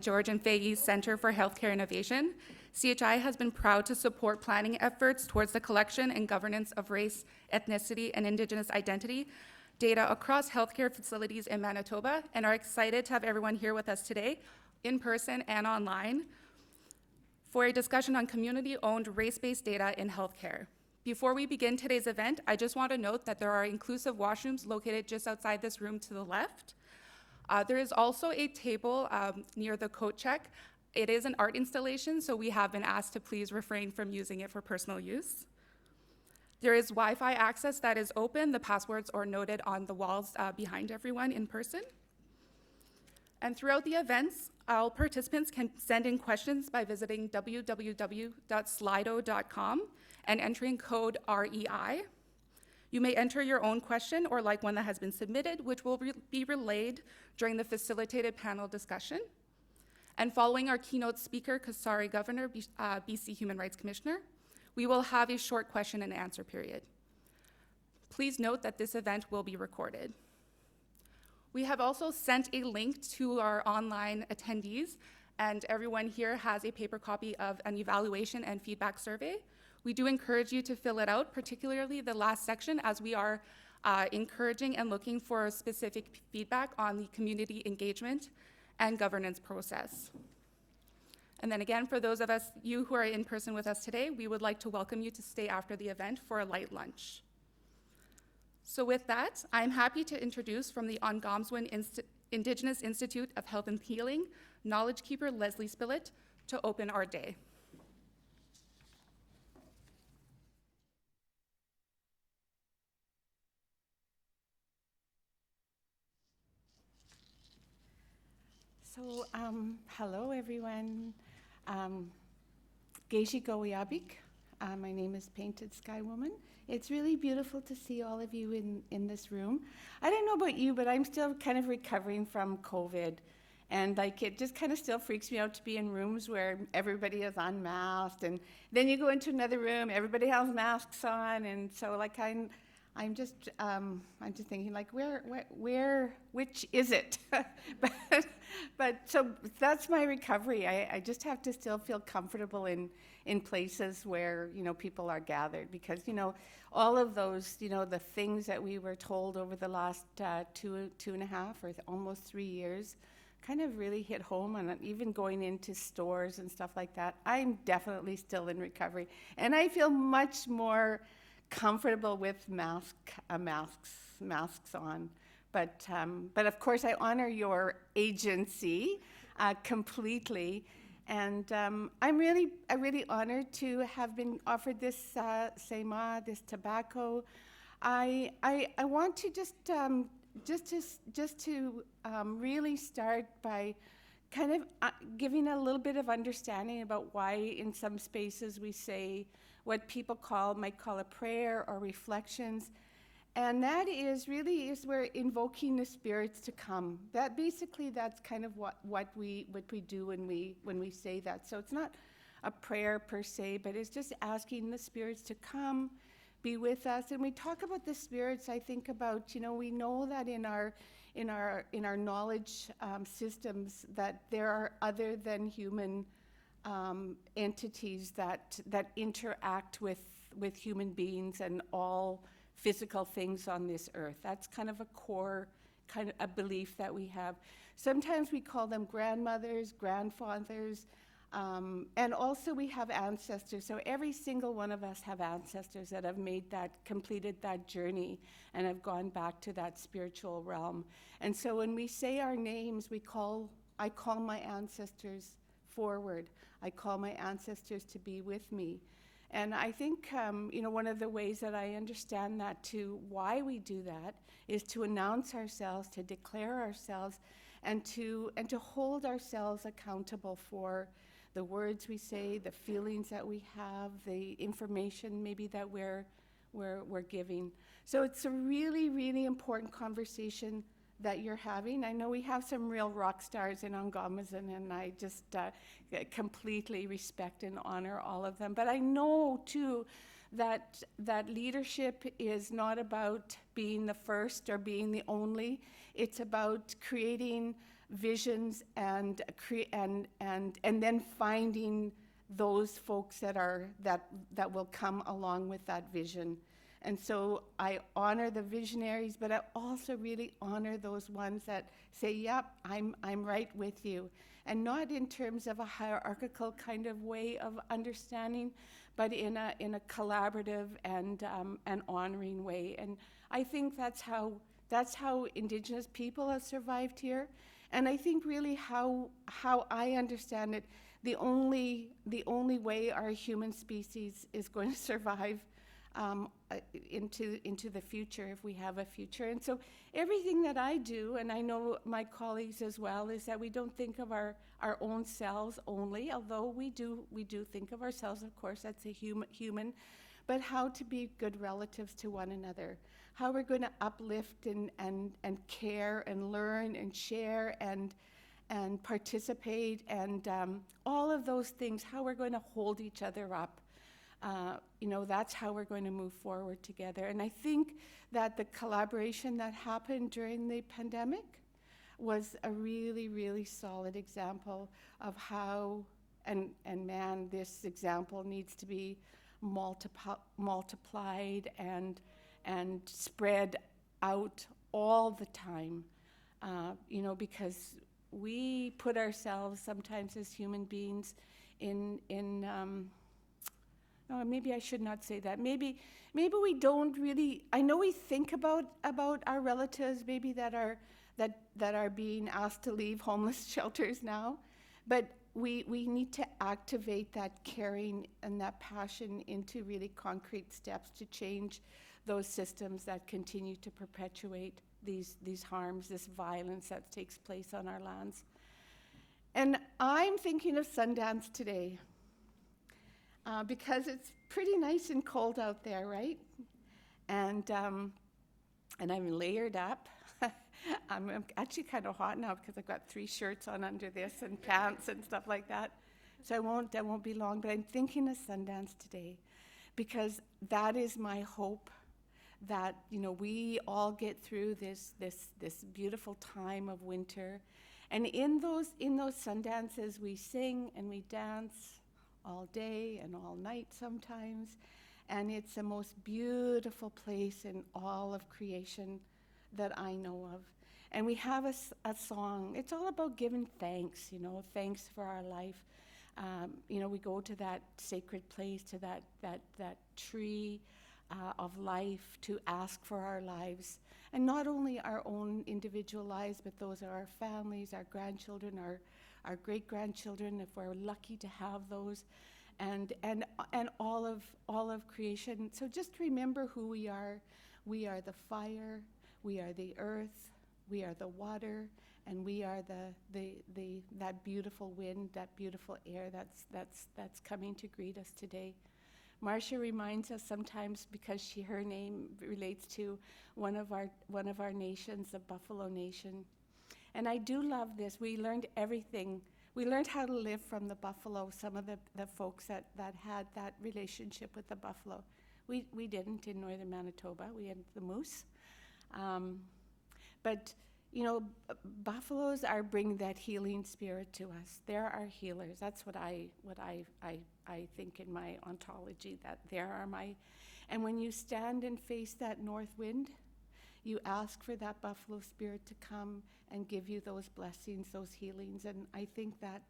George and Fahey's Center for Healthcare Innovation, CHI has been proud to support planning efforts towards the collection and governance of race, ethnicity, and Indigenous identity data across healthcare facilities in Manitoba, and are excited to have everyone here with us today, in person and online, for a discussion on community-owned race-based data in healthcare. Before we begin today's event, I just want to note that there are inclusive washrooms located just outside this room to the left. There is also a table near the coat check. It is an art installation, so we have been asked to please refrain from using it for personal use. There is Wi-Fi access that is open. The passwords are noted on the walls behind everyone in person. And throughout the events, all participants can send in questions by visiting www.slido.com and entering code REI. You may enter your own question or like one that has been submitted, which will be relayed during the facilitated panel discussion. And following our keynote speaker, Kasari, Govender, BC Human Rights Commissioner, we will have a short question and answer period. Please note that this event will be recorded. We have also sent a link to our online attendees, and everyone here has a paper copy of an evaluation and feedback survey. We do encourage you to fill it out, particularly the last section, as we are encouraging and looking for specific feedback on the community engagement and governance process. And then again, for those of you who are in person with us today, we would like to welcome you to stay after the event for a light lunch. So with that, I'm happy to introduce from the Acknowledgement Indigenous Institute of Health and Healing, Knowledge Keeper Leslie Spillett, to open our day. So, hello everyone. Geji Gowiabik. My name is Painted Sky Woman. It's really beautiful to see all of you in this room. I don't know about you, but I'm still kind of recovering from COVID. And like, it just kind of still freaks me out to be in rooms where everybody is unmasked. And then you go into another room, everybody has masks on. And so like, I'm just thinking like, which is it? but so that's my recovery. I just have to still feel comfortable in places where, you know, people are gathered, because, you know, all of those, you know, the things that we were told over the last two and a half or almost 3 years kind of really hit home. And even going into stores and stuff like that, I'm definitely still in recovery. And I feel much more comfortable with masks on, but of course I honor your agency completely, and I'm really honored to have been offered this sema, this tobacco. I want to just to really start by kind of giving a little bit of understanding about why in some spaces we say what people might call a prayer or reflections. And that is we're invoking the spirits to come. That's kind of what we do when we say that. So it's not a prayer per se, but it's just asking the spirits to come, be with us. And we talk about the spirits, I think about, you know, we know that in our knowledge systems that there are other than human entities that interact with human beings and all physical things on this earth. That's kind of a core kind of a belief that we have. Sometimes we call them grandmothers, grandfathers, and also we have ancestors. So every single one of us have ancestors that have completed that journey and have gone back to that spiritual realm. And so when we say our names, I call my ancestors forward. I call my ancestors to be with me. And I think, you know, one of the ways that I understand that too, why we do that, is to announce ourselves, to declare ourselves, and to hold ourselves accountable for the words we say, the feelings that we have, the information maybe that we're giving. So it's a really, really important conversation that you're having. I know we have some real rock stars in Ongamazin, and I just completely respect and honor all of them. But I know too that leadership is not about being the first or being the only. It's about creating visions and then finding those folks that will come along with that vision. And so I honor the visionaries, but I also really honor those ones that say, yep, I'm right with you. And not in terms of a hierarchical kind of way of understanding, but in a collaborative and an honoring way. And I think that's how Indigenous people have survived here. And I think really how I understand it, the only way our human species is going to survive into the future, if we have a future. And so everything that I do, and I know my colleagues as well, is that we don't think of our own selves only, although we do think of ourselves, of course, that's a human, but how to be good relatives to one another, how we're going to uplift and care and learn and share and participate and all of those things, how we're going to hold each other up. That's how we're going to move forward together. And I think that the collaboration that happened during the pandemic was a really, really solid example of how, and man, this example needs to be multiplied and spread out all the time, because we put ourselves sometimes as human beings no, maybe I should not say that. Maybe we don't really. I know we think about our relatives, maybe that are being asked to leave homeless shelters now, but we need to activate that caring and that passion into really concrete steps to change those systems that continue to perpetuate these harms, this violence that takes place on our lands. And I'm thinking of Sundance today. Because it's pretty nice and cold out there, right? And I'm layered up. I'm actually kind of hot now because I've got 3 shirts on under this and pants and stuff like that. So I won't be long, but I'm thinking of Sundance today because that is my hope that, we all get through this beautiful time of winter. And in those Sundances, we sing and we dance all day and all night sometimes, and it's the most beautiful place in all of creation that I know of. And we have a song. It's all about giving thanks, thanks for our life. We go to that sacred place, to that tree of life to ask for our lives, and not only our own individual lives, but those are our families, our grandchildren, our great-grandchildren, if we're lucky to have those, and all of creation. So just remember who we are. We are the fire, we are the earth, we are the water, and we are that beautiful wind, that beautiful air that's coming to greet us today. Marcia reminds us sometimes, because her name relates to one of our nations, the Buffalo Nation. And I do love this. We learned everything. We learned how to live from the buffalo, some of the folks that had that relationship with the buffalo. We didn't in northern Manitoba. We had the moose. But, buffaloes bring that healing spirit to us. They're our healers. That's what I think in my ontology, that and when you stand and face that north wind, you ask for that buffalo spirit to come and give you those blessings, those healings, and I think that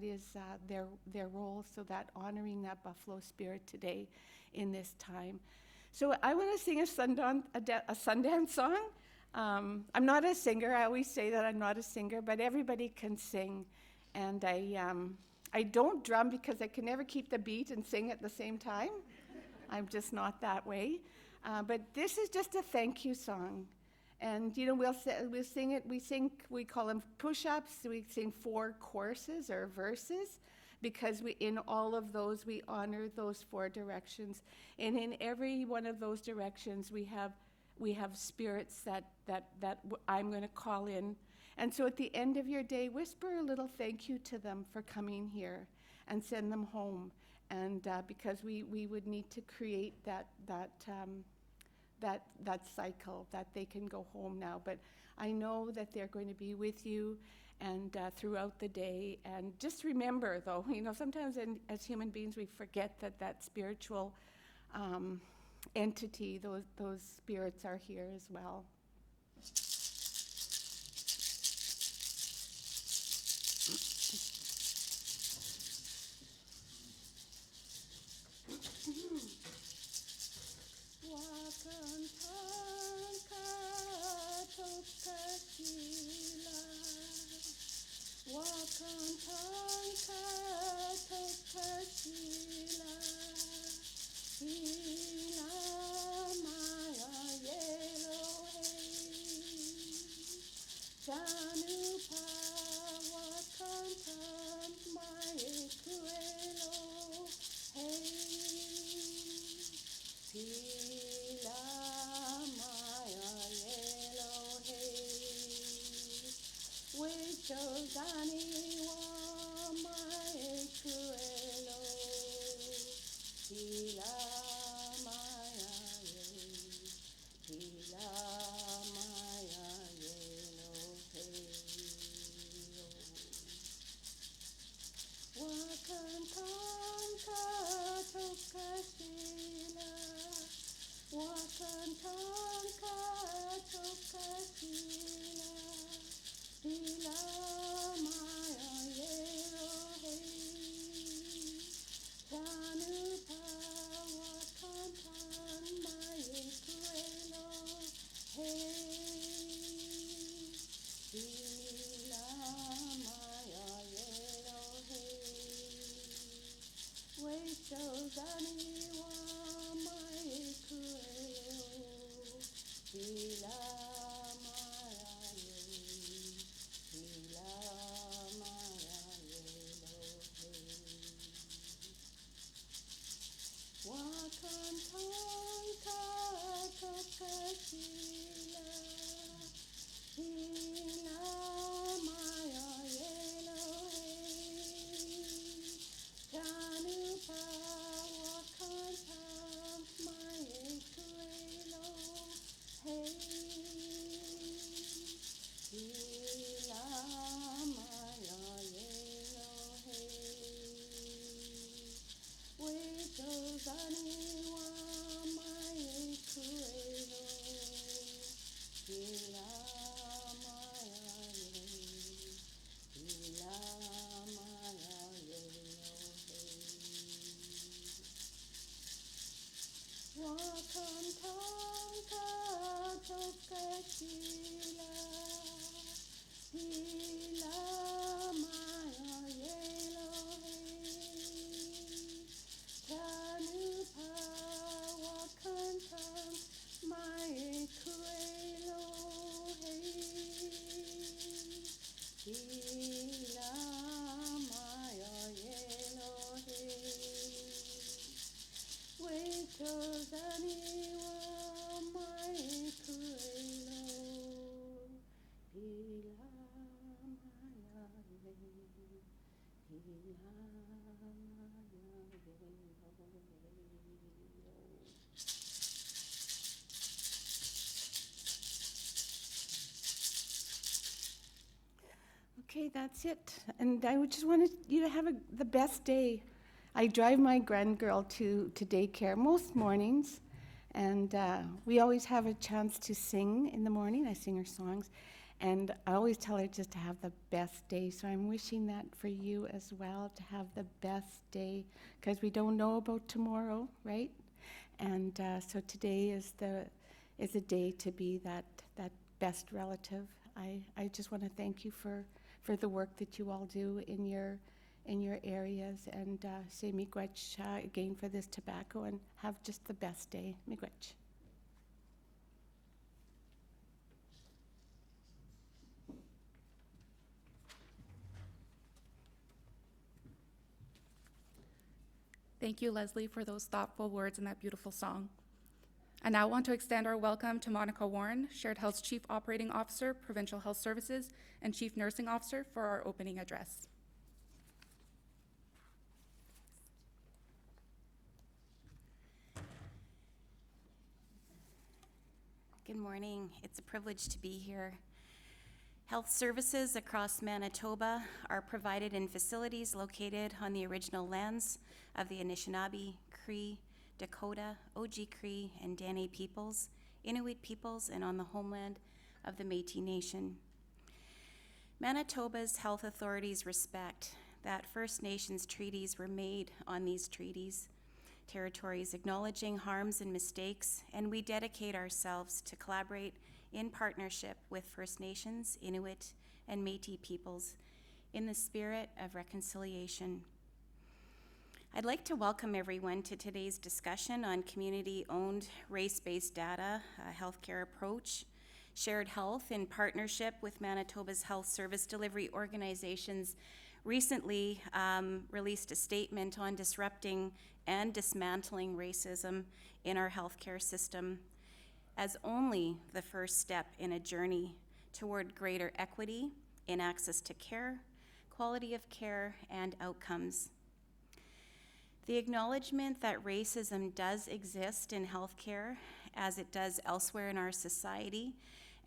is their role, so that honoring that buffalo spirit today in this time. So I want to sing a Sundance song. I'm not a singer. I always say that I'm not a singer, but everybody can sing, and I don't drum because I can never keep the beat and sing at the same time. I'm just not that way. But this is just a thank you song. And, we'll sing it. We call them push-ups. We sing 4 choruses or verses because in all of those, we honor those 4 directions. And in every one of those directions, we have spirits that I'm going to call in. And so at the end of your day, whisper a little thank you to them for coming here and send them home. And because we would need to create that cycle that they can go home now. But I know that they're going to be with you, and throughout the day. And just remember, though, sometimes as human beings we forget that spiritual entity, those spirits are here as well. Okay, that's it. And I would just wanted you to have the best day. I drive my grandgirl to daycare most mornings, and we always have a chance to sing in the morning. I sing her songs, and I always tell her just to have the best day. So I'm wishing that for you as well, to have the best day, because we don't know about tomorrow, right? And so today is a day to be that best relative. I just want to thank you for the work that you all do in your areas, and say miigwech again for this tobacco, and have just the best day. Miigwech. Thank you, Leslie, for those thoughtful words and that beautiful song. I now want to extend our welcome to Monica Warren, Shared Health's Chief Operating Officer, Provincial Health Services, and Chief Nursing Officer, for our opening address. Good morning. It's a privilege to be here. Health services across Manitoba are provided in facilities located on the original lands of the Anishinaabe, Cree, Dakota, Oji-Cree, and Dene peoples, Inuit peoples, and on the homeland of the Métis Nation. Manitoba's health authorities respect that First Nations treaties were made on these territories, acknowledging harms and mistakes, and we dedicate ourselves to collaborate in partnership with First Nations, Inuit, and Métis peoples in the spirit of reconciliation. I'd like to welcome everyone to today's discussion on community-owned race-based data, a healthcare approach, shared health in partnership with Manitoba's health service delivery organizations recently released a statement on disrupting and dismantling racism in our healthcare system as only the first step in a journey toward greater equity in access to care, quality of care, and outcomes. The acknowledgement that racism does exist in healthcare as it does elsewhere in our society,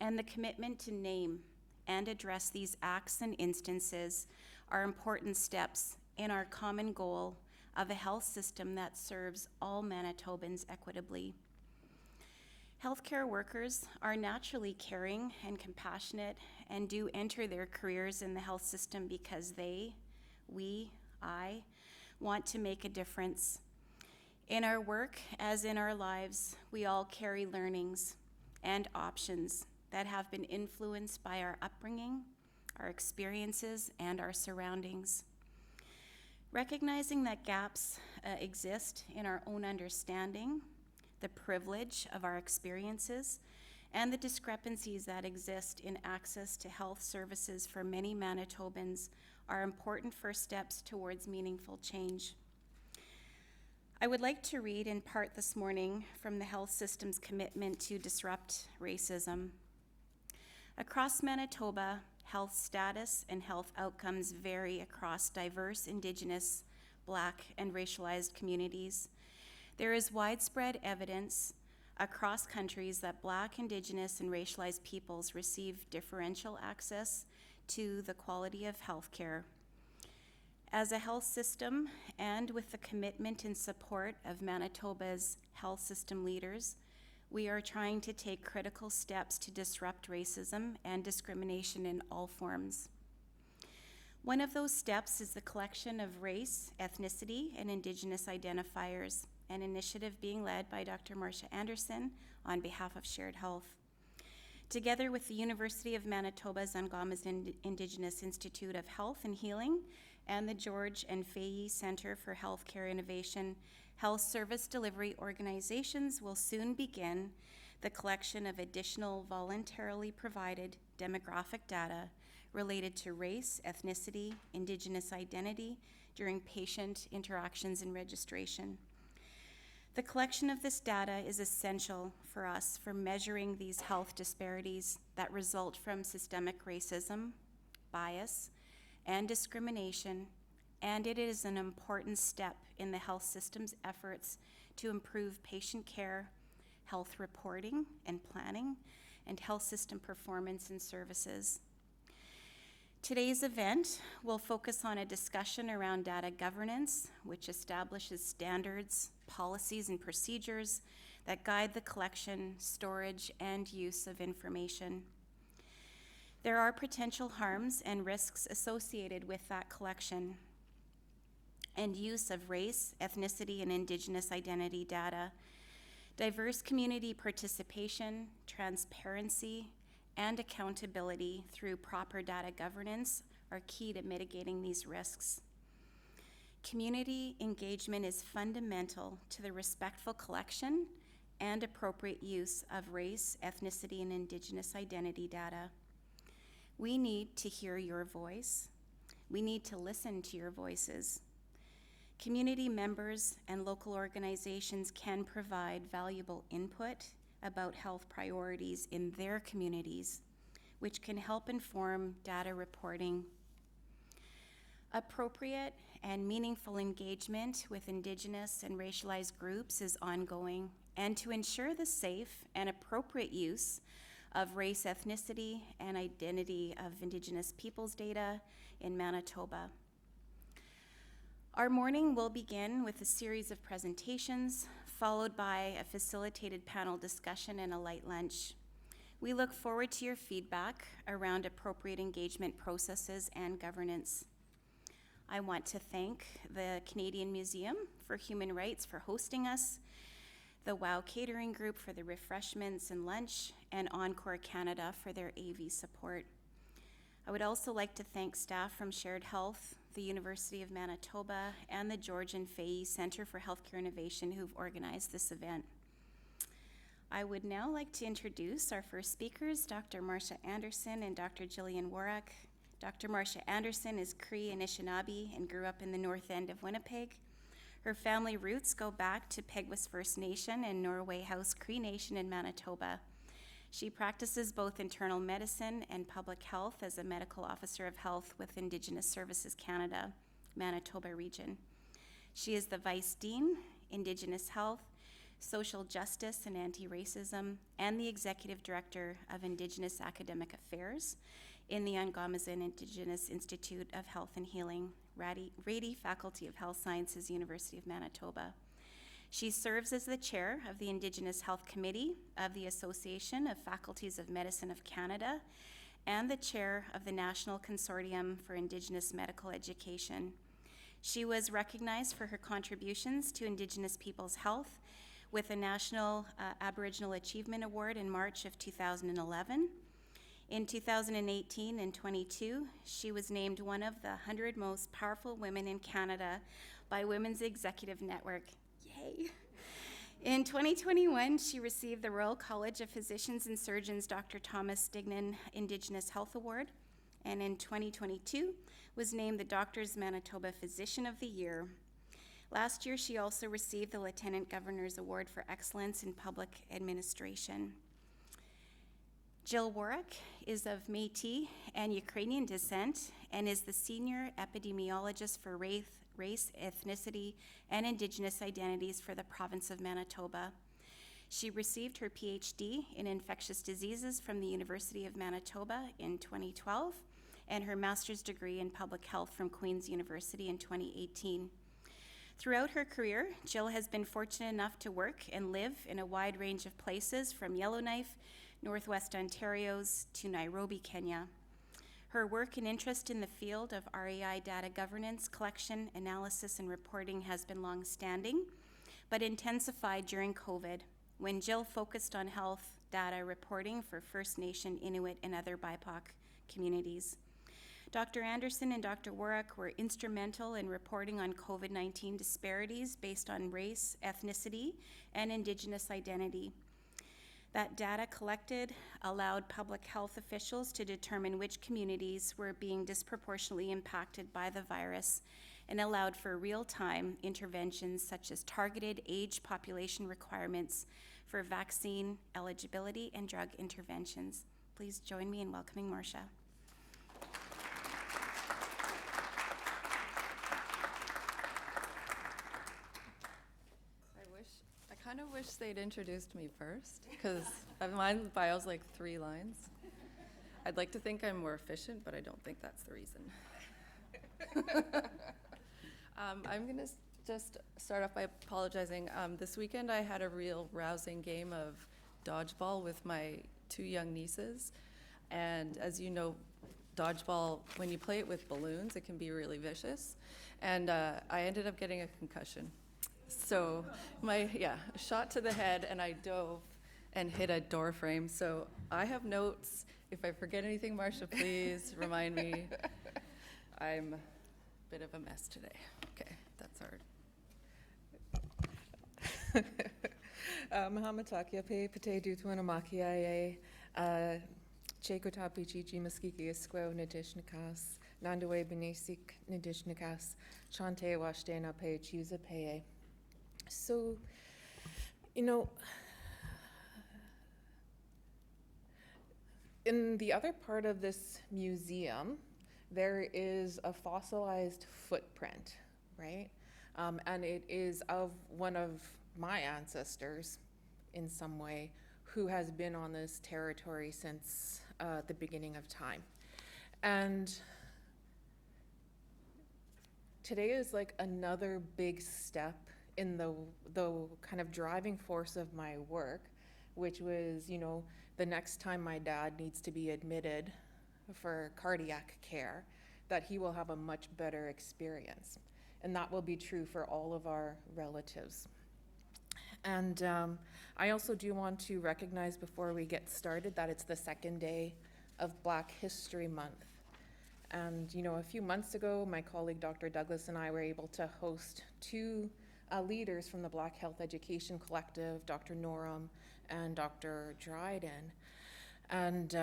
and the commitment to name and address these acts and instances are important steps in our common goal of a health system that serves all Manitobans equitably. Healthcare workers are naturally caring and compassionate and do enter their careers in the health system because I want to make a difference. In our work, as in our lives, we all carry learnings and options that have been influenced by our upbringing, our experiences, and our surroundings. Recognizing that gaps exist in our own understanding, the privilege of our experiences, and the discrepancies that exist in access to health services for many Manitobans are important first steps towards meaningful change. I would like to read in part this morning from the health system's commitment to disrupt racism. Across Manitoba, health status and health outcomes vary across diverse Indigenous, Black, and racialized communities. There is widespread evidence across countries that Black, Indigenous, and racialized peoples receive differential access to the quality of health care. As a health system, and with the commitment and support of Manitoba's health system leaders, we are trying to take critical steps to disrupt racism and discrimination in all forms. One of those steps is the collection of race, ethnicity, and Indigenous identifiers, an initiative being led by Dr. Marcia Anderson on behalf of Shared Health. Together with the University of Manitoba's Ungama's Indigenous Institute of Health and Healing and the George and Fahey Center for Healthcare Innovation, health service delivery organizations will soon begin the collection of additional voluntarily provided demographic data related to race, ethnicity, Indigenous identity during patient interactions and registration. The collection of this data is essential for us for measuring these health disparities that result from systemic racism, bias, and discrimination, and it is an important step in the health system's efforts to improve patient care, health reporting and planning, and health system performance and services. Today's event will focus on a discussion around data governance, which establishes standards, policies, and procedures that guide the collection, storage, and use of information. There are potential harms and risks associated with that collection and use of race, ethnicity, and Indigenous identity data. Diverse community participation, transparency, and accountability through proper data governance are key to mitigating these risks. Community engagement is fundamental to the respectful collection and appropriate use of race, ethnicity, and Indigenous identity data. We need to hear your voice. We need to listen to your voices. Community members and local organizations can provide valuable input about health priorities in their communities, which can help inform data reporting. Appropriate and meaningful engagement with Indigenous and racialized groups is ongoing, and to ensure the safe and appropriate use of race, ethnicity, and identity of Indigenous peoples data in Manitoba. Our morning will begin with a series of presentations, followed by a facilitated panel discussion and a light lunch. We look forward to your feedback around appropriate engagement processes and governance. I want to thank the Canadian Museum for Human Rights for hosting us, the WOW Catering Group for the refreshments and lunch, and Encore Canada for their AV support. I would also like to thank staff from Shared Health, the University of Manitoba, and the George and Fahey Center for Healthcare Innovation who've organized this event. I would now like to introduce our first speakers, Dr. Marcia Anderson and Dr. Jillian Warwick. Dr. Marcia Anderson is Cree Anishinaabe and grew up in the north end of Winnipeg. Her family roots go back to Peguis First Nation and Norway House Cree Nation in Manitoba. She practices both internal medicine and public health as a medical officer of health with Indigenous Services Canada, Manitoba region. She is the Vice Dean, Indigenous Health, Social Justice and Anti-Racism, and the Executive Director of Indigenous Academic Affairs in the Angamazin Indigenous Institute of Health and Healing, Rady Faculty of Health Sciences, University of Manitoba. She serves as the chair of the Indigenous Health Committee of the Association of Faculties of Medicine of Canada and the chair of the National Consortium for Indigenous Medical Education. She was recognized for her contributions to Indigenous people's health with a National Aboriginal Achievement Award in March of 2011. In 2018 and 22, she was named one of the 100 most powerful women in Canada by Women's Executive Network. Yay! In 2021, she received the Royal College of Physicians and Surgeons Dr. Thomas Stignan Indigenous Health Award, and in 2022 was named the Doctors Manitoba Physician of the Year. Last year, she also received the Lieutenant Governor's Award for Excellence in Public Administration. Jill Warwick is of Métis and Ukrainian descent and is the Senior Epidemiologist for Race, Ethnicity, and Indigenous Identities for the province of Manitoba. She received her PhD in infectious diseases from the University of Manitoba in 2012 and her master's degree in public health from Queen's University in 2018. Throughout her career, Jill has been fortunate enough to work and live in a wide range of places from Yellowknife, Northwest Ontario's to Nairobi, Kenya. Her work and interest in the field of REI data governance, collection, analysis, and reporting has been long-standing, but intensified during COVID, when Jill focused on health data reporting for First Nation, Inuit, and other BIPOC communities. Dr. Anderson and Dr. Warwick were instrumental in reporting on COVID-19 disparities based on race, ethnicity, and Indigenous identity. That data collected allowed public health officials to determine which communities were being disproportionately impacted by the virus and allowed for real-time interventions such as targeted age population requirements for vaccine eligibility and drug interventions. Please join me in welcoming Marcia. I kind of wish they'd introduced me first, because my bio's like 3 lines. I'd like to think I'm more efficient, but I don't think that's the reason. I'm going to just start off by apologizing. This weekend I had a real rousing game of dodgeball with my 2 young nieces. And as you know, dodgeball, when you play it with balloons, it can be really vicious. And I ended up getting a concussion. So a shot to the head, and I dove and hit a door frame. So I have notes. If I forget anything, Marcia, please remind me. I'm a bit of a mess today. Okay, that's hard. Mahamatakya pate dutuanamakiaye, Chekotapi chichi maskiki esquo nadishnikas, Nandawe benesik nadishnikas, Chante washtena pe chusa peye. So, in the other part of this museum, there is a fossilized footprint, right? And it is of one of my ancestors in some way who has been on this territory since the beginning of time. And today is like another big step in the kind of driving force of my work, which was, you know, the next time my dad needs to be admitted for cardiac care, that he will have a much better experience. And that will be true for all of our relatives. And I also do want to recognize before we get started that it's the second day of Black History Month. And, you know, a few months ago, my colleague Dr. Douglas and I were able to host two leaders from the Black Health Education Collective, Dr. Norum and Dr. Dryden. And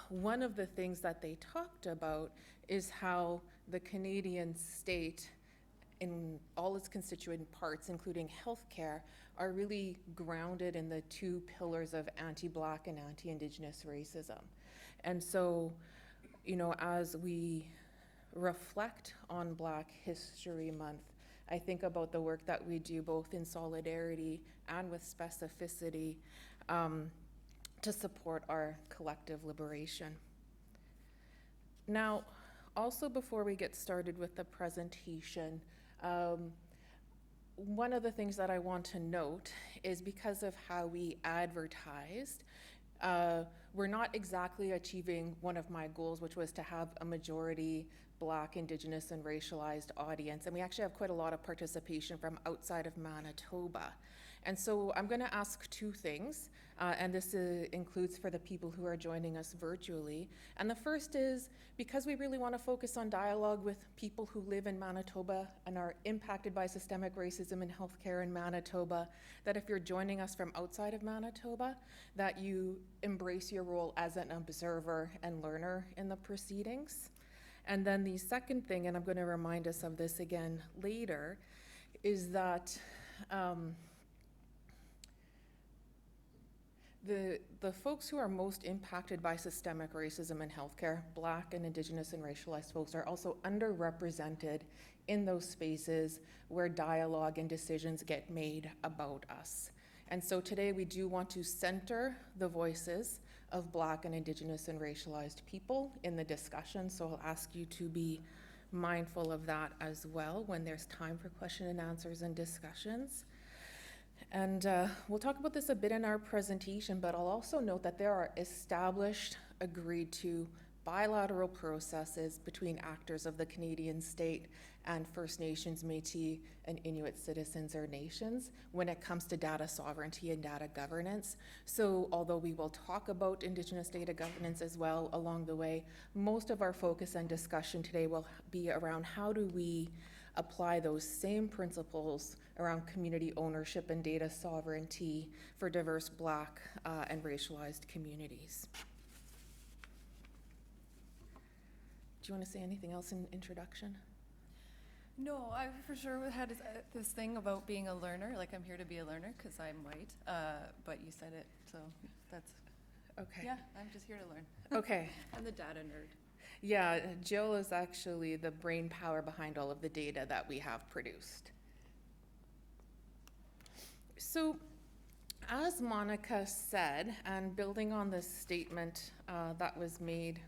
one of the things that they talked about is how the Canadian state, in all its constituent parts, including healthcare, are really grounded in the two pillars of anti-Black and anti-Indigenous racism. And so, you know, as we reflect on Black History Month, I think about the work that we do both in solidarity and with specificity to support our collective liberation. Now, also before we get started with the presentation, one of the things that I want to note is because of how we advertised, we're not exactly achieving one of my goals, which was to have a majority Black, Indigenous, and racialized audience. And we actually have quite a lot of participation from outside of Manitoba. And so I'm going to ask two things, and this includes for the people who are joining us virtually. And the first is, because we really want to focus on dialogue with people who live in Manitoba and are impacted by systemic racism in healthcare in Manitoba, that if you're joining us from outside of Manitoba, that you embrace your role as an observer and learner in the proceedings. And then the second thing, and I'm going to remind us of this again later, is that the folks who are most impacted by systemic racism in healthcare, Black and Indigenous and racialized folks, are also underrepresented in those spaces where dialogue and decisions get made about us. And so today we do want to center the voices of Black and Indigenous and racialized people in the discussion. So I'll ask you to be mindful of that as well when there's time for question and answers and discussions. And we'll talk about this a bit in our presentation, but I'll also note that there are established, agreed to bilateral processes between actors of the Canadian state and First Nations, Métis, and Inuit citizens or nations when it comes to data sovereignty and data governance. So although we will talk about Indigenous data governance as well along the way, most of our focus and discussion today will be around how do we apply those same principles around community ownership and data sovereignty for diverse Black and racialized communities. Do you want to say anything else in introduction? No, I for sure had this thing about being a learner, like I'm here to be a learner because I'm white, but you said it, so that's, Okay. yeah, I'm just here to learn. Okay. I'm the data nerd. Yeah, Jill is actually the brain power behind all of the data that we have produced. So, as Monica said, and building on this statement that was made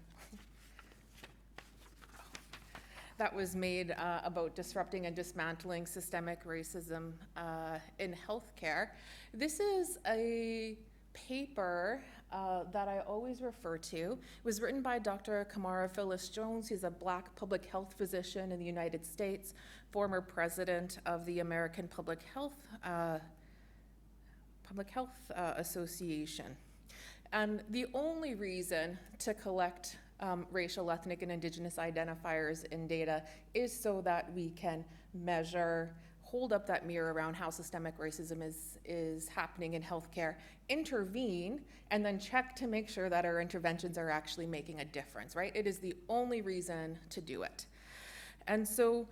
about disrupting and dismantling systemic racism in healthcare, this is a paper that I always refer to. It was written by Dr. Kamara Phyllis Jones. He's a Black public health physician in the United States, former president of the American Public Health Association. And the only reason to collect racial, ethnic, and Indigenous identifiers in data is so that we can measure, hold up that mirror around how systemic racism is happening in healthcare, intervene, and then check to make sure that our interventions are actually making a difference, right? It is the only reason to do it. And so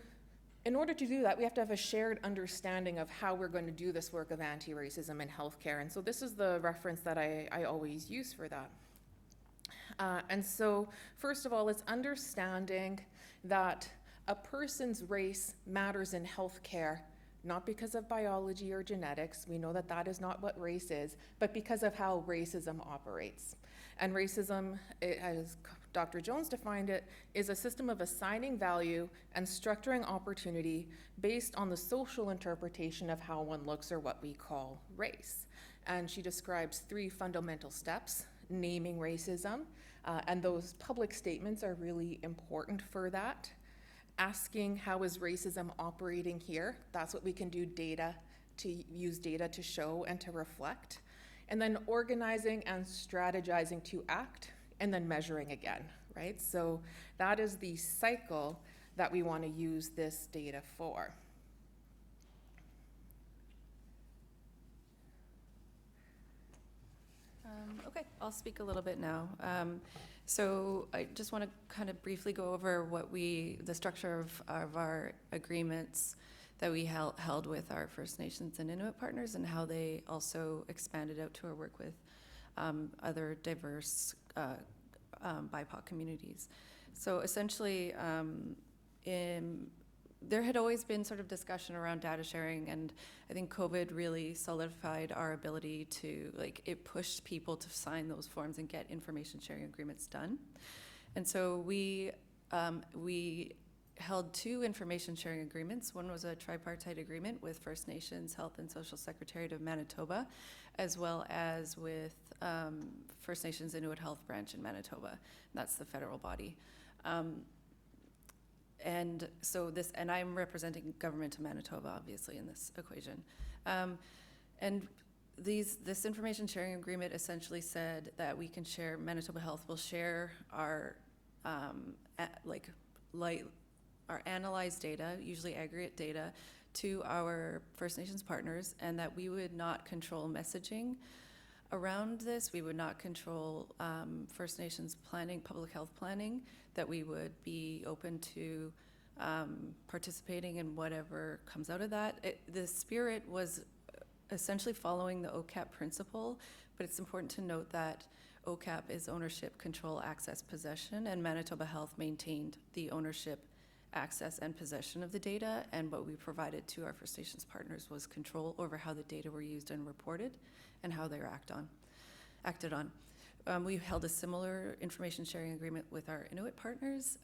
in order to do that, we have to have a shared understanding of how we're going to do this work of anti-racism in healthcare. And so this is the reference that I always use for that. And so, first of all, it's understanding that a person's race matters in healthcare not because of biology or genetics, we know that that is not what race is, but because of how racism operates. And racism, as Dr. Jones defined it, is a system of assigning value and structuring opportunity based on the social interpretation of how one looks, or what we call race. And she describes 3 fundamental steps: naming racism, and those public statements are really important for that. Asking, how is racism operating here? That's what we can do use data to show and to reflect. And then organizing and strategizing to act, and then measuring again, right? So that is the cycle that we want to use this data for. Okay, I'll speak a little bit now. So I just want to kind of briefly go over the structure of our agreements that we held with our First Nations and Inuit partners, and how they also expanded out to our work with other diverse BIPOC communities. So essentially, there had always been sort of discussion around data sharing, and I think COVID really solidified our ability to, it pushed people to sign those forms and get information sharing agreements done. And so we held 2 information sharing agreements. One was a tripartite agreement with First Nations Health and Social Secretariat of Manitoba, as well as with First Nations Inuit Health Branch in Manitoba. That's the federal body. And so and I'm representing Government of Manitoba, obviously, in this equation. And this information sharing agreement essentially said that we can share, Manitoba Health will share our our analyzed data, usually aggregate data, to our First Nations partners, and that we would not control messaging around this. We would not control First Nations planning, public health planning, that we would be open to participating in whatever comes out of that. The spirit was essentially following the OCAP principle, but it's important to note that OCAP is ownership, control, access, possession, and Manitoba Health maintained the ownership, access, and possession of the data, and what we provided to our First Nations partners was control over how the data were used and reported and how they were acted on. We held a similar information sharing agreement with our Inuit partners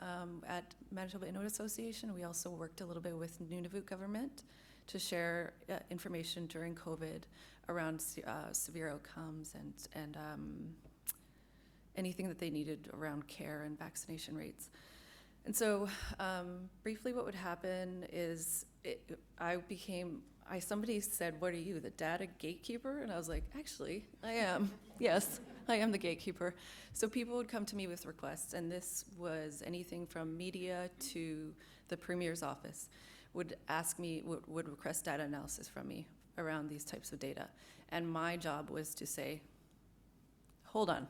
at Manitoba Inuit Association. We also worked a little bit with Nunavut government to share information during COVID around severe outcomes and anything that they needed around care and vaccination rates. And so briefly what would happen is somebody said, "What are you, the data gatekeeper?" And I was like, actually, I am. Yes, I am the gatekeeper. So people would come to me with requests, and this was anything from media to the Premier's office would ask me, would request data analysis from me around these types of data. And my job was to say, hold on.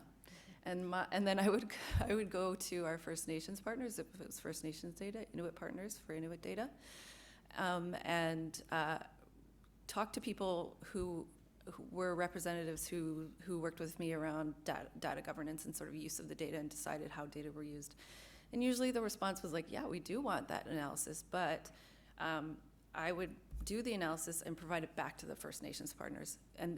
And then I would go to our First Nations partners, if it was First Nations data, Inuit partners for Inuit data, and talk to people who were representatives who worked with me around data governance and sort of use of the data and decided how data were used. And usually the response was like, yeah, we do want that analysis, but I would do the analysis and provide it back to the First Nations partners. And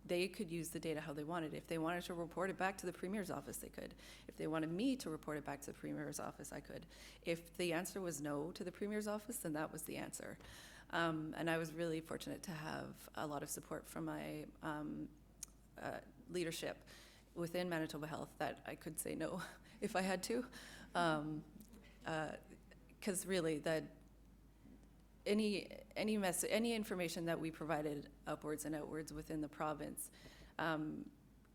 they could use the data how they wanted. If they wanted to report it back to the Premier's office, they could. If they wanted me to report it back to the Premier's office, I could. If the answer was no to the Premier's office, then that was the answer. And I was really fortunate to have a lot of support from my leadership within Manitoba Health that I could say no if I had to. Because really, any information that we provided upwards and outwards within the province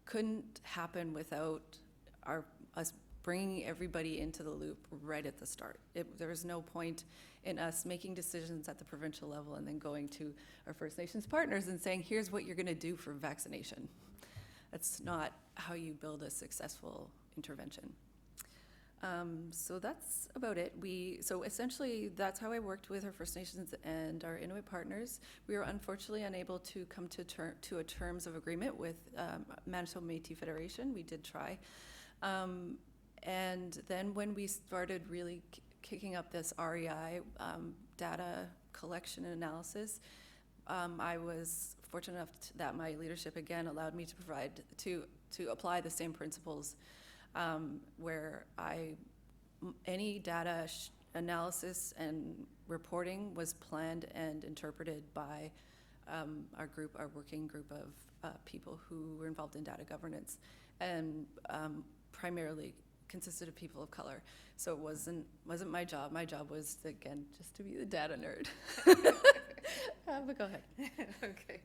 couldn't happen without us bringing everybody into the loop right at the start. There was no point in us making decisions at the provincial level and then going to our First Nations partners and saying, here's what you're going to do for vaccination. That's not how you build a successful intervention. So that's about it. So essentially, that's how I worked with our First Nations and our Inuit partners. We were unfortunately unable to come to a terms of agreement with Manitoba Métis Federation. We did try. And then when we started really kicking up this REI data collection and analysis, I was fortunate enough that my leadership again allowed me to provide to apply the same principles, where any data analysis and reporting was planned and interpreted by our working group of people who were involved in data governance, and primarily consisted of people of color. So it wasn't my job. My job was, again, just to be the data nerd. But go ahead. Okay.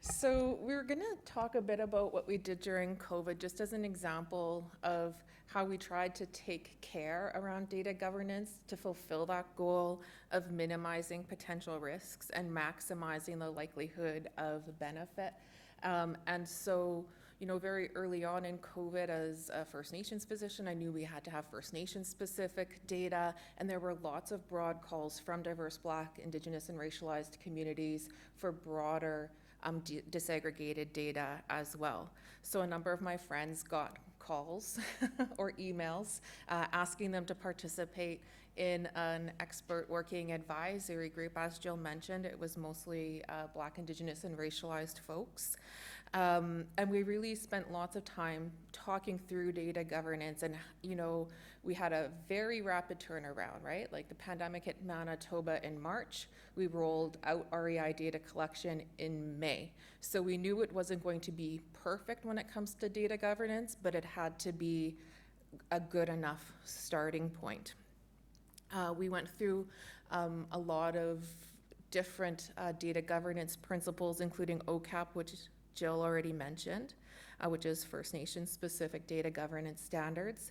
So we're going to talk a bit about what we did during COVID, just as an example of how we tried to take care around data governance to fulfill that goal of minimizing potential risks and maximizing the likelihood of benefit. And so, you know, very early on in COVID, as a First Nations physician, I knew we had to have First Nations specific data, and there were lots of broad calls from diverse Black, Indigenous, and racialized communities for broader disaggregated data as well. So a number of my friends got calls or emails asking them to participate in an expert working advisory group. As Jill mentioned, it was mostly Black, Indigenous, and racialized folks. And we really spent lots of time talking through data governance, and, you know, we had a very rapid turnaround, right? Like, the pandemic hit Manitoba in March. We rolled out REI data collection in May. So we knew it wasn't going to be perfect when it comes to data governance, but it had to be a good enough starting point. We went through a lot of different data governance principles, including OCAP, which Jill already mentioned, which is First Nations specific data governance standards.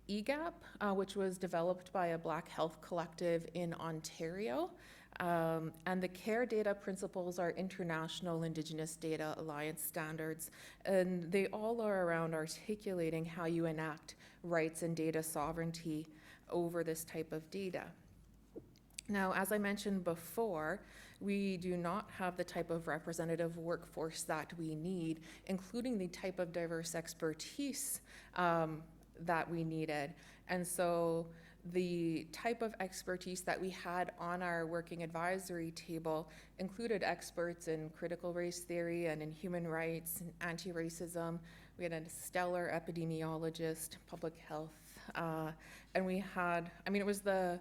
EGAP, which was developed by a Black Health Collective in Ontario. And the CARE data principles are International Indigenous Data Alliance standards, and they all are around articulating how you enact rights and data sovereignty over this type of data. Now, as I mentioned before, we do not have the type of representative workforce that we need, including the type of diverse expertise that we needed. And so the type of expertise that we had on our working advisory table included experts in critical race theory and in human rights and anti-racism. We had a stellar epidemiologist, public health, and we had, I mean, it was the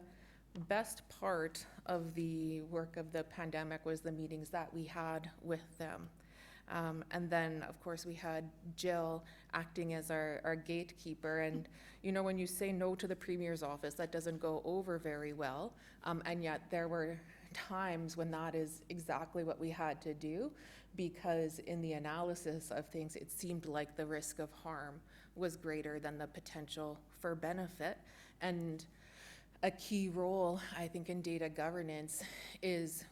best part of the work of the pandemic was the meetings that we had with them. And then, of course, we had Jill acting as our gatekeeper. And, you know, when you say no to the Premier's office, that doesn't go over very well. And yet there were times when that is exactly what we had to do, because in the analysis of things, it seemed like the risk of harm was greater than the potential for benefit. And a key role, I think, in data governance is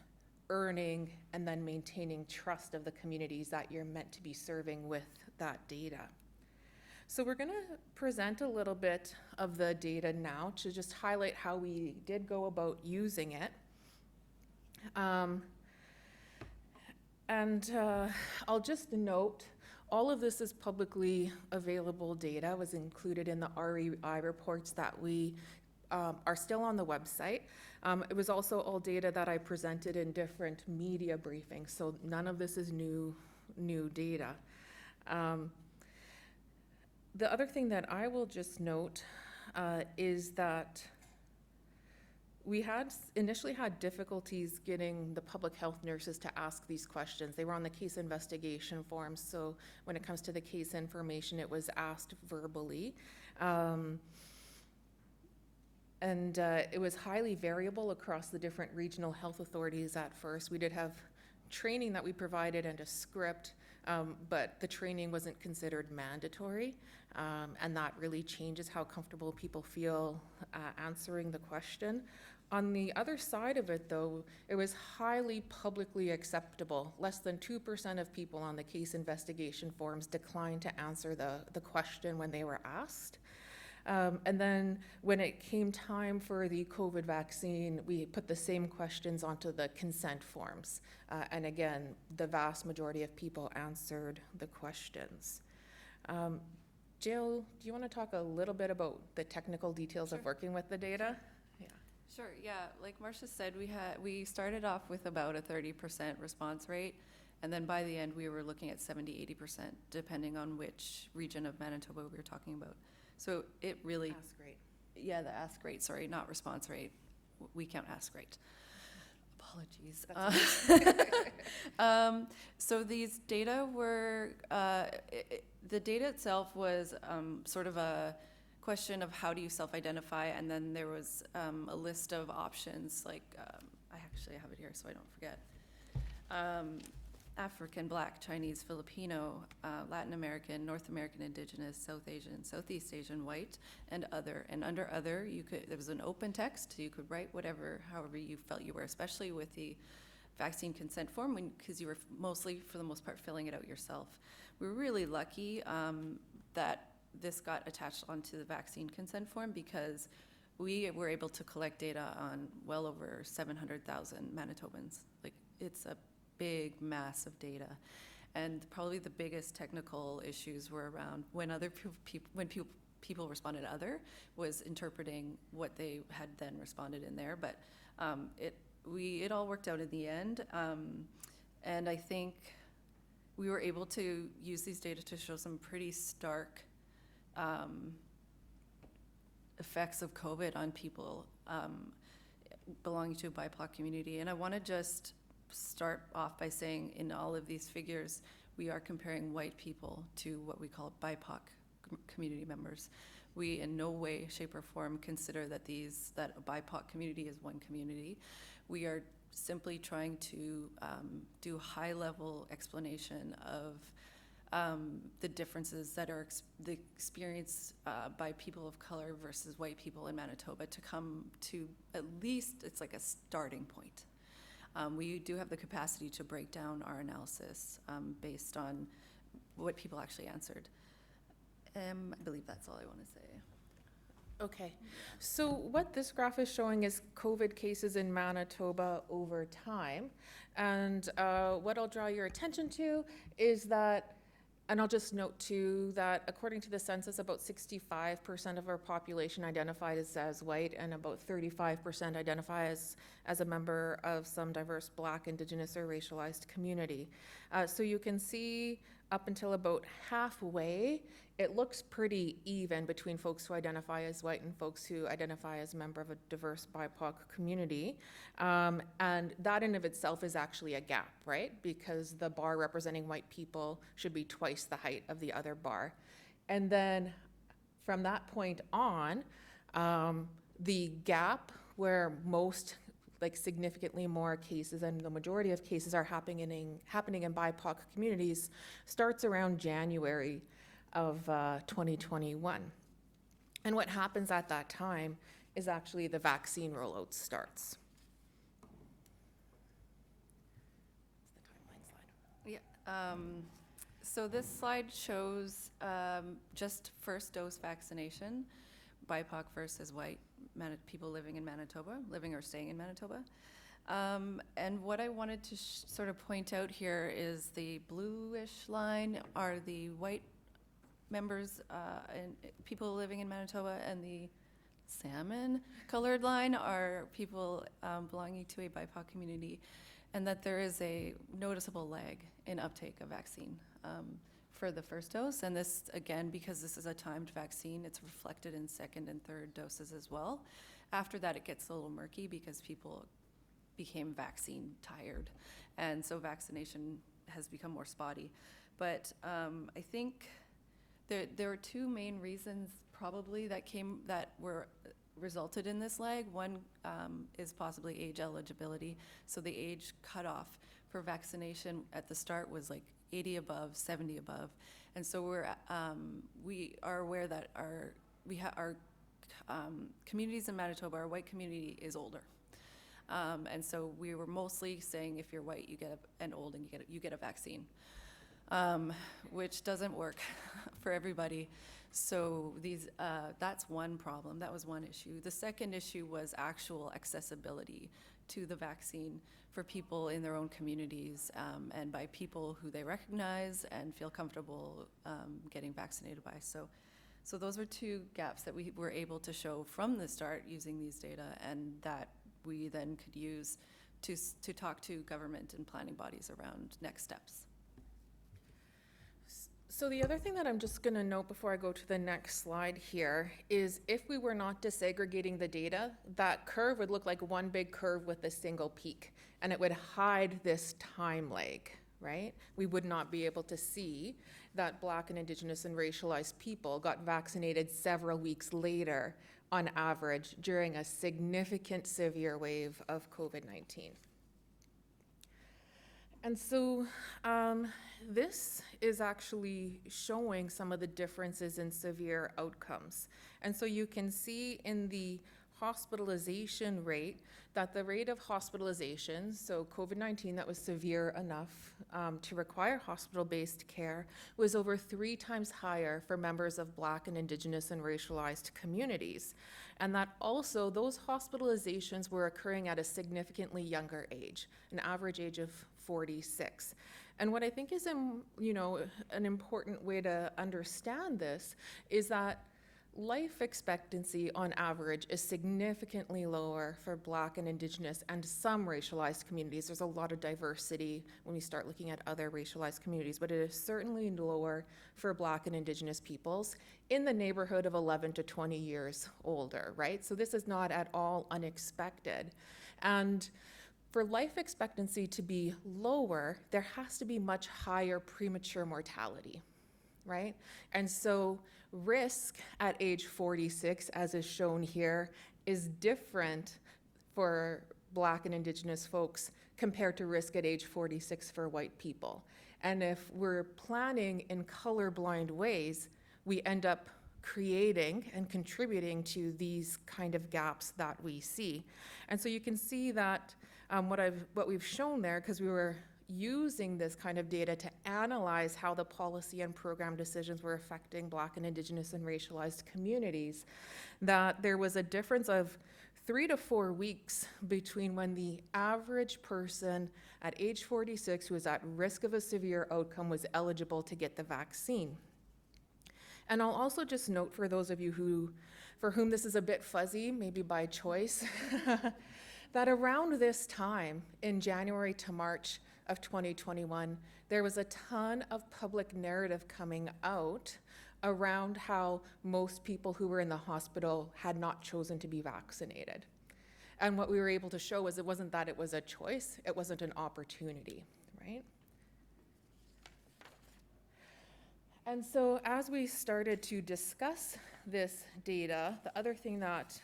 earning and then maintaining trust of the communities that you're meant to be serving with that data. So we're going to present a little bit of the data now to just highlight how we did go about using it. I'll just note, all of this is publicly available data, was included in the REI reports that we are still on the website. It was also all data that I presented in different media briefings, so none of this is new data. The other thing that I will just note is that we initially had difficulties getting the public health nurses to ask these questions. They were on the case investigation forms, so when it comes to the case information, it was asked verbally. And it was highly variable across the different regional health authorities at first. We did have training that we provided and a script, but the training wasn't considered mandatory, and that really changes how comfortable people feel answering the question. On the other side of it, though, it was highly publicly acceptable. Less than 2% of people on the case investigation forms declined to answer the question when they were asked. And then when it came time for the COVID vaccine, we put the same questions onto the consent forms. And again, the vast majority of people answered the questions. Jill, do you want to talk a little bit about the technical details of working with the data? Yeah. Sure, yeah, like Marcia said, we started off with about a 30% response rate, and then by the end, we were looking at 70-80%, depending on which region of Manitoba we were talking about. So it really, That's great. yeah, the ask rate, sorry, not response rate. We count ask rate. Apologies. So these data were, the data itself was sort of a question of how do you self-identify, and then there was a list of options, like, I actually have it here so I don't forget. African, Black, Chinese, Filipino, Latin American, North American, Indigenous, South Asian, Southeast Asian, White, and other. And under other, there was an open text. You could write whatever, however you felt you were, especially with the vaccine consent form, because you were mostly, for the most part, filling it out yourself. We were really lucky that this got attached onto the vaccine consent form, because we were able to collect data on well over 700,000 Manitobans. Like, it's a big mass of data, and probably the biggest technical issues were around when people responded to other was interpreting what they had then responded in there, but it all worked out in the end, and I think we were able to use these data to show some pretty stark effects of COVID on people belonging to a BIPOC community. And I want to just start off by saying, in all of these figures, we are comparing white people to what we call BIPOC community members. We in no way, shape, or form consider that a BIPOC community is one community. We are simply trying to do high-level explanation of the differences that are experienced by people of color versus white people in Manitoba, to come to at least, it's like a starting point. We do have the capacity to break down our analysis based on what people actually answered. I believe that's all I want to say. Okay, so what this graph is showing is COVID cases in Manitoba over time. And what I'll draw your attention to is that, and I'll just note too, that according to the census, about 65% of our population identified as white, and about 35% identify as a member of some diverse Black, Indigenous, or racialized community. So you can see up until about halfway, it looks pretty even between folks who identify as white and folks who identify as a member of a diverse BIPOC community. And that in of itself is actually a gap, right? Because the bar representing white people should be twice the height of the other bar. And then from that point on, the gap where most, like significantly more cases, and the majority of cases are happening in BIPOC communities, starts around January of 2021. And what happens at that time is actually the vaccine rollout starts. It's the timeline slide. Yeah. So this slide shows just first dose vaccination, BIPOC versus white people living in Manitoba, living or staying in Manitoba. And what I wanted to sort of point out here is the bluish line are the white members and people living in Manitoba, and the salmon colored line are people belonging to a BIPOC community, and that there is a noticeable lag in uptake of vaccine for the first dose. And this, again, because this is a timed vaccine, it's reflected in second and third doses as well. After that, it gets a little murky because people became vaccine tired, and so vaccination has become more spotty. But I think there are two main reasons probably that resulted in this lag. One is possibly age eligibility. So the age cutoff for vaccination at the start was like 80 above, 70 above, and so we are aware that our communities in Manitoba, our white community is older. And so we were mostly saying if you're white, and old, and you get a vaccine, which doesn't work for everybody. So that's one problem. That was one issue. The second issue was actual accessibility to the vaccine for people in their own communities, and by people who they recognize and feel comfortable getting vaccinated by. So So those were two gaps that we were able to show from the start using these data, and that we then could use to talk to government and planning bodies around next steps. So the other thing that I'm just going to note before I go to the next slide here is if we were not disaggregating the data, that curve would look like one big curve with a single peak, and it would hide this time lag, right? We would not be able to see that Black and Indigenous and racialized people got vaccinated several weeks later on average during a significant severe wave of COVID-19. And so this is actually showing some of the differences in severe outcomes. And so you can see in the hospitalization rate that the rate of hospitalization, so COVID-19 that was severe enough to require hospital-based care, was over 3 times higher for members of Black and Indigenous and racialized communities. And that also those hospitalizations were occurring at a significantly younger age, an average age of 46. And what I think is, an important way to understand this is that life expectancy on average is significantly lower for Black and Indigenous and some racialized communities. There's a lot of diversity when we start looking at other racialized communities, but it is certainly lower for Black and Indigenous peoples in the neighborhood of 11 to 20 years older, right? So this is not at all unexpected. And for life expectancy to be lower, there has to be much higher premature mortality, right? And so risk at age 46, as is shown here, is different for Black and Indigenous folks compared to risk at age 46 for white people. And if we're planning in colorblind ways, we end up creating and contributing to these kind of gaps that we see. And so you can see that what we've shown there, because we were using this kind of data to analyze how the policy and program decisions were affecting Black and Indigenous and racialized communities, that there was a difference of 3 to 4 weeks between when the average person at age 46 who was at risk of a severe outcome was eligible to get the vaccine. And I'll also just note for those of you for whom this is a bit fuzzy, maybe by choice, that around this time, in January to March of 2021, there was a ton of public narrative coming out around how most people who were in the hospital had not chosen to be vaccinated. And what we were able to show was it wasn't that it was a choice, it wasn't an opportunity, right? And so as we started to discuss this data, the other thing that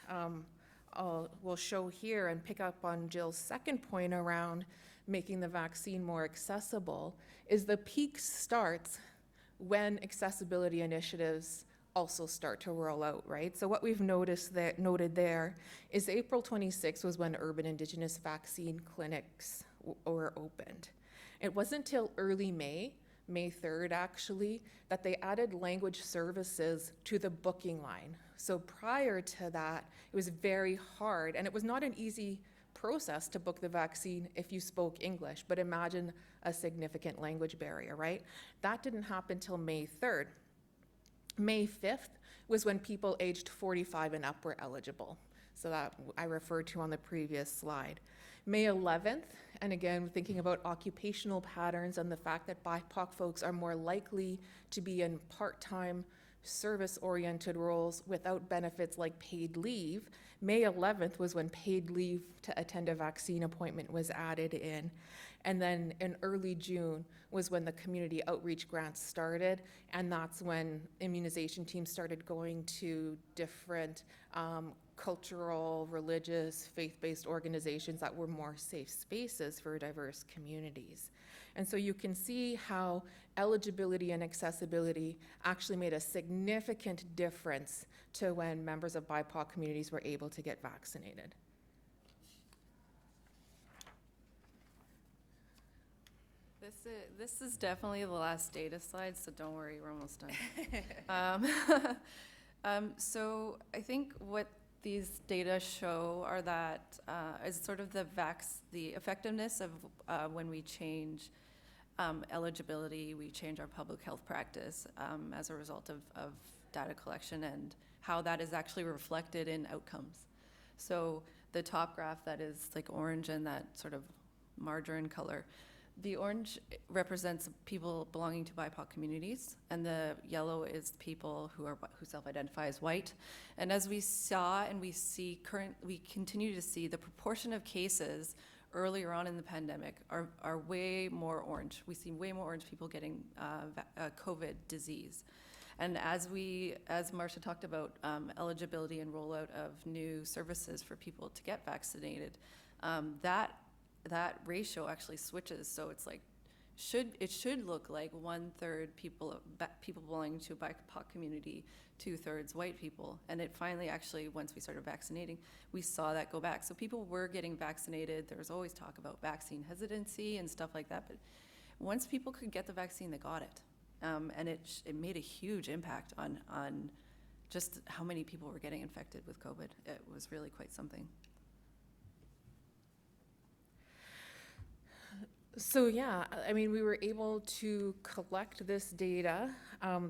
we'll show here and pick up on Jill's second point around making the vaccine more accessible is the peak starts when accessibility initiatives also start to roll out, right? So what we've noted there is April 26 was when urban Indigenous vaccine clinics were opened. It wasn't till early May 3rd actually, that they added language services to the booking line. So prior to that, it was very hard, and it was not an easy process to book the vaccine if you spoke English, but imagine a significant language barrier, right? That didn't happen till May 3rd. May 5th was when people aged 45 and up were eligible. So that I referred to on the previous slide. May 11th, and again, thinking about occupational patterns and the fact that BIPOC folks are more likely to be in part-time service-oriented roles without benefits like paid leave, May 11th was when paid leave to attend a vaccine appointment was added in. And then in early June was when the community outreach grants started, and that's when immunization teams started going to different cultural, religious, faith-based organizations that were more safe spaces for diverse communities. And so you can see how eligibility and accessibility actually made a significant difference to when members of BIPOC communities were able to get vaccinated. This is definitely the last data slide, so don't worry, we're almost done. So I think what these data show are that is sort of the effectiveness of when we change eligibility, we change our public health practice as a result of data collection and how that is actually reflected in outcomes. So the top graph that is like orange and that sort of margarine color, the orange represents people belonging to BIPOC communities, and the yellow is people who self-identify as white. And as we saw and we continue to see, the proportion of cases earlier on in the pandemic are way more orange. We see way more orange people getting COVID disease. And as Marcia talked about, eligibility and rollout of new services for people to get vaccinated, that ratio actually switches. So it's like, it should look like 1/3 people belonging to a BIPOC community, 2/3 white people. And it finally actually, once we started vaccinating, we saw that go back. So people were getting vaccinated. There was always talk about vaccine hesitancy and stuff like that. But once people could get the vaccine, they got it. And it made a huge impact on just how many people were getting infected with COVID. It was really quite something. So yeah, I mean, we were able to collect this data.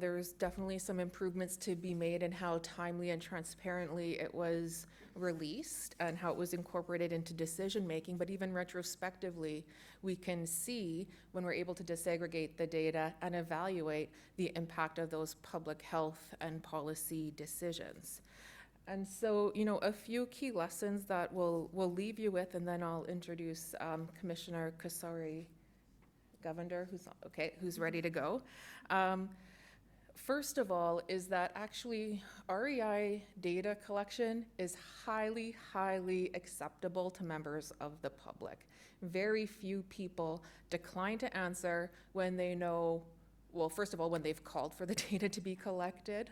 There's definitely some improvements to be made in how timely and transparently it was released and how it was incorporated into decision making. But even retrospectively, we can see when we're able to disaggregate the data and evaluate the impact of those public health and policy decisions. And so, you know, a few key lessons that we'll leave you with, and then I'll introduce Commissioner Kasari, Govender, who's ready to go. First of all, is that actually REI data collection is highly, highly acceptable to members of the public. Very few people decline to answer when they know, well, first of all, when they've called for the data to be collected,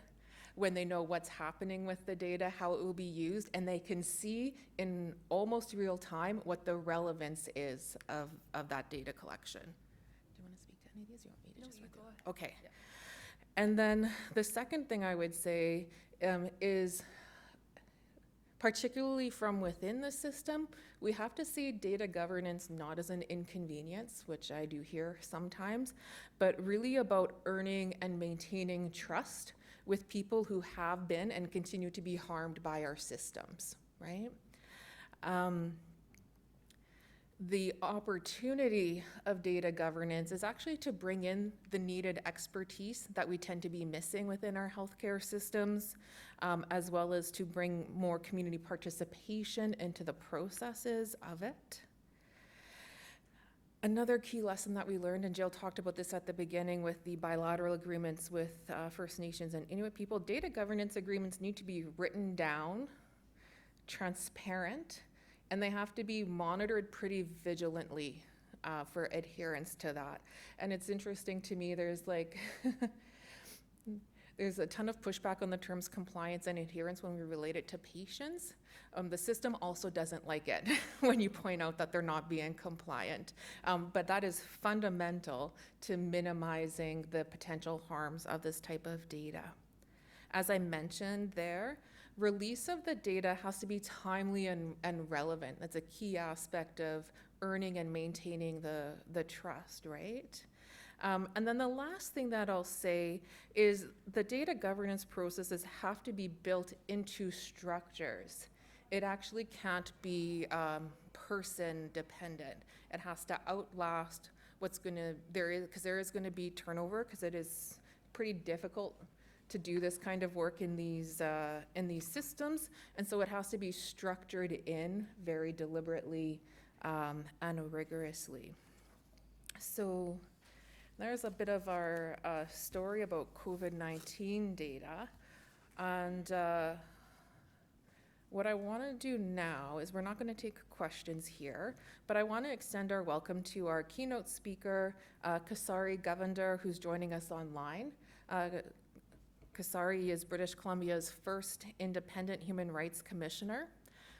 when they know what's happening with the data, how it will be used, and they can see in almost real time what the relevance is of that data collection. Do you want to speak to any of these? You want me to just go ahead. Okay. Yeah. And then the second thing I would say is, particularly from within the system, we have to see data governance not as an inconvenience, which I do hear sometimes, but really about earning and maintaining trust with people who have been and continue to be harmed by our systems, right? The opportunity of data governance is actually to bring in the needed expertise that we tend to be missing within our healthcare systems, as well as to bring more community participation into the processes of it. Another key lesson that we learned, and Jill talked about this at the beginning with the bilateral agreements with First Nations and Inuit people, data governance agreements need to be written down, transparent, and they have to be monitored pretty vigilantly for adherence to that. And it's interesting to me, there's like, there's a ton of pushback on the terms compliance and adherence when we relate it to patients. The system also doesn't like it when you point out that they're not being compliant. But that is fundamental to minimizing the potential harms of this type of data. As I mentioned there, release of the data has to be timely and relevant. That's a key aspect of earning and maintaining the trust, right? And then the last thing that I'll say is the data governance processes have to be built into structures. It actually can't be person dependent. It has to outlast there is going to be turnover, because it is pretty difficult to do this kind of work in these systems. And so it has to be structured in very deliberately and rigorously. So there's a bit of our story about COVID-19 data. And what I want to do now is, we're not going to take questions here, but I want to extend our welcome to our keynote speaker, Kasari Govender, who's joining us online. Kasari is British Columbia's first independent human rights commissioner.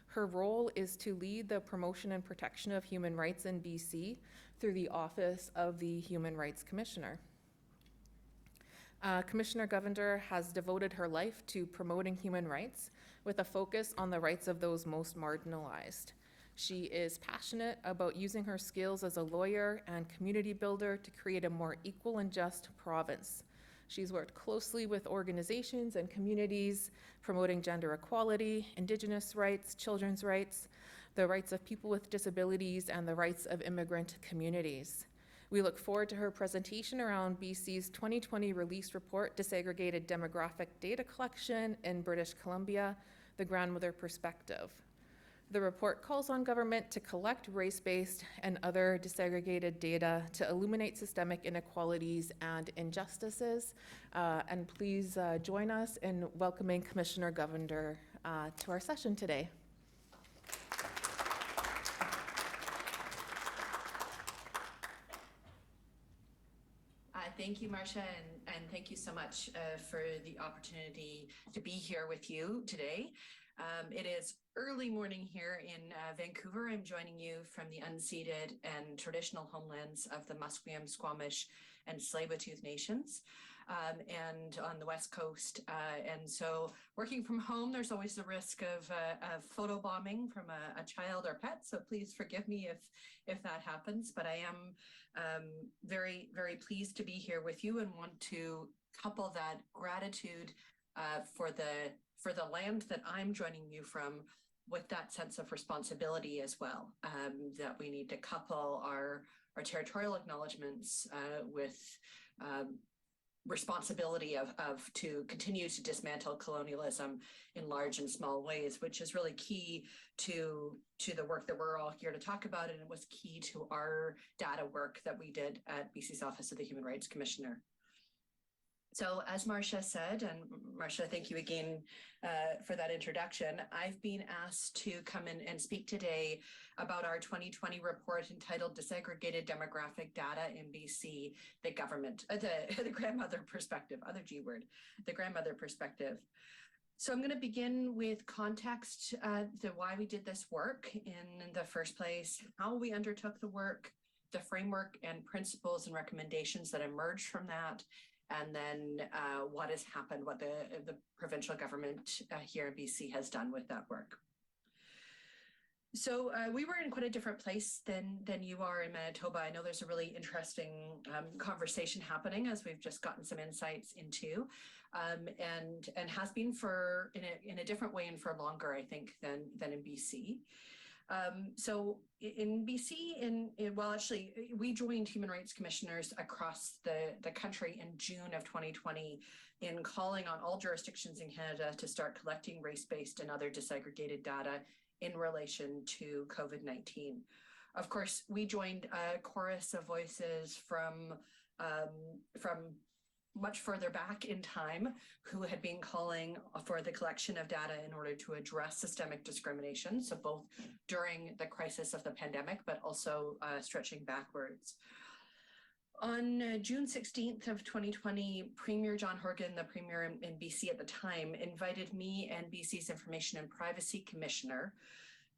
Her role is to lead the promotion and protection of human rights in BC through the Office of the Human Rights Commissioner. Commissioner Govender has devoted her life to promoting human rights with a focus on the rights of those most marginalized. She is passionate about using her skills as a lawyer and community builder to create a more equal and just province, She's worked closely with organizations and communities promoting gender equality, Indigenous rights, children's rights, the rights of people with disabilities, and the rights of immigrant communities. We look forward to her presentation around BC's 2020 release report, Disaggregated Demographic Data Collection in British Columbia, the Grandmother Perspective. The report calls on government to collect race-based and other disaggregated data to illuminate systemic inequalities and injustices. And please join us in welcoming Commissioner Govender to our session today. Thank you, Marcia, and thank you so much for the opportunity to be here with you today. It is early morning here in Vancouver. I'm joining you from the unceded and traditional homelands of the Musqueam, Squamish, and Tsleil-Waututh nations, and on the West Coast. And so working from home, there's always the risk of photobombing from a child or pet, so please forgive me if that happens. But I am very, very pleased to be here with you and want to couple that gratitude for the land that I'm joining you from with that sense of responsibility as well, that we need to couple our territorial acknowledgements with responsibility of to continue to dismantle colonialism in large and small ways, which is really key to the work that we're all here to talk about, and it was key to our data work that we did at BC's Office of the Human Rights Commissioner. So as Marcia said, and Marcia, thank you again for that introduction, I've been asked to come in and speak today about our 2020 report entitled Disaggregated Demographic Data in BC, the Government, the Grandmother Perspective, other G word, the Grandmother Perspective. So I'm going to begin with context, the why we did this work in the first place, how we undertook the work, the framework and principles and recommendations that emerged from that, and then what has happened, what the provincial government here in BC has done with that work. So we were in quite a different place than you are in Manitoba. I know there's a really interesting conversation happening, as we've just gotten some insights into, and has been for in a different way and for longer, I think, than in BC. So in BC, well, actually, we joined human rights commissioners across the country in June of 2020 in calling on all jurisdictions in Canada to start collecting race-based and other disaggregated data in relation to COVID-19. Of course, we joined a chorus of voices from much further back in time who had been calling for the collection of data in order to address systemic discrimination. So both during the crisis of the pandemic, but also stretching backwards. On June 16th of 2020, Premier John Horgan, the Premier in BC at the time, invited me and BC's Information and Privacy Commissioner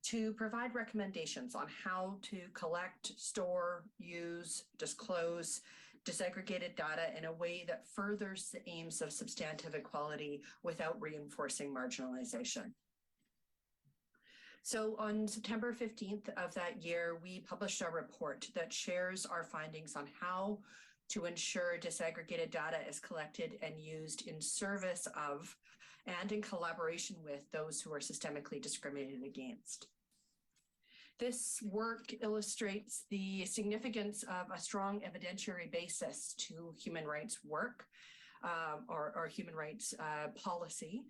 to provide recommendations on how to collect, store, use, disclose disaggregated data in a way that furthers the aims of substantive equality without reinforcing marginalization. So on September 15th of that year, we published a report that shares our findings on how to ensure disaggregated data is collected and used in service of and in collaboration with those who are systemically discriminated against. This work illustrates the significance of a strong evidentiary basis to human rights work or human rights policy,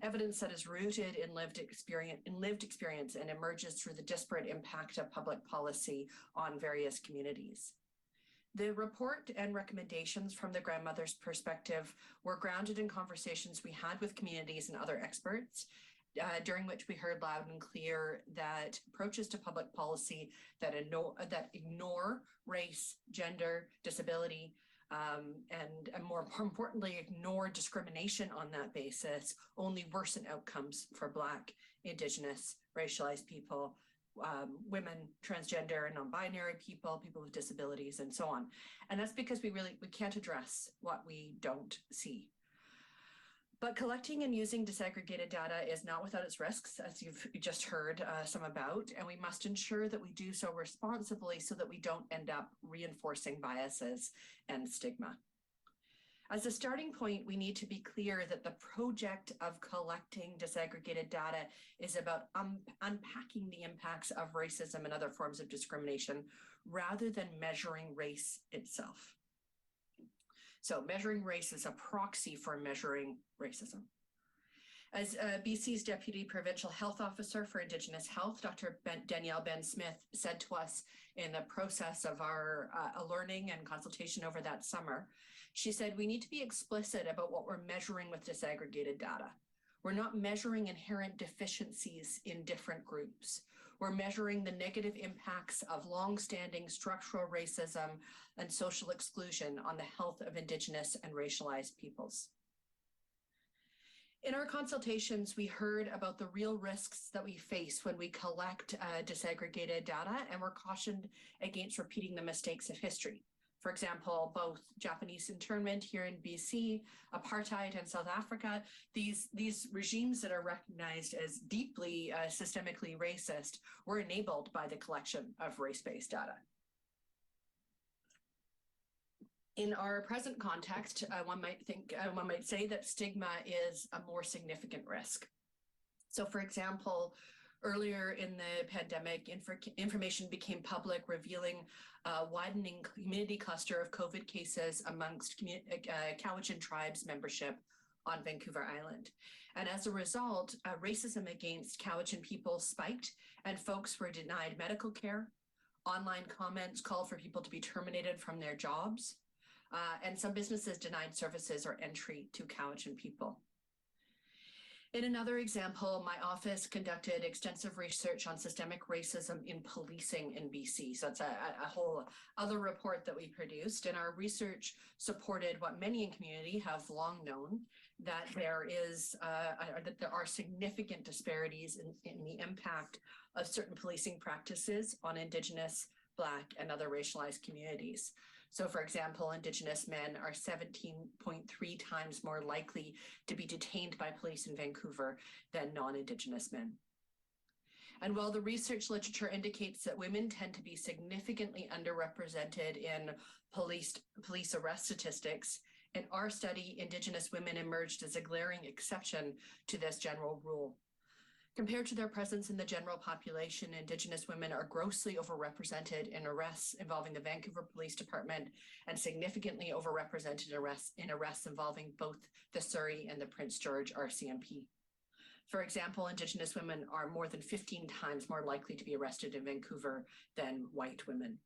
evidence that is rooted in lived experience and emerges through the disparate impact of public policy on various communities. The report and recommendations from the grandmother's perspective were grounded in conversations we had with communities and other experts, during which we heard loud and clear that approaches to public policy that ignore race, gender, disability, and more importantly, ignore discrimination on that basis only worsen outcomes for Black, Indigenous, racialized people, women, transgender, non-binary people, people with disabilities, and so on. And that's because we can't address what we don't see. But collecting and using disaggregated data is not without its risks, as you've just heard some about, and we must ensure that we do so responsibly so that we don't end up reinforcing biases and stigma. As a starting point, we need to be clear that the project of collecting disaggregated data is about unpacking the impacts of racism and other forms of discrimination rather than measuring race itself. So measuring race is a proxy for measuring racism. As BC's Deputy Provincial Health Officer for Indigenous Health, Dr. Danielle Ben-Smith said to us in the process of our learning and consultation over that summer, she said, we need to be explicit about what we're measuring with disaggregated data. We're not measuring inherent deficiencies in different groups. We're measuring the negative impacts of longstanding structural racism and social exclusion on the health of Indigenous and racialized peoples. In our consultations, we heard about the real risks that we face when we collect disaggregated data, and we're cautioned against repeating the mistakes of history. For example, both Japanese internment here in BC, apartheid in South Africa, these regimes that are recognized as deeply systemically racist were enabled by the collection of race-based data. In our present context, one might say that stigma is a more significant risk. So for example, earlier in the pandemic, information became public revealing a widening community cluster of COVID cases amongst Cowichan tribes membership on Vancouver Island. And as a result, racism against Cowichan people spiked and folks were denied medical care. Online comments called for people to be terminated from their jobs. And some businesses denied services or entry to Cowichan people. In another example, my office conducted extensive research on systemic racism in policing in BC. So it's a whole other report that we produced, and our research supported what many in community have long known, that there are significant disparities in the impact of certain policing practices on Indigenous, Black, and other racialized communities. So for example, Indigenous men are 17.3 times more likely to be detained by police in Vancouver than non-Indigenous men. And while the research literature indicates that women tend to be significantly underrepresented in police arrest statistics, in our study, Indigenous women emerged as a glaring exception to this general rule. Compared to their presence in the general population, Indigenous women are grossly overrepresented in arrests involving the Vancouver Police Department and significantly overrepresented in arrests involving both the Surrey and the Prince George RCMP. For example, Indigenous women are more than 15 times more likely to be arrested in Vancouver than white women.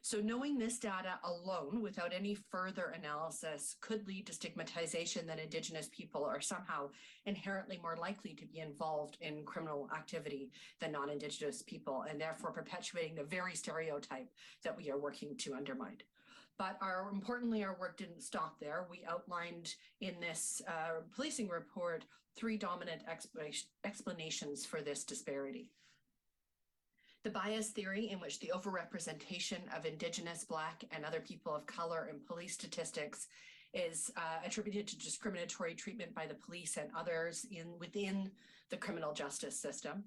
So knowing this data alone without any further analysis could lead to stigmatization that Indigenous people are somehow inherently more likely to be involved in criminal activity than non-Indigenous people, and therefore perpetuating the very stereotype that we are working to undermine. But importantly, our work didn't stop there. We outlined in this policing report 3 dominant explanations for this disparity. The bias theory, in which the overrepresentation of Indigenous, Black, and other people of color in police statistics is attributed to discriminatory treatment by the police and others within the criminal justice system.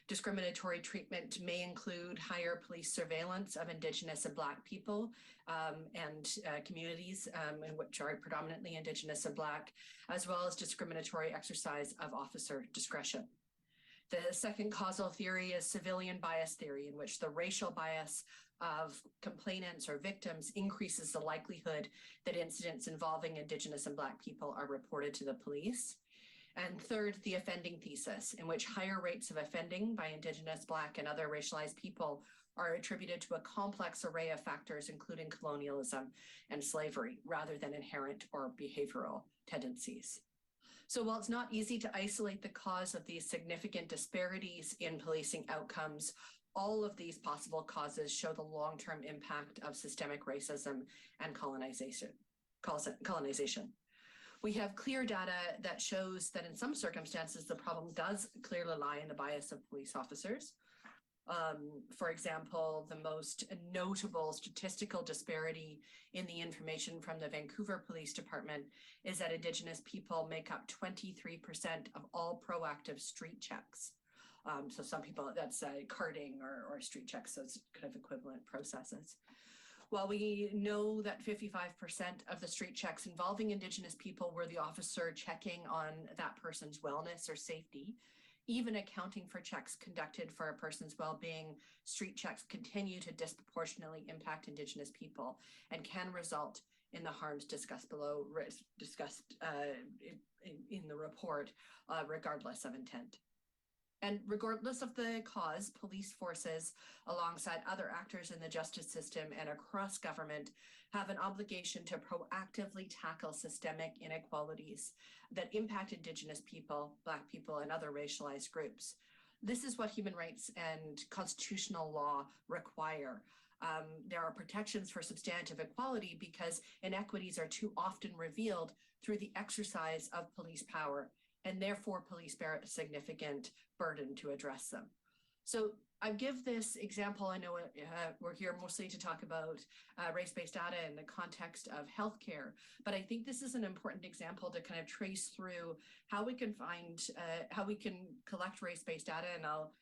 Discriminatory treatment may include higher police surveillance of Indigenous and Black people and communities in which are predominantly Indigenous and Black, as well as discriminatory exercise of officer discretion. The second causal theory is civilian bias theory, in which the racial bias of complainants or victims increases the likelihood that incidents involving Indigenous and Black people are reported to the police. And third, the offending thesis, in which higher rates of offending by Indigenous, Black, and other racialized people are attributed to a complex array of factors, including colonialism and slavery, rather than inherent or behavioral tendencies. So while it's not easy to isolate the cause of these significant disparities in policing outcomes, all of these possible causes show the long-term impact of systemic racism and colonization. We have clear data that shows that in some circumstances, the problem does clearly lie in the bias of police officers. For example, the most notable statistical disparity in the information from the Vancouver Police Department is that Indigenous people make up 23% of all proactive street checks. So some people, that's carding or street checks, so it's kind of equivalent processes. While we know that 55% of the street checks involving Indigenous people were the officer checking on that person's wellness or safety, even accounting for checks conducted for a person's well-being, street checks continue to disproportionately impact Indigenous people and can result in the harms discussed below, in the report, regardless of intent. And regardless of the cause, police forces, alongside other actors in the justice system and across government, have an obligation to proactively tackle systemic inequalities that impact Indigenous people, Black people, and other racialized groups. This is what human rights and constitutional law require. There are protections for substantive equality because inequities are too often revealed through the exercise of police power, and therefore police bear a significant burden to address them. So I give this example, I know we're here mostly to talk about race-based data in the context of healthcare, but I think this is an important example to kind of trace through how we can how we can collect race-based data, and I'll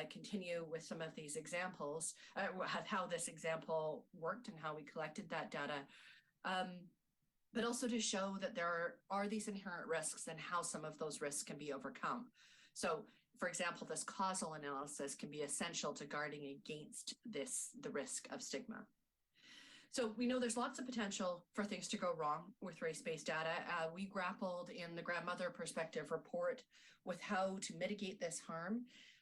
continue with some of these examples, how this example worked and how we collected that data. But also to show that there are these inherent risks and how some of those risks can be overcome. So, for example, this causal analysis can be essential to guarding against the risk of stigma. So we know there's lots of potential for things to go wrong with race-based data. We grappled in the Grandmother Perspective report with how to mitigate this harm,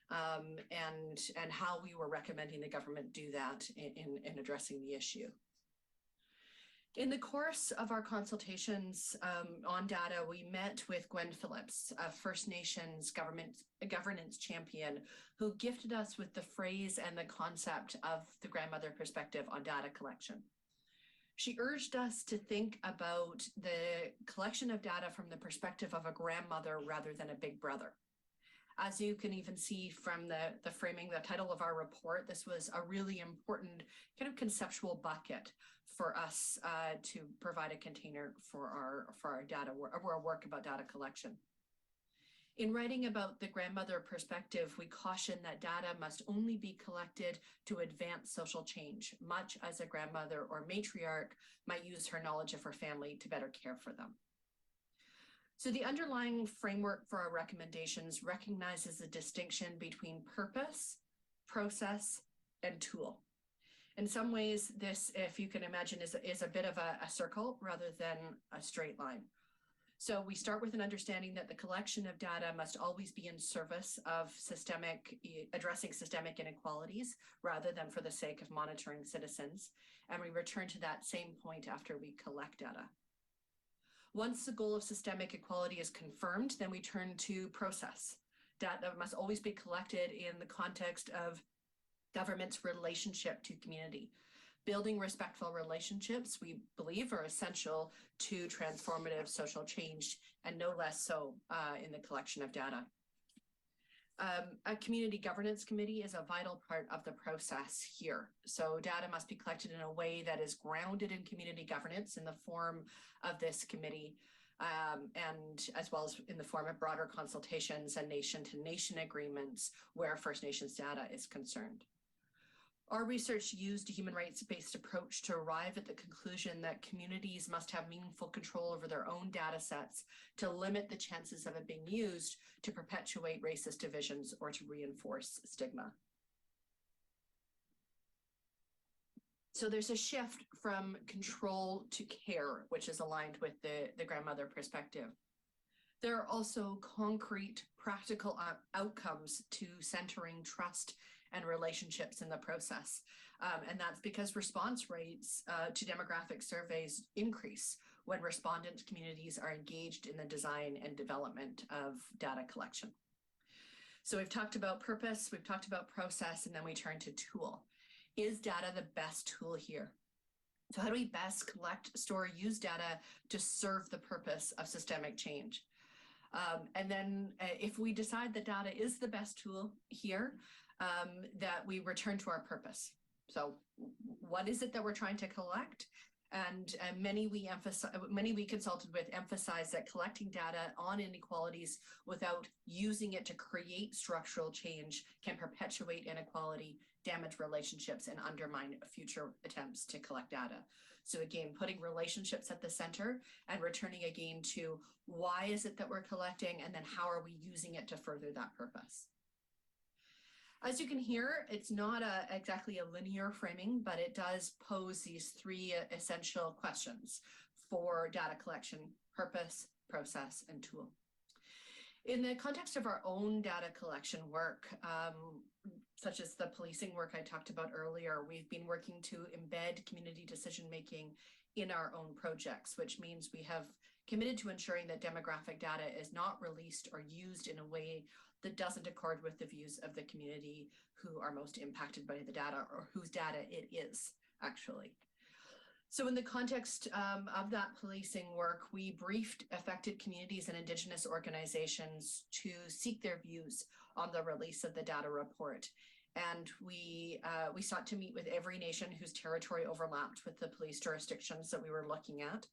and how we were recommending the government do that in addressing the issue. In the course of our consultations on data, we met with Gwen Phillips, a First Nations governance champion, who gifted us with the phrase and the concept of the Grandmother Perspective on data collection. She urged us to think about the collection of data from the perspective of a grandmother rather than a big brother. As you can even see from the framing, the title of our report, this was a really important kind of conceptual bucket for us to provide a container for our data, our work about data collection. In writing about the grandmother perspective, we caution that data must only be collected to advance social change, much as a grandmother or matriarch might use her knowledge of her family to better care for them. So the underlying framework for our recommendations recognizes the distinction between purpose, process, and tool. In some ways, this, if you can imagine, is a bit of a circle rather than a straight line. So we start with an understanding that the collection of data must always be in service of addressing systemic inequalities rather than for the sake of monitoring citizens. And we return to that same point after we collect data. Once the goal of systemic equality is confirmed, then we turn to process. Data must always be collected in the context of government's relationship to community. Building respectful relationships, we believe, are essential to transformative social change, and no less so in the collection of data. A community governance committee is a vital part of the process here. So data must be collected in a way that is grounded in community governance in the form of this committee, and as well as in the form of broader consultations and nation-to-nation agreements where First Nations data is concerned. Our research used a human rights-based approach to arrive at the conclusion that communities must have meaningful control over their own data sets to limit the chances of it being used to perpetuate racist divisions or to reinforce stigma. So there's a shift from control to care, which is aligned with the grandmother perspective. There are also concrete, practical outcomes to centering trust and relationships in the process. And that's because response rates to demographic surveys increase when respondent communities are engaged in the design and development of data collection. So we've talked about purpose, we've talked about process, and then we turn to tool. Is data the best tool here? So how do we best collect, store, use data to serve the purpose of systemic change? And then if we decide that data is the best tool here, that we return to our purpose. So what is it that we're trying to collect? And many we consulted with emphasize that collecting data on inequalities without using it to create structural change can perpetuate inequality damage relationships and undermine future attempts to collect data. So again, putting relationships at the center and returning again to why is it that we're collecting, and then how are we using it to further that purpose. As you can hear, it's not exactly a linear framing, but it does pose these three essential questions for data collection: purpose, process, and tool. In the context of our own data collection work, such as the policing work I talked about earlier, we've been working to embed community decision-making in our own projects, which means we have committed to ensuring that demographic data is not released or used in a way that doesn't accord with the views of the community who are most impacted by the data, or whose data it is, actually. So in the context of that policing work, we briefed affected communities and Indigenous organizations to seek their views on the release of the data report. And we sought to meet with every nation whose territory overlapped with the police jurisdictions that we were looking at.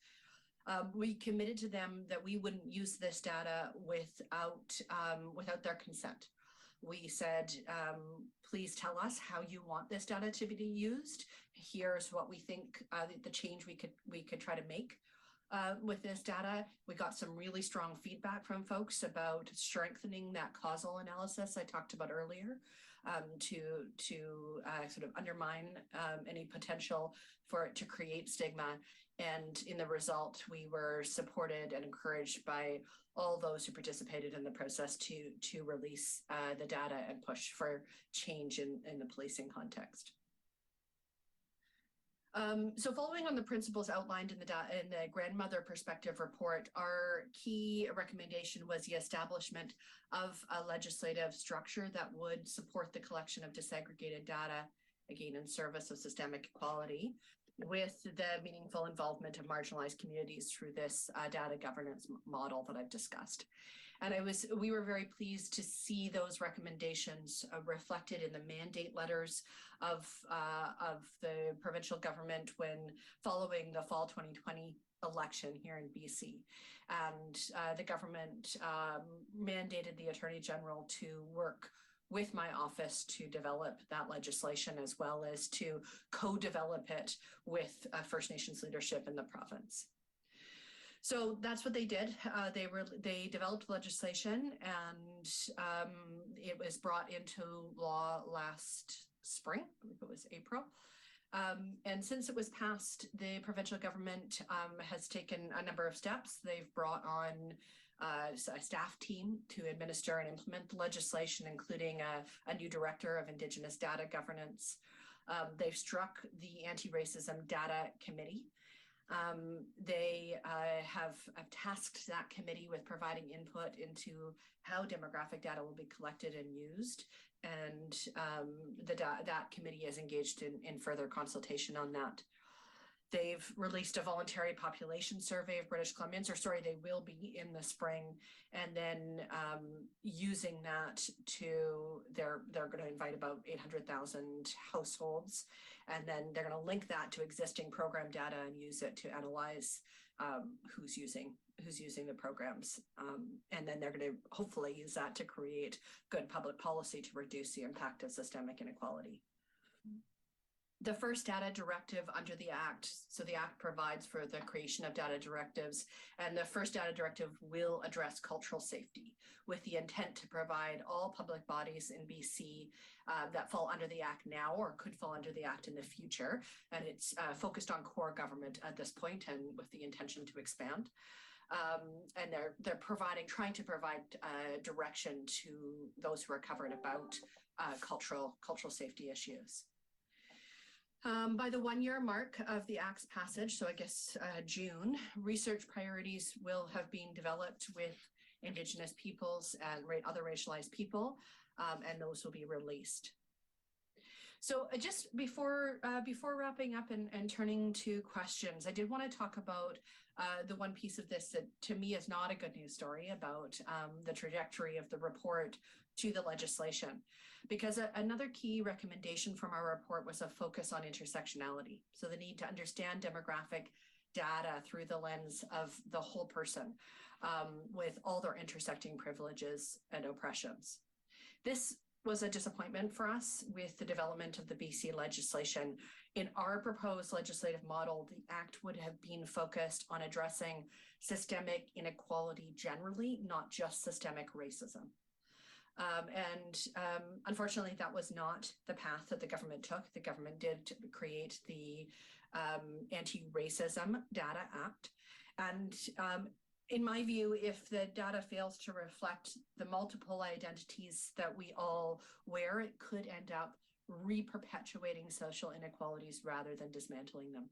We committed to them that we wouldn't use this data without their consent. We said, please tell us how you want this data to be used. Here's what we think the change we could try to make with this data. We got some really strong feedback from folks about strengthening that causal analysis I talked about earlier, to sort of undermine any potential for it to create stigma. And in the result, we were supported and encouraged by all those who participated in the process to release the data and push for change in the policing context. So following on the principles outlined in the grandmother perspective report, our key recommendation was the establishment of a legislative structure that would support the collection of disaggregated data, again, in service of systemic equality, with the meaningful involvement of marginalized communities through this data governance model that I've discussed. And we were very pleased to see those recommendations reflected in the mandate letters of the provincial government when following the fall 2020 election here in BC. And the government mandated the Attorney General to work with my office to develop that legislation, as well as to co-develop it with First Nations leadership in the province. So that's what they did. They developed legislation, and it was brought into law last spring. I believe it was April. And since it was passed, the provincial government has taken a number of steps. They've brought on a staff team to administer and implement the legislation, including a new director of Indigenous data governance. They've struck the Anti-Racism Data Committee. They have tasked that committee with providing input into how demographic data will be collected and used. And that committee is engaged in further consultation on that. They've released a voluntary population survey of British Columbians, they will be in the spring. And then using that they're going to invite about 800,000 households. And then they're going to link that to existing program data and use it to analyze who's using the programs. And then they're going to hopefully use that to create good public policy to reduce the impact of systemic inequality. The first data directive under the Act, so the Act provides for the creation of data directives, and the first data directive will address cultural safety with the intent to provide all public bodies in BC that fall under the Act now or could fall under the Act in the future. And it's focused on core government at this point, and with the intention to expand. And they're trying to provide direction to those who are covered about cultural safety issues. By the 1-year mark of the Act's passage, so I guess June, research priorities will have been developed with Indigenous peoples and other racialized people, and those will be released. So just before wrapping up and turning to questions, I did want to talk about the one piece of this that to me is not a good news story about the trajectory of the report to the legislation. Because another key recommendation from our report was a focus on intersectionality. So the need to understand demographic data through the lens of the whole person with all their intersecting privileges and oppressions. This was a disappointment for us with the development of the BC legislation. In our proposed legislative model, the act would have been focused on addressing systemic inequality generally, not just systemic racism. Unfortunately, that was not the path that the government took. The government did create the Anti-Racism Data Act. And in my view, if the data fails to reflect the multiple identities that we all wear, it could end up re-perpetuating social inequalities rather than dismantling them.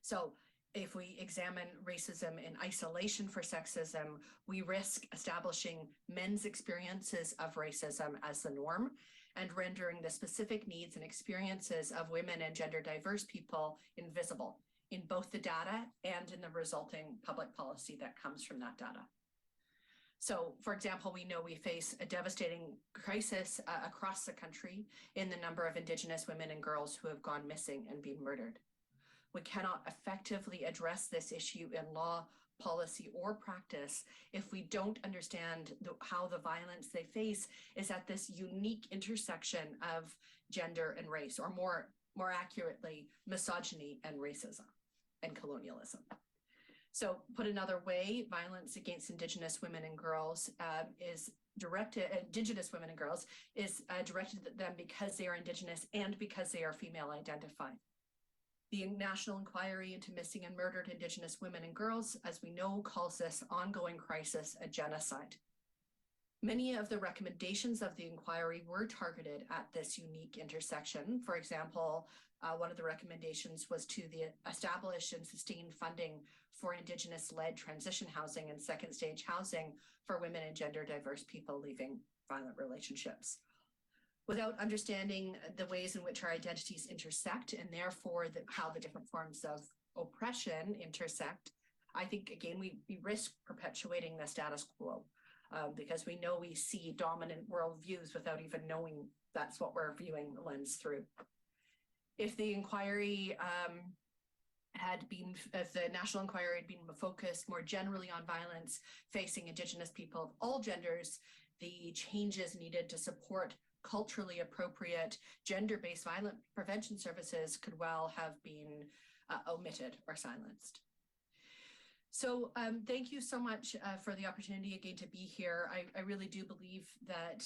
So if we examine racism in isolation for sexism, we risk establishing men's experiences of racism as the norm and rendering the specific needs and experiences of women and gender diverse people invisible in both the data and in the resulting public policy that comes from that data. So, for example, we know we face a devastating crisis across the country in the number of Indigenous women and girls who have gone missing and been murdered. We cannot effectively address this issue in law, policy, or practice if we don't understand how the violence they face is at this unique intersection of gender and race, or more accurately, misogyny and racism and colonialism. So put another way, violence against Indigenous women and girls is directed at them because they are Indigenous and because they are female identified. The National Inquiry into Missing and Murdered Indigenous Women and Girls, as we know, calls this ongoing crisis a genocide. Many of the recommendations of the inquiry were targeted at this unique intersection. For example, one of the recommendations was to establish and sustain funding for Indigenous-led transition housing and second stage housing for women and gender diverse people leaving violent relationships. Without understanding the ways in which our identities intersect and therefore how the different forms of oppression intersect, I think, again, we risk perpetuating the status quo because we know we see dominant worldviews without even knowing that's what we're viewing the lens through. If the inquiry if the national inquiry had been focused more generally on violence facing Indigenous people of all genders, the changes needed to support culturally appropriate gender-based violence prevention services could well have been omitted or silenced. So thank you so much for the opportunity again to be here. I really do believe that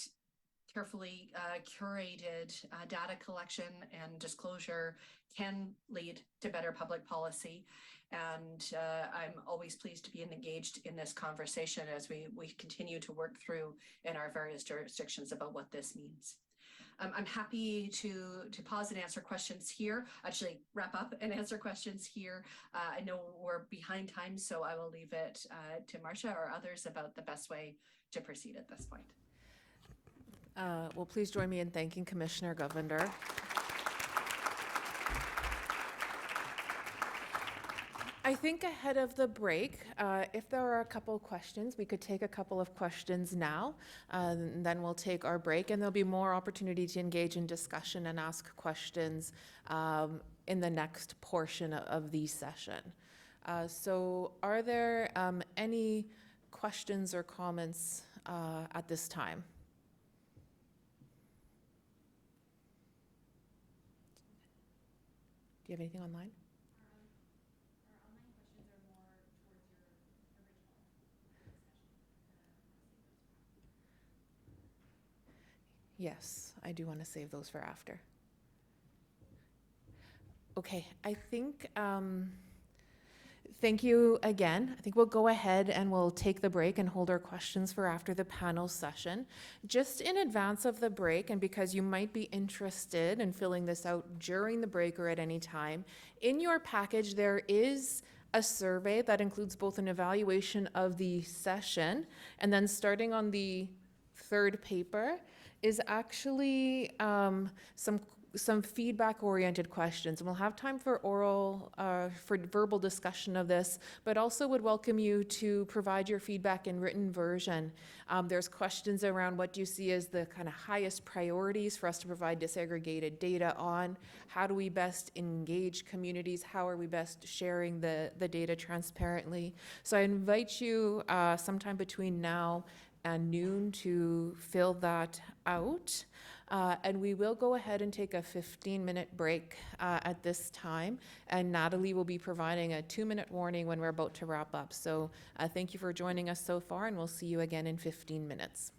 carefully curated data collection and disclosure can lead to better public policy. And I'm always pleased to be engaged in this conversation as we continue to work through in our various jurisdictions about what this means. I'm happy to pause and answer questions here, actually wrap up and answer questions here. I know we're behind time, so I will leave it to Marcia or others about the best way to proceed at this point. Well, please join me in thanking Commissioner Govender. I think ahead of the break, if there are a couple of questions, we could take a couple of questions now, and then we'll take our break, and there'll be more opportunity to engage in discussion and ask questions in the next portion of the session. So are there any questions or comments at this time? Do you have anything online? Our online questions are more towards your original discussion. Yes, I do want to save those for after. Okay, I think, thank you again. I think we'll go ahead and we'll take the break and hold our questions for after the panel session. Just in advance of the break, and because you might be interested in filling this out during the break or at any time, in your package there is a survey that includes both an evaluation of the session, and then starting on the third paper is actually some feedback-oriented questions. And we'll have time for for verbal discussion of this, but also would welcome you to provide your feedback in written version. There's questions around what do you see as the kind of highest priorities for us to provide disaggregated data on? How do we best engage communities? How are we best sharing the data transparently? So I invite you sometime between now and noon to fill that out. And we will go ahead and take a 15-minute break at this time. And Natalie will be providing a 2-minute warning when we're about to wrap up. So thank you for joining us so far, and we'll see you again in 15 minutes.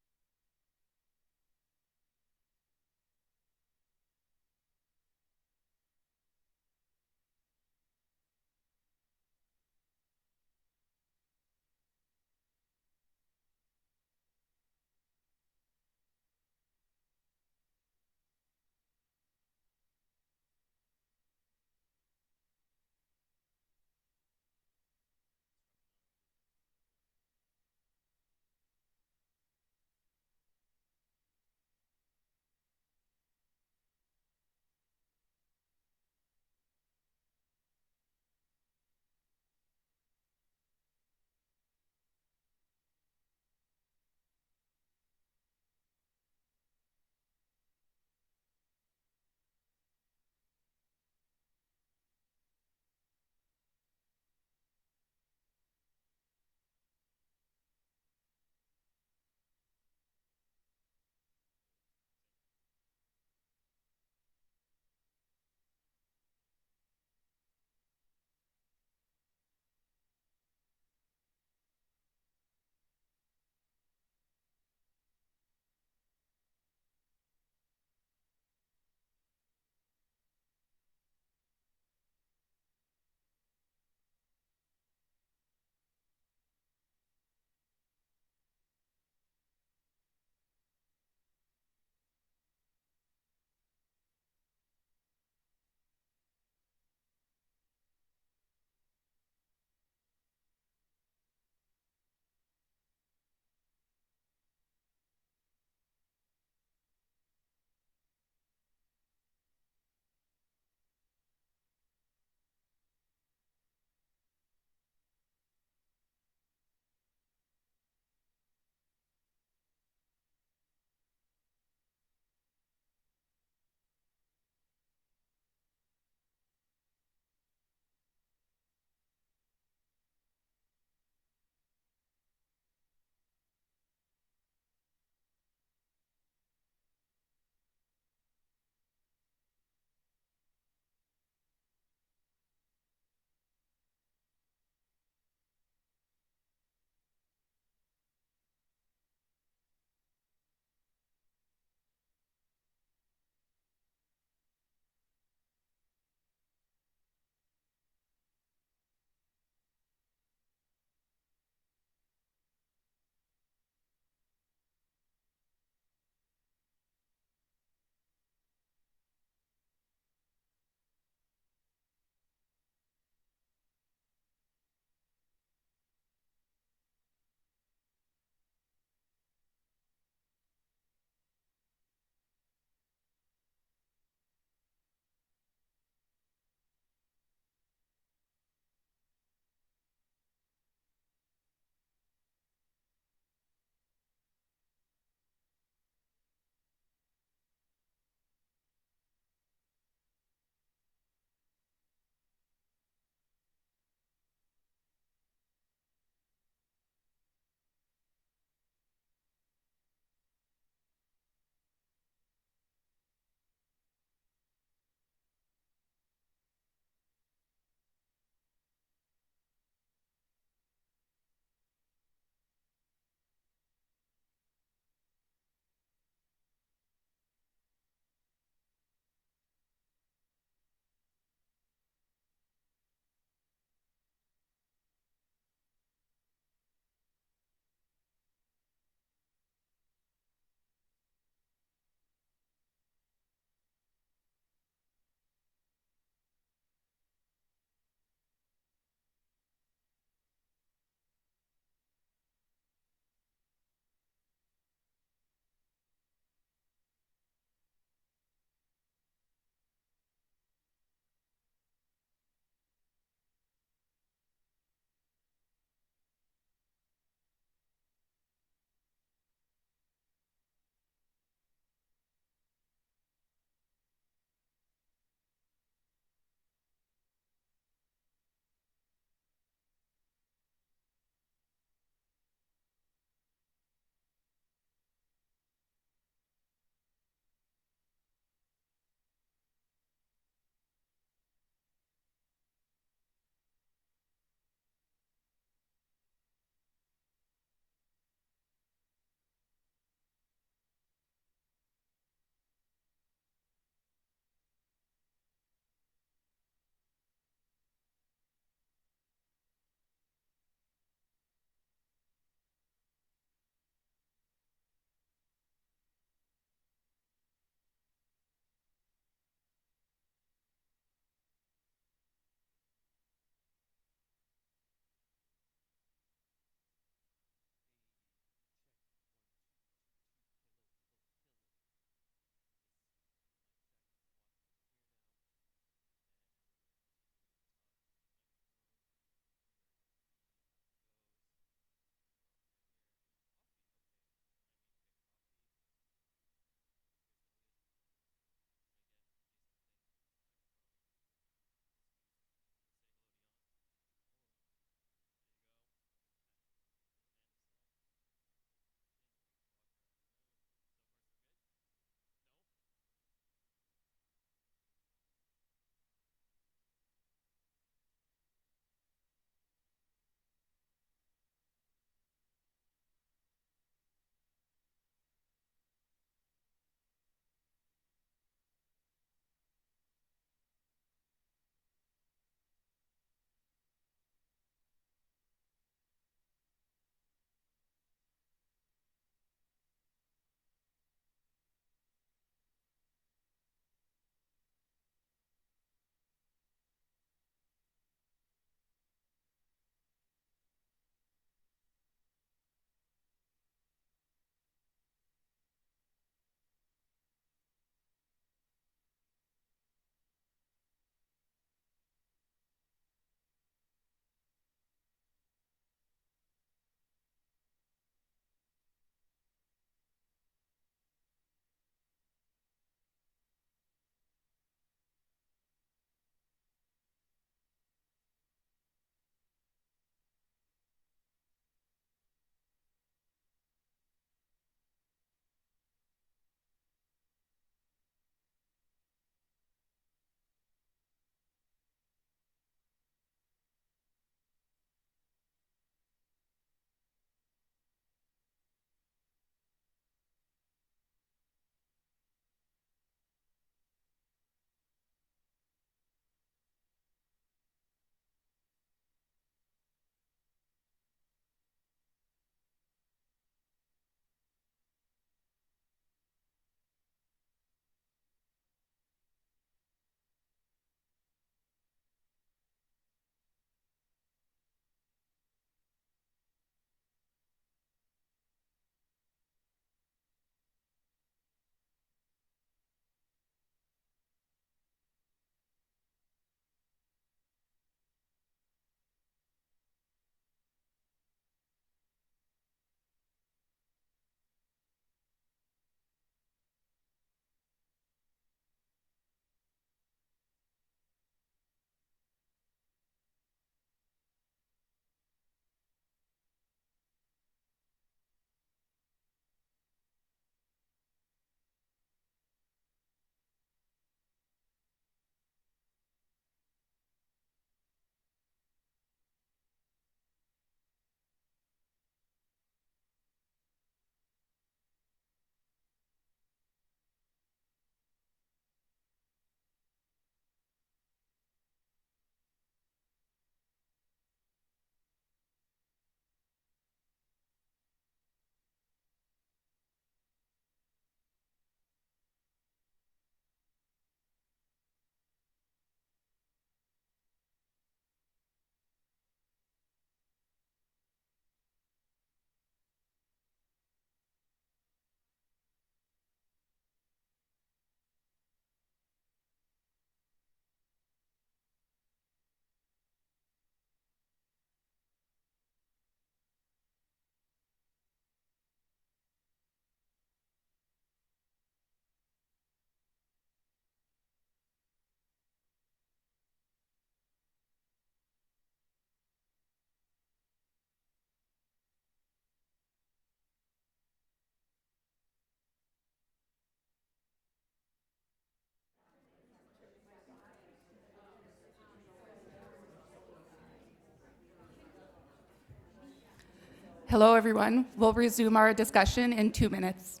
Hello, everyone. We'll resume our discussion in 2 minutes.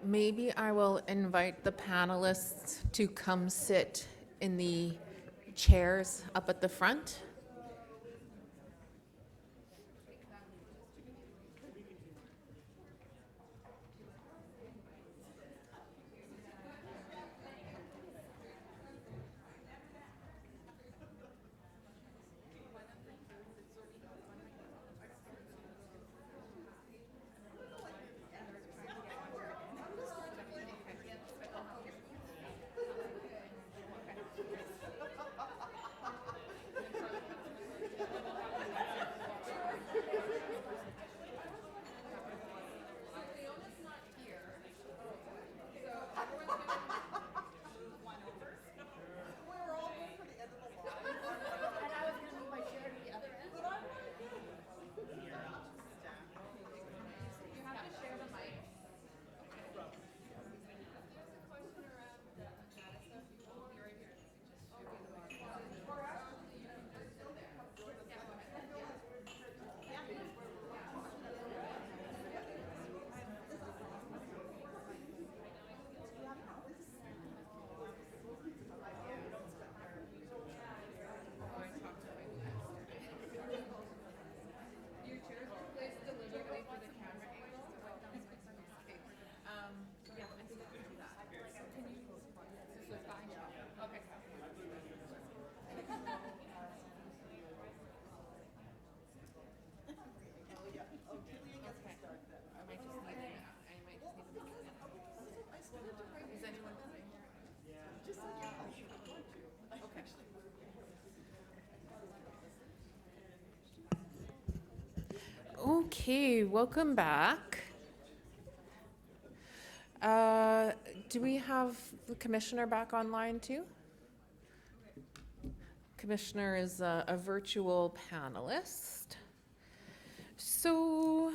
Maybe I will invite the panelists to come sit in the chairs up at the front. Okay, welcome back. Do we have the commissioner back online too? Commissioner is a virtual panelist. So,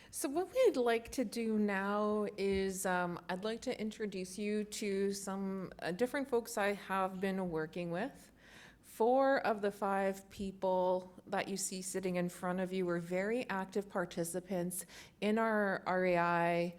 so what we'd like to do now is I'd like to introduce you to some different folks I have been working with. 4 of the 5 people that you see sitting in front of you were very active participants in our RAI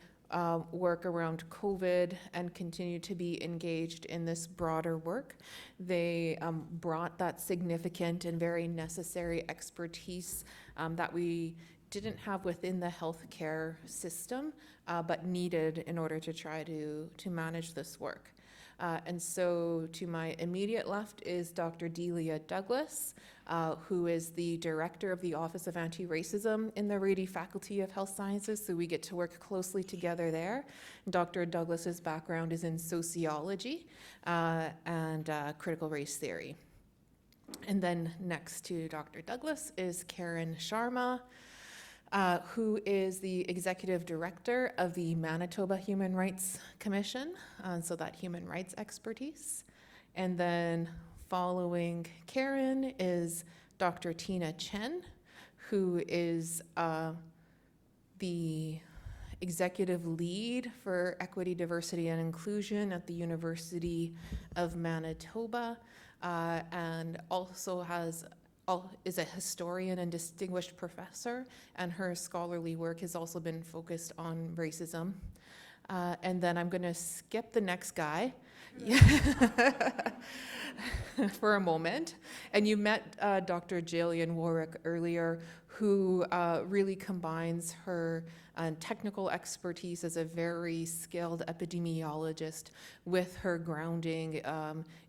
work around COVID and continue to be engaged in this broader work. They brought that significant and very necessary expertise that we didn't have within the healthcare system, but needed in order to try to manage this work. And so to my immediate left is Dr. Delia Douglas, who is the director of the Office of Anti-Racism in the Rady Faculty of Health Sciences, so we get to work closely together there. Dr. Douglas's background is in sociology and critical race theory. And then next to Dr. Douglas is Karen Sharma, who is the executive director of the Manitoba Human Rights Commission, so that human rights expertise. And then following Karen is Dr. Tina Chen, who is the executive lead for equity, diversity, and inclusion at the University of Manitoba, and also is a historian and distinguished professor, and her scholarly work has also been focused on racism. And then I'm going to skip the next guy for a moment. And you met Dr. Jillian Warwick earlier, who really combines her technical expertise as a very skilled epidemiologist with her grounding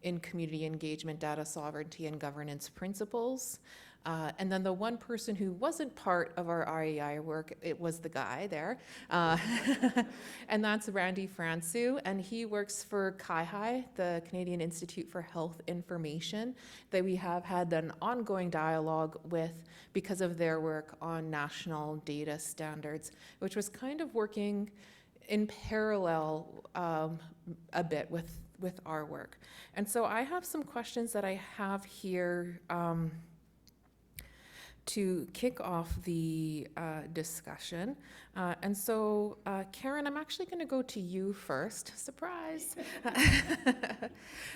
in community engagement, data sovereignty, and governance principles. And then the one person who wasn't part of our REI work, it was the guy there, and that's Randy Francu, and he works for CIHI, the Canadian Institute for Health Information, that we have had an ongoing dialogue with because of their work on national data standards, which was kind of working in parallel a bit with our work. And so I have some questions that I have here to kick off the discussion. And so, Karen, I'm actually going to go to you first. Surprise.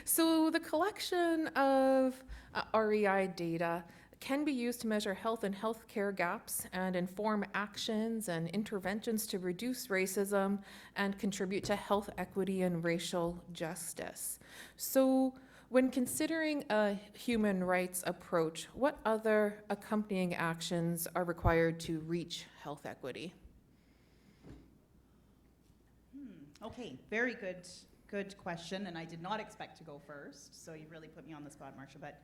So the collection of REI data can be used to measure health and healthcare gaps and inform actions and interventions to reduce racism and contribute to health equity and racial justice. So when considering a human rights approach, what other accompanying actions are required to reach health equity? Okay, very good question, and I did not expect to go first, so you really put me on the spot, Marcia, but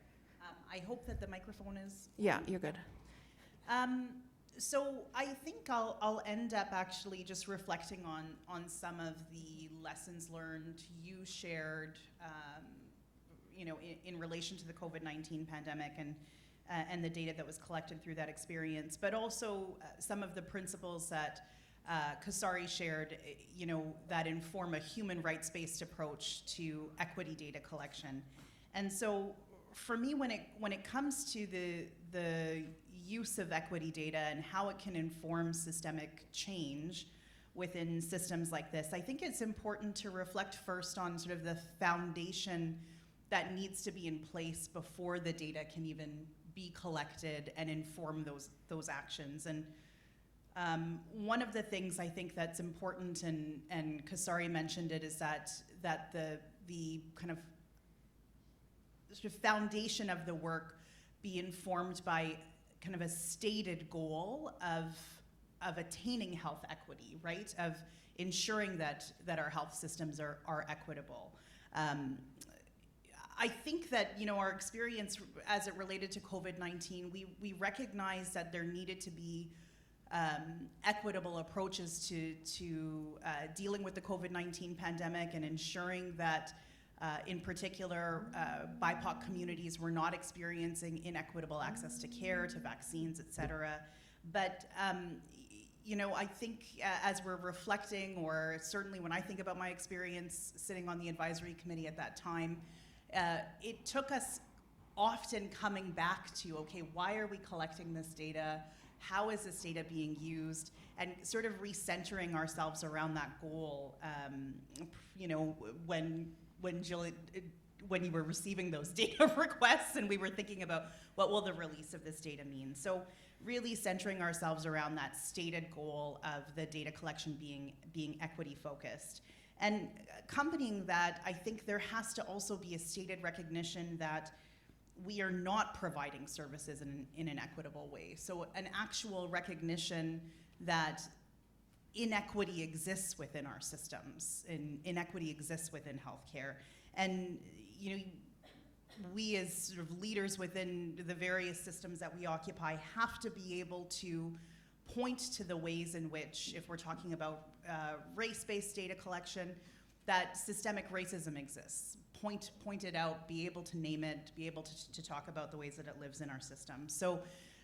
I hope that the microphone is... Yeah, you're good. So I think I'll end up actually just reflecting on some of the lessons learned you shared in relation to the COVID-19 pandemic and the data that was collected through that experience, but also some of the principles that Kasari shared, that inform a human rights-based approach to equity data collection. And so for me, when it comes to the use of equity data and how it can inform systemic change within systems like this, I think it's important to reflect first on sort of the foundation that needs to be in place before the data can even be collected and inform those actions. And one of the things I think that's important, and Kasari mentioned it, is that the kind of sort of foundation of the work be informed by kind of a stated goal of attaining health equity, right? Of ensuring that our health systems are equitable. I think that, our experience as it related to COVID-19, we recognized that there needed to be equitable approaches to dealing with the COVID-19 pandemic and ensuring that in particular, BIPOC communities were not experiencing inequitable access to care, to vaccines, et cetera. But, I think as we're reflecting, or certainly when I think about my experience sitting on the advisory committee at that time, it took us often coming back to, okay, why are we collecting this data? How is this data being used? And sort of recentering ourselves around that goal, when you were receiving those data requests and we were thinking about what will the release of this data mean. So really centering ourselves around that stated goal of the data collection being equity focused. And accompanying that, I think there has to also be a stated recognition that we are not providing services in an equitable way. So an actual recognition that inequity exists within our systems, and inequity exists within healthcare. And you know, we as sort of leaders within the various systems that we occupy have to be able to point to the ways in which, if we're talking about race-based data collection, that systemic racism exists. Point it out, be able to name it, be able to talk about the ways that it lives in our system. So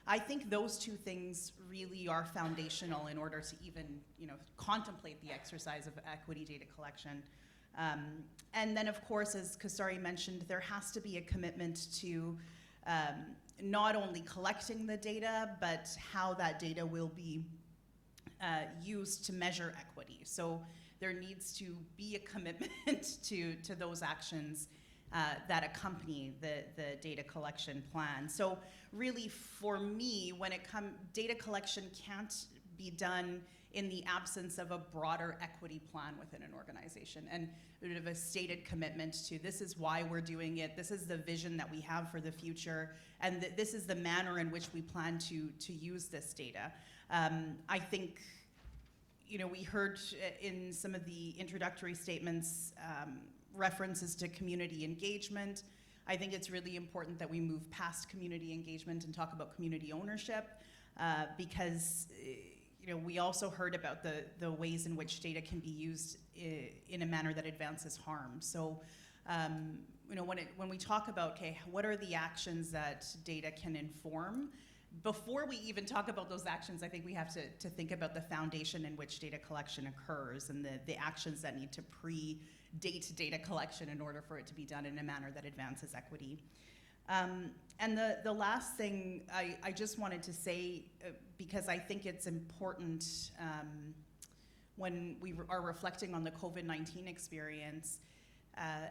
I think those two things really are foundational in order to even, you know, contemplate the exercise of equity data collection. And then, of course, as Kasari mentioned, there has to be a commitment to not only collecting the data, but how that data will be used to measure equity. So there needs to be a commitment to those actions that accompany the data collection plan. So really, for me, when it comes, data collection can't be done in the absence of a broader equity plan within an organization, and sort of a stated commitment to this is why we're doing it, this is the vision that we have for the future, and this is the manner in which we plan to use this data. I think, you know, we heard in some of the introductory statements references to community engagement. I think it's really important that we move past community engagement and talk about community ownership, because you know, we also heard about the ways in which data can be used in a manner that advances harm. So, you know, when we talk about, okay, what are the actions that data can inform? Before we even talk about those actions, I think we have to think about the foundation in which data collection occurs and the actions that need to predate data collection in order for it to be done in a manner that advances equity. And the last thing I just wanted to say, because I think it's important when we are reflecting on the COVID-19 experience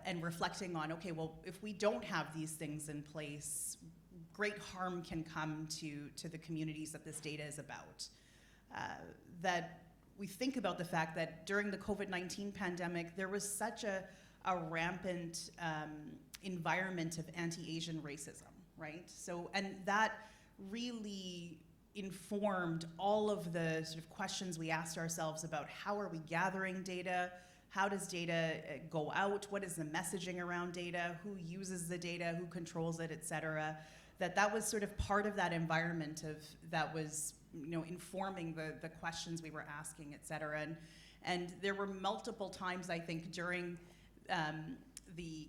and reflecting on, okay, well, if we don't have these things in place, great harm can come to the communities that this data is about. That we think about the fact that during the COVID-19 pandemic, there was such a rampant environment of anti-Asian racism, right? So, and that really informed all of the sort of questions we asked ourselves about how are we gathering data, how does data go out, what is the messaging around data, who uses the data, who controls it, et cetera. That was sort of part of that environment that was, you know, informing the questions we were asking, et cetera. And there were multiple times, I think, during the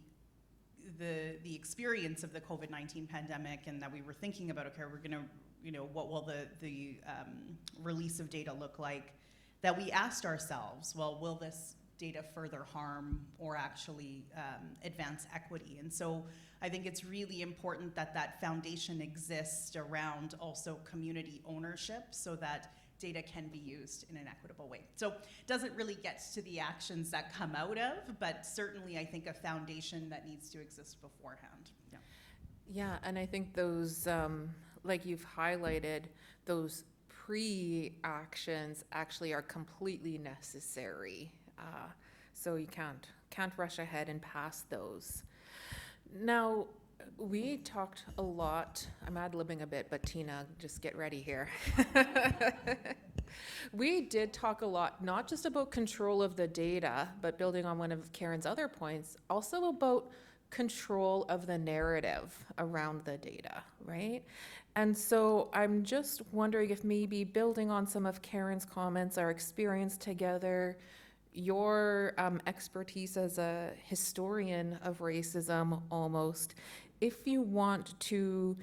experience of the COVID-19 pandemic, and that we were thinking about, okay, we're gonna, you know, what will the release of data look like, that we asked ourselves, well, will this data further harm or actually advance equity? And so I think it's really important that that foundation exists around also community ownership so that data can be used in an equitable way. So it doesn't really get to the actions that come out of, but certainly I think a foundation that needs to exist beforehand. Yeah. Yeah, and I think those, like you've highlighted, those pre-actions actually are completely necessary. So you can't rush ahead and pass those. Now, we talked a lot, I'm ad-libbing a bit, but Tina, just get ready here. We did talk a lot, not just about control of the data, but building on one of Karen's other points, also about control of the narrative around the data, right? And so I'm just wondering if maybe building on some of Karen's comments, our experience together, your expertise as a historian of racism almost, if you want to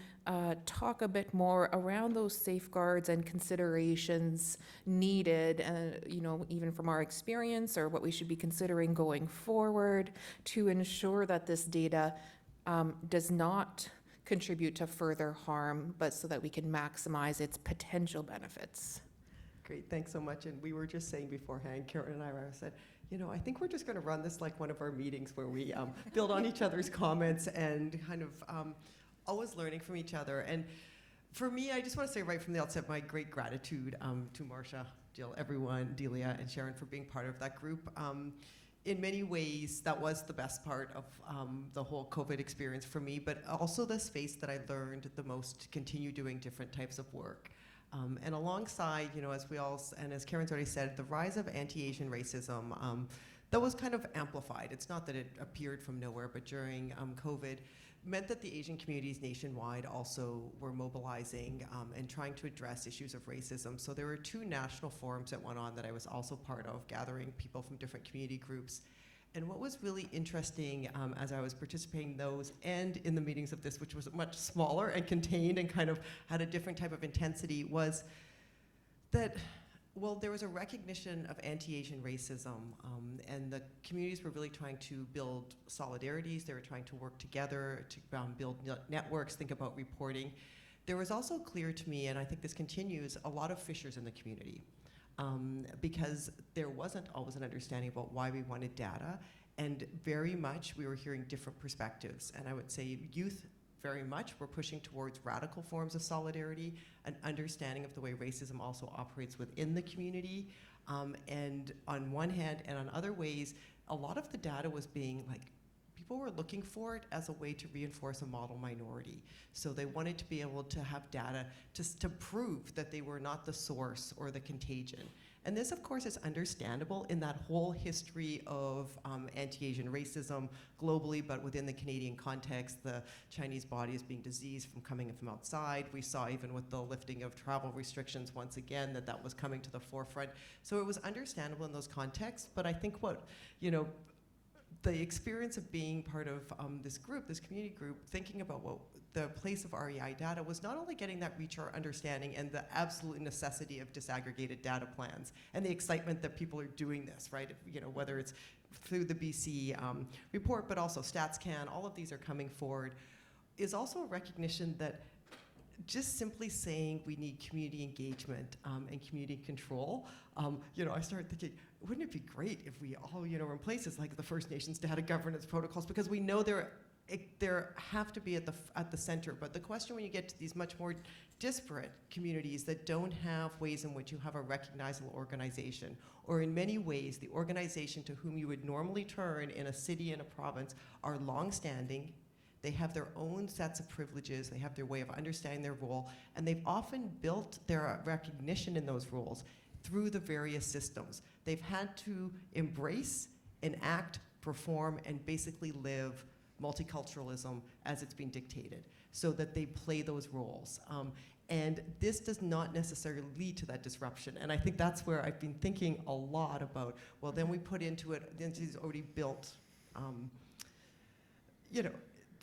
talk a bit more around those safeguards and considerations needed, you know, even from our experience or what we should be considering going forward to ensure that this data does not contribute to further harm, but so that we can maximize its potential benefits. Great, thanks so much. And we were just saying beforehand, Karen and I said, you know, I think we're just going to run this like one of our meetings where we build on each other's comments and kind of always learning from each other. And for me, I just want to say right from the outset, my great gratitude to Marcia, Jill, everyone, Delia, and Sharon for being part of that group. in many ways, that was the best part of the whole COVID experience for me, but also the space that I learned the most to continue doing different types of work. And alongside, as we all, and as Karen's already said, the rise of anti-Asian racism, that was kind of amplified. It's not that it appeared from nowhere, but during COVID, meant that the Asian communities nationwide also were mobilizing and trying to address issues of racism. So there were 2 national forums that went on that I was also part of, gathering people from different community groups. And what was really interesting as I was participating in those and in the meetings of this, which was much smaller and contained and kind of had a different type of intensity, was that, well, there was a recognition of anti-Asian racism, and the communities were really trying to build solidarities. They were trying to work together to build networks, think about reporting. There was also clear to me, and I think this continues, a lot of fissures in the community, because there wasn't always an understanding about why we wanted data, and very much we were hearing different perspectives. And I would say youth very much were pushing towards radical forms of solidarity, an understanding of the way racism also operates within the community. And on one hand, and on other ways, a lot of the data was being people were looking for it as a way to reinforce a model minority. So they wanted to be able to have data to prove that they were not the source or the contagion. And this, of course, is understandable in that whole history of anti-Asian racism globally, but within the Canadian context, the Chinese body is being diseased from coming from outside. We saw even with the lifting of travel restrictions, once again, that was coming to the forefront. So it was understandable in those contexts, but I think the experience of being part of this group, this community group, thinking about what the place of REI data was not only getting that reach or understanding and the absolute necessity of disaggregated data plans and the excitement that people are doing this, right? Whether it's through the BC report, but also StatsCan, all of these are coming forward, is also a recognition that just simply saying we need community engagement and community control, I started thinking, wouldn't it be great if we all, were in places like the First Nations data governance protocols, because we know there have to be at the center. But the question when you get to these much more disparate communities that don't have ways in which you have a recognizable organization, or in many ways the organization to whom you would normally turn in a city and a province are longstanding. They have their own sets of privileges, they have their way of understanding their role, and they've often built their recognition in those roles through the various systems. They've had to embrace, enact, perform, and basically live multiculturalism as it's been dictated, so that they play those roles. And this does not necessarily lead to that disruption. And I think that's where I've been thinking a lot about, well, then we put into these already built,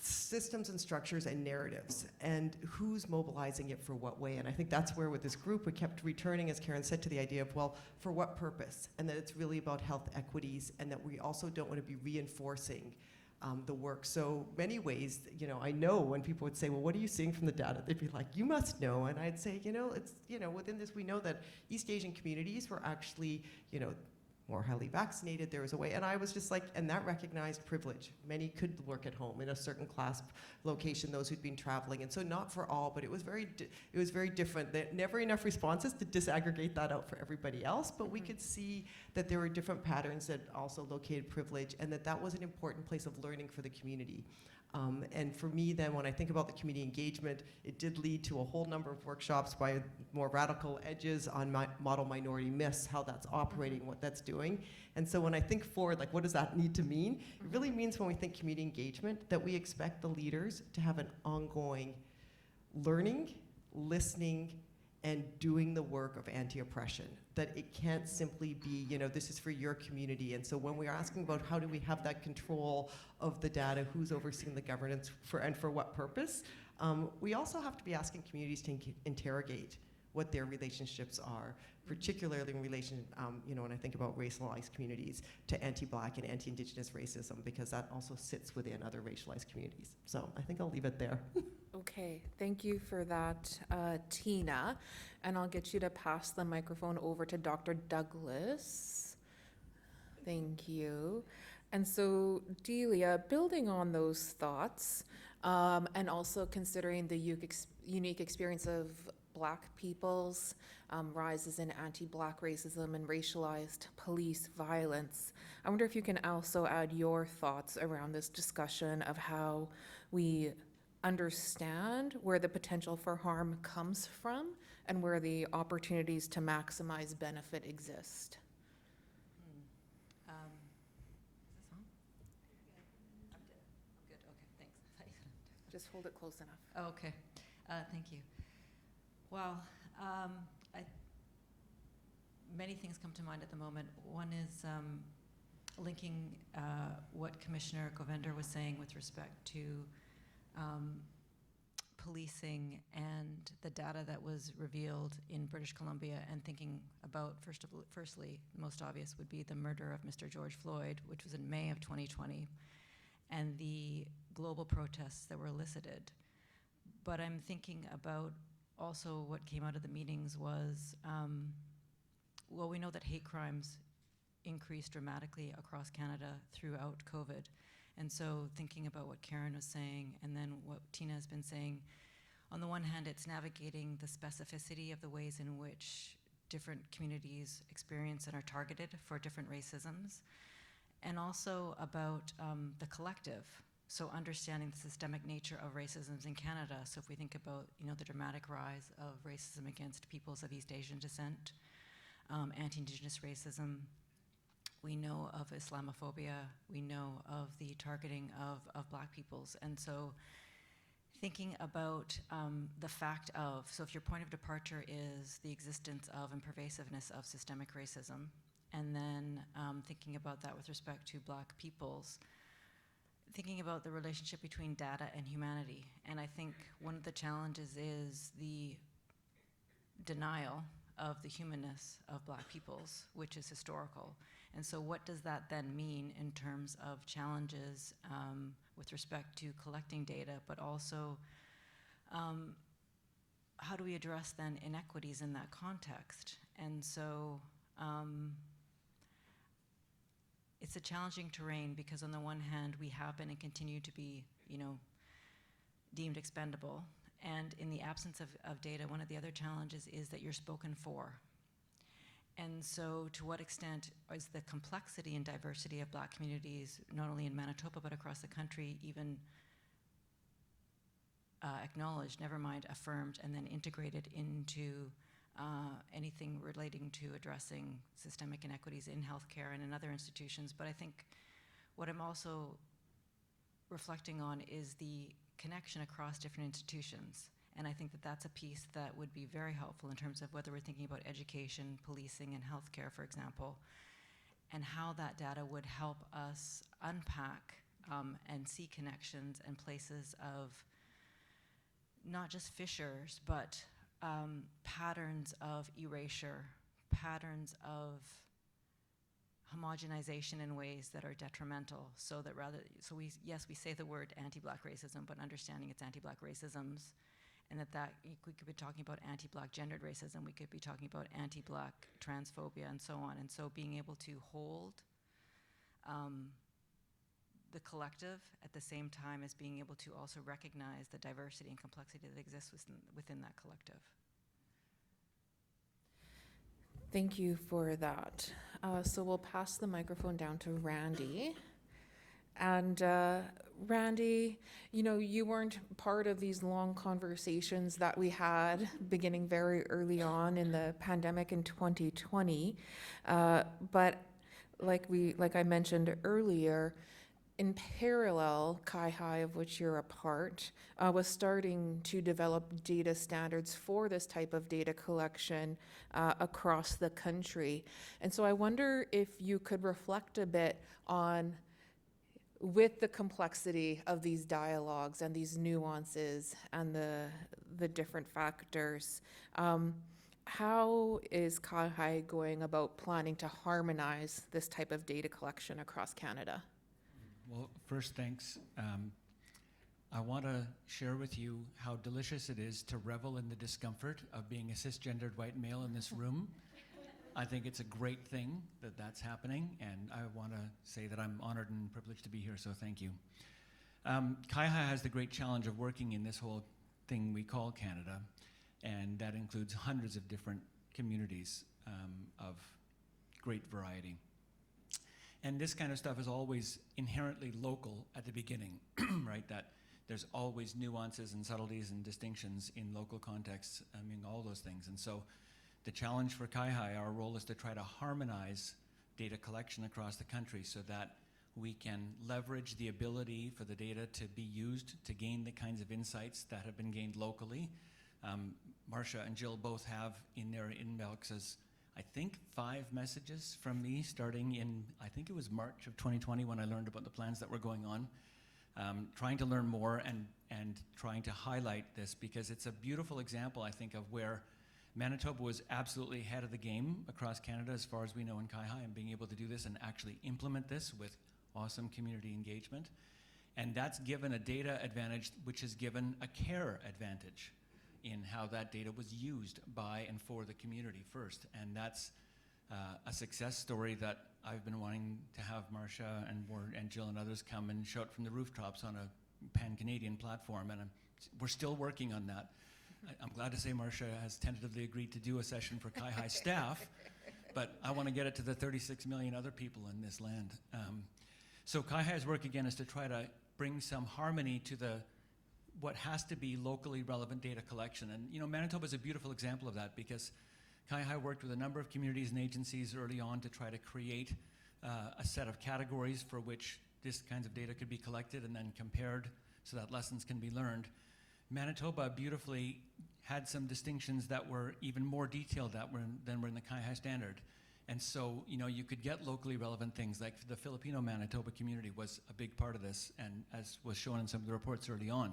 systems and structures and narratives, and who's mobilizing it for what way. And I think that's where with this group we kept returning, as Karen said, to the idea of, well, for what purpose? And that it's really about health equities, and that we also don't want to be reinforcing the work. So many ways, I know when people would say, well, what are you seeing from the data? They'd be like, you must know. And I'd say, it's, within this, we know that East Asian communities were actually, more highly vaccinated, there was a way, and I was just like, and that recognized privilege. Many could work at home in a certain class location, those who'd been traveling, and so not for all, but it was very different. There never enough responses to disaggregate that out for everybody else, but we could see that there were different patterns that also located privilege, and that was an important place of learning for the community. And for me then, when I think about the community engagement, it did lead to a whole number of workshops by more radical edges on model minority myths, how that's operating, what that's doing. And so when I think forward, what does that need to mean? It really means when we think community engagement, that we expect the leaders to have an ongoing learning, listening, and doing the work of anti-oppression. That it can't simply be, this is for your community. And so when we're asking about how do we have that control of the data, who's overseeing the governance and for what purpose, we also have to be asking communities to interrogate what their relationships are, particularly in relation, when I think about racialized communities, to anti-Black and anti-Indigenous racism, because that also sits within other racialized communities. So I think I'll leave it there. Okay, thank you for that, Tina. And I'll get you to pass the microphone over to Dr. Douglas. Thank you. And so, Delia, building on those thoughts, and also considering the unique experience of Black peoples, rises in anti-Black racism and racialized police violence. I wonder if you can also add your thoughts around this discussion of how we understand where the potential for harm comes from and where the opportunities to maximize benefit exist. Is this on? I'm good. Okay, thanks. Just hold it close enough. Okay, thank you. Well, many things come to mind at the moment. One is linking what Commissioner Govender was saying with respect to policing and the data that was revealed in British Columbia, and thinking about, firstly, the most obvious would be the murder of Mr. George Floyd, which was in May of 2020, and the global protests that were elicited. But I'm thinking about also what came out of the meetings was, well, we know that hate crimes increased dramatically across Canada throughout COVID. And so thinking about what Karen was saying and then what Tina has been saying, on the one hand, it's navigating the specificity of the ways in which different communities experience and are targeted for different racisms, and also about the collective. So understanding the systemic nature of racisms in Canada. So if we think about, the dramatic rise of racism against peoples of East Asian descent, anti-Indigenous racism, we know of Islamophobia, we know of the targeting of Black peoples. And so thinking about the fact of, so if your point of departure is the existence of and pervasiveness of systemic racism, and then thinking about that with respect to Black peoples, thinking about the relationship between data and humanity. And I think one of the challenges is the denial of the humanness of Black peoples, which is historical. And so what does that then mean in terms of challenges with respect to collecting data, but also how do we address then inequities in that context? And so it's a challenging terrain because on the one hand, we have been and continue to be, deemed expendable. And in the absence of data, one of the other challenges is that you're spoken for. And so to what extent is the complexity and diversity of Black communities, not only in Manitoba, but across the country, even acknowledged, never mind affirmed, and then integrated into anything relating to addressing systemic inequities in healthcare and in other institutions. But I think what I'm also reflecting on is the connection across different institutions. And I think that that's a piece that would be very helpful in terms of whether we're thinking about education, policing, and healthcare, for example, and how that data would help us unpack and see connections and places of not just fissures, but patterns of erasure, patterns of homogenization in ways that are detrimental, so that we say the word anti-Black racism, but understanding it's anti-Black racisms, and that we could be talking about anti-Black gendered racism, we could be talking about anti-Black transphobia, and so on. And so being able to hold the collective at the same time as being able to also recognize the diversity and complexity that exists within that collective. Thank you for that. So we'll pass the microphone down to Randy. And Randy, you weren't part of these long conversations that we had beginning very early on in the pandemic in 2020. But like I mentioned earlier, in parallel, CIHI, of which you're a part, was starting to develop data standards for this type of data collection across the country. And so I wonder if you could reflect a bit on, with the complexity of these dialogues and these nuances and the different factors, how is CIHI going about planning to harmonize this type of data collection across Canada? Well, first, thanks. I want to share with you how delicious it is to revel in the discomfort of being a cisgendered white male in this room. I think it's a great thing that that's happening, and I want to say that I'm honored and privileged to be here, so thank you. CIHI has the great challenge of working in this whole thing we call Canada, And that includes hundreds of different communities of great variety. And this kind of stuff is always inherently local at the beginning, right? That there's always nuances and subtleties and distinctions in local contexts, I mean, all those things. And so the challenge for CIHI, our role is to try to harmonize data collection across the country so that we can leverage the ability for the data to be used to gain the kinds of insights that have been gained locally. Marcia and Jill both have in their inboxes, I think, 5 messages from me starting in, I think it was March of 2020 when I learned about the plans that were going on. Trying to learn more and trying to highlight this because it's a beautiful example, I think, of where Manitoba was absolutely ahead of the game across Canada as far as we know in CIHI, and being able to do this and actually implement this with awesome community engagement. And that's given a data advantage, which has given a care advantage in how that data was used by and for the community first. And that's a success story that I've been wanting to have Marcia and Jill and others come and shout from the rooftops on a pan-Canadian platform, and we're still working on that. I'm glad to say Marcia has tentatively agreed to do a session for CIHI staff, but I want to get it to the 36 million other people in this land. So CIHI's work again is to try to bring some harmony to what has to be locally relevant data collection. And Manitoba is a beautiful example of that because CIHI worked with a number of communities and agencies early on to try to create a set of categories for which this kinds of data could be collected and then compared so that lessons can be learned. Manitoba beautifully had some distinctions that were even more detailed than were in the CIHI standard. And so, you could get locally relevant things, like the Filipino Manitoba community was a big part of this, and as was shown in some of the reports early on.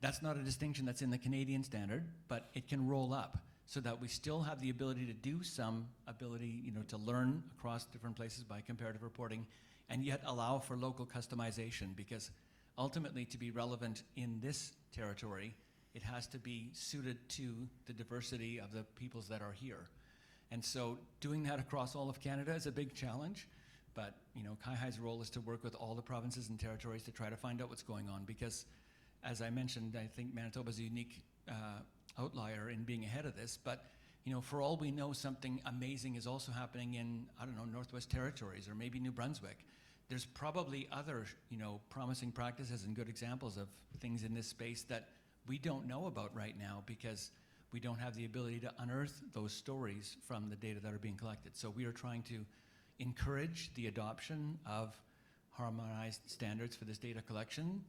That's not a distinction that's in the Canadian standard, but it can roll up so that we still have the ability to do some ability, to learn across different places by comparative reporting, and yet allow for local customization, because ultimately to be relevant in this territory, it has to be suited to the diversity of the peoples that are here. And so doing that across all of Canada is a big challenge, but CIHI's role is to work with all the provinces and territories to try to find out what's going on, because as I mentioned, I think Manitoba is a unique outlier in being ahead of this, but for all we know, something amazing is also happening in, Northwest Territories or maybe New Brunswick. There's probably other, promising practices and good examples of things in this space that we don't know about right now because we don't have the ability to unearth those stories from the data that are being collected. So we are trying to encourage the adoption of harmonized standards for this data collection.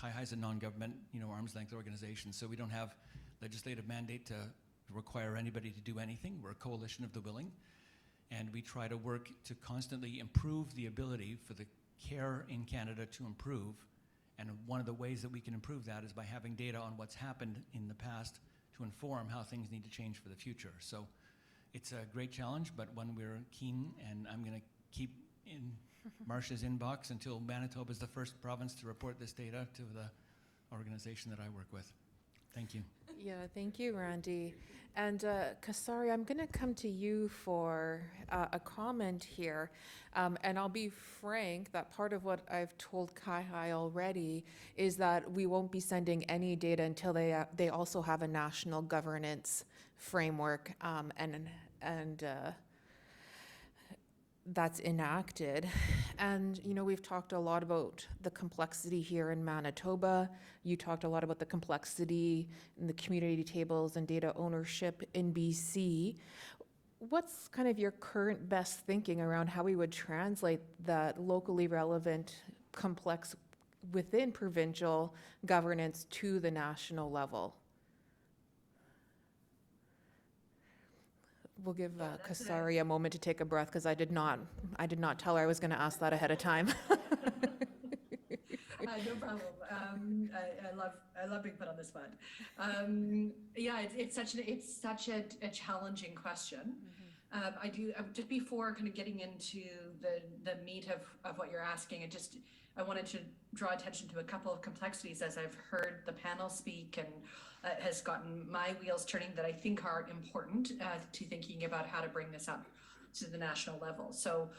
CIHI is a non-government, arm's length organization, so we don't have legislative mandate to require anybody to do anything. We're a coalition of the willing, and we try to work to constantly improve the ability for the care in Canada to improve. And one of the ways that we can improve that is by having data on what's happened in the past to inform how things need to change for the future. So it's a great challenge, but one we're keen, and I'm going to keep in Marcia's inbox until Manitoba is the first province to report this data to the organization that I work with. Thank you. Yeah, thank you, Randy. And Kasari, I'm going to come to you for a comment here. And I'll be frank that part of what I've told CIHI already is that we won't be sending any data until they also have a national governance framework and that's enacted. And, we've talked a lot about the complexity here in Manitoba. You talked a lot about the complexity in the community tables and data ownership in BC. What's kind of your current best thinking around how we would translate that locally relevant, complex within provincial governance to the national level? We'll give Kasari a moment to take a breath because I did not tell her I was going to ask that ahead of time. No problem. I love being put on the spot. It's such a challenging question. Just before kind of getting into the meat of what you're asking, I wanted to draw attention to a couple of complexities as I've heard the panel speak, and has gotten my wheels turning that I think are important to thinking about how to bring this up to the national level. So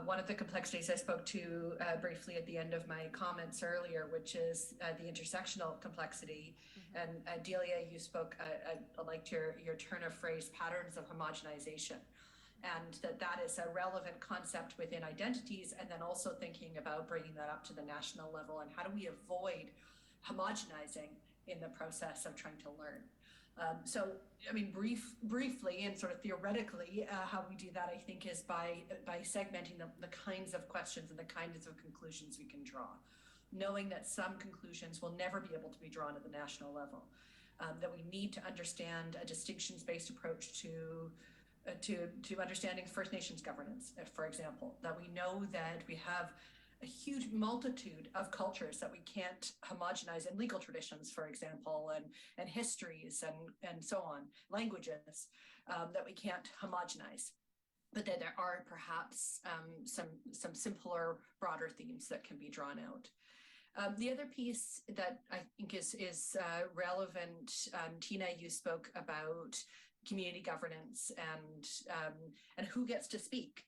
one of the complexities I spoke to briefly at the end of my comments earlier, which is the intersectional complexity. And Delia, you spoke, I liked your turn of phrase, patterns of homogenization. And that is a relevant concept within identities, and then also thinking about bringing that up to the national level, and how do we avoid homogenizing in the process of trying to learn. So, I mean, briefly and sort of theoretically, how we do that, I think, is by segmenting the kinds of questions and the kinds of conclusions we can draw, knowing that some conclusions will never be able to be drawn at the national level, that we need to understand a distinctions-based approach to understanding First Nations governance, for example, that we know that we have a huge multitude of cultures that we can't homogenize in legal traditions, for example, and histories and so on, languages that we can't homogenize. But then there are perhaps some simpler, broader themes that can be drawn out. The other piece that I think is relevant, Tina, you spoke about community governance and who gets to speak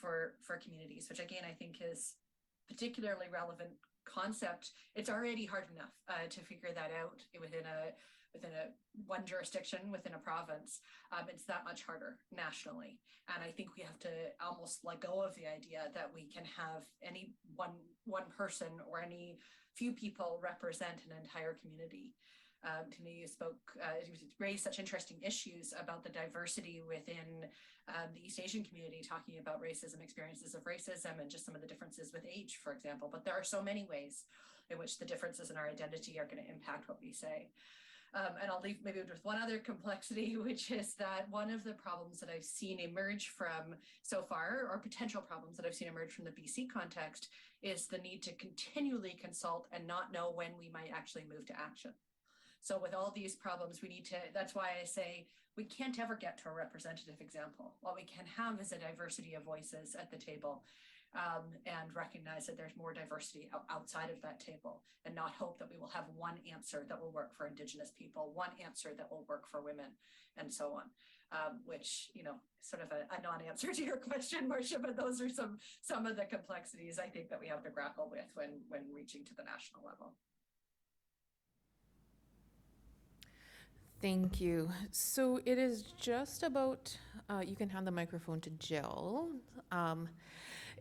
for communities, which again I think is particularly relevant concept. It's already hard enough to figure that out within a one jurisdiction within a province. It's that much harder nationally, and I think we have to almost let go of the idea that we can have any one person or any few people represent an entire community. Tina, you spoke, you raised such interesting issues about the diversity within the East Asian community, talking about racism, experiences of racism, and just some of the differences with age, for example. But there are so many ways in which the differences in our identity are going to impact what we say. And I'll leave maybe with one other complexity, which is that one of the problems that I've seen emerge from so far, or potential problems that I've seen emerge from the BC context, is the need to continually consult and not know when we might actually move to action. So with all these problems, we need to, that's why I say we can't ever get to a representative example. What we can have is a diversity of voices at the table, and recognize that there's more diversity outside of that table, and not hope that we will have one answer that will work for Indigenous people, one answer that will work for women, and so on. Which, you know, sort of a non-answer to your question, Marcia, but those are some of the complexities I think that we have to grapple with when reaching to the national level. Thank you. So it is just about, you can hand the microphone to Jill.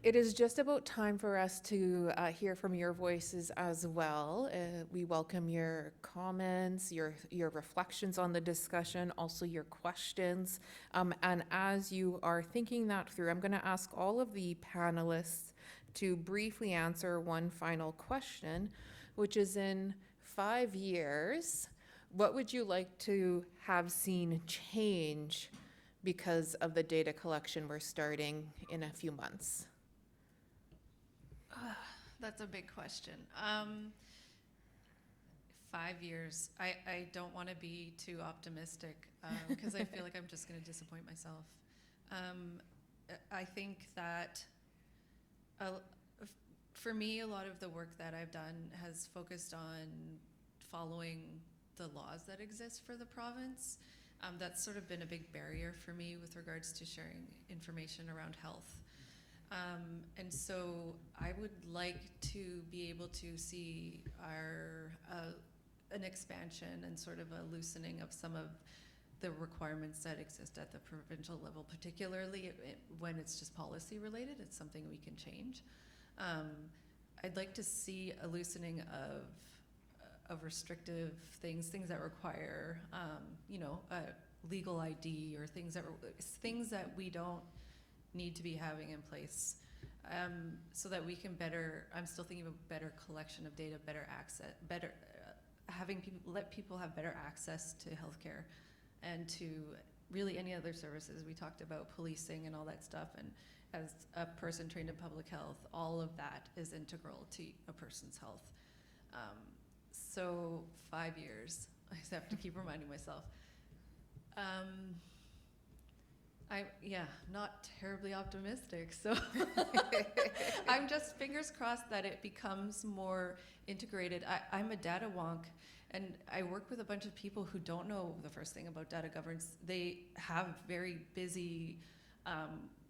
It is just about time for us to hear from your voices as well. We welcome your comments, your reflections on the discussion, also your questions. And as you are thinking that through, I'm going to ask all of the panelists to briefly answer one final question, which is, in 5 years, what would you like to have seen change because of the data collection we're starting in a few months? That's a big question. 5 years. I don't want to be too optimistic because I feel like I'm just going to disappoint myself. I think that for me, a lot of the work that I've done has focused on following the laws that exist for the province. That's sort of been a big barrier for me with regards to sharing information around health. And so I would like to be able to see an expansion and sort of a loosening of some of the requirements that exist at the provincial level, particularly when it's just policy related. It's something we can change. I'd like to see a loosening of restrictive things that require, legal ID, or things that we don't need to be having in place, so that we can I'm still thinking of a better collection of data, better access, let people have better access to healthcare and to really any other services. We talked about policing and all that stuff, and as a person trained in public health, all of that is integral to a person's health. So 5 years, I just have to keep reminding myself. Not terribly optimistic. So I'm just fingers crossed that it becomes more integrated. I'm a data wonk, and I work with a bunch of people who don't know the first thing about data governance. They have very busy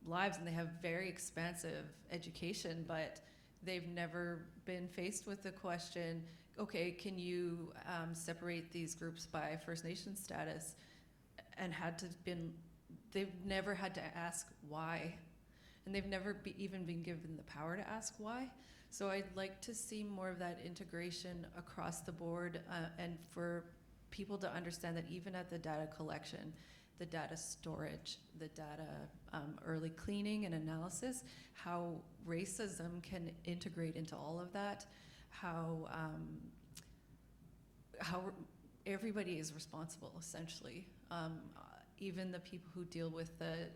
lives and they have very expansive education, but they've never been faced with the question, okay, can you separate these groups by First Nation status? And they've never had to ask why. And they've never even been given the power to ask why. So I'd like to see more of that integration across the board and for people to understand that even at the data collection, the data storage, the data early cleaning and analysis, how racism can integrate into all of that, how everybody is responsible, essentially. Even the people who deal with the,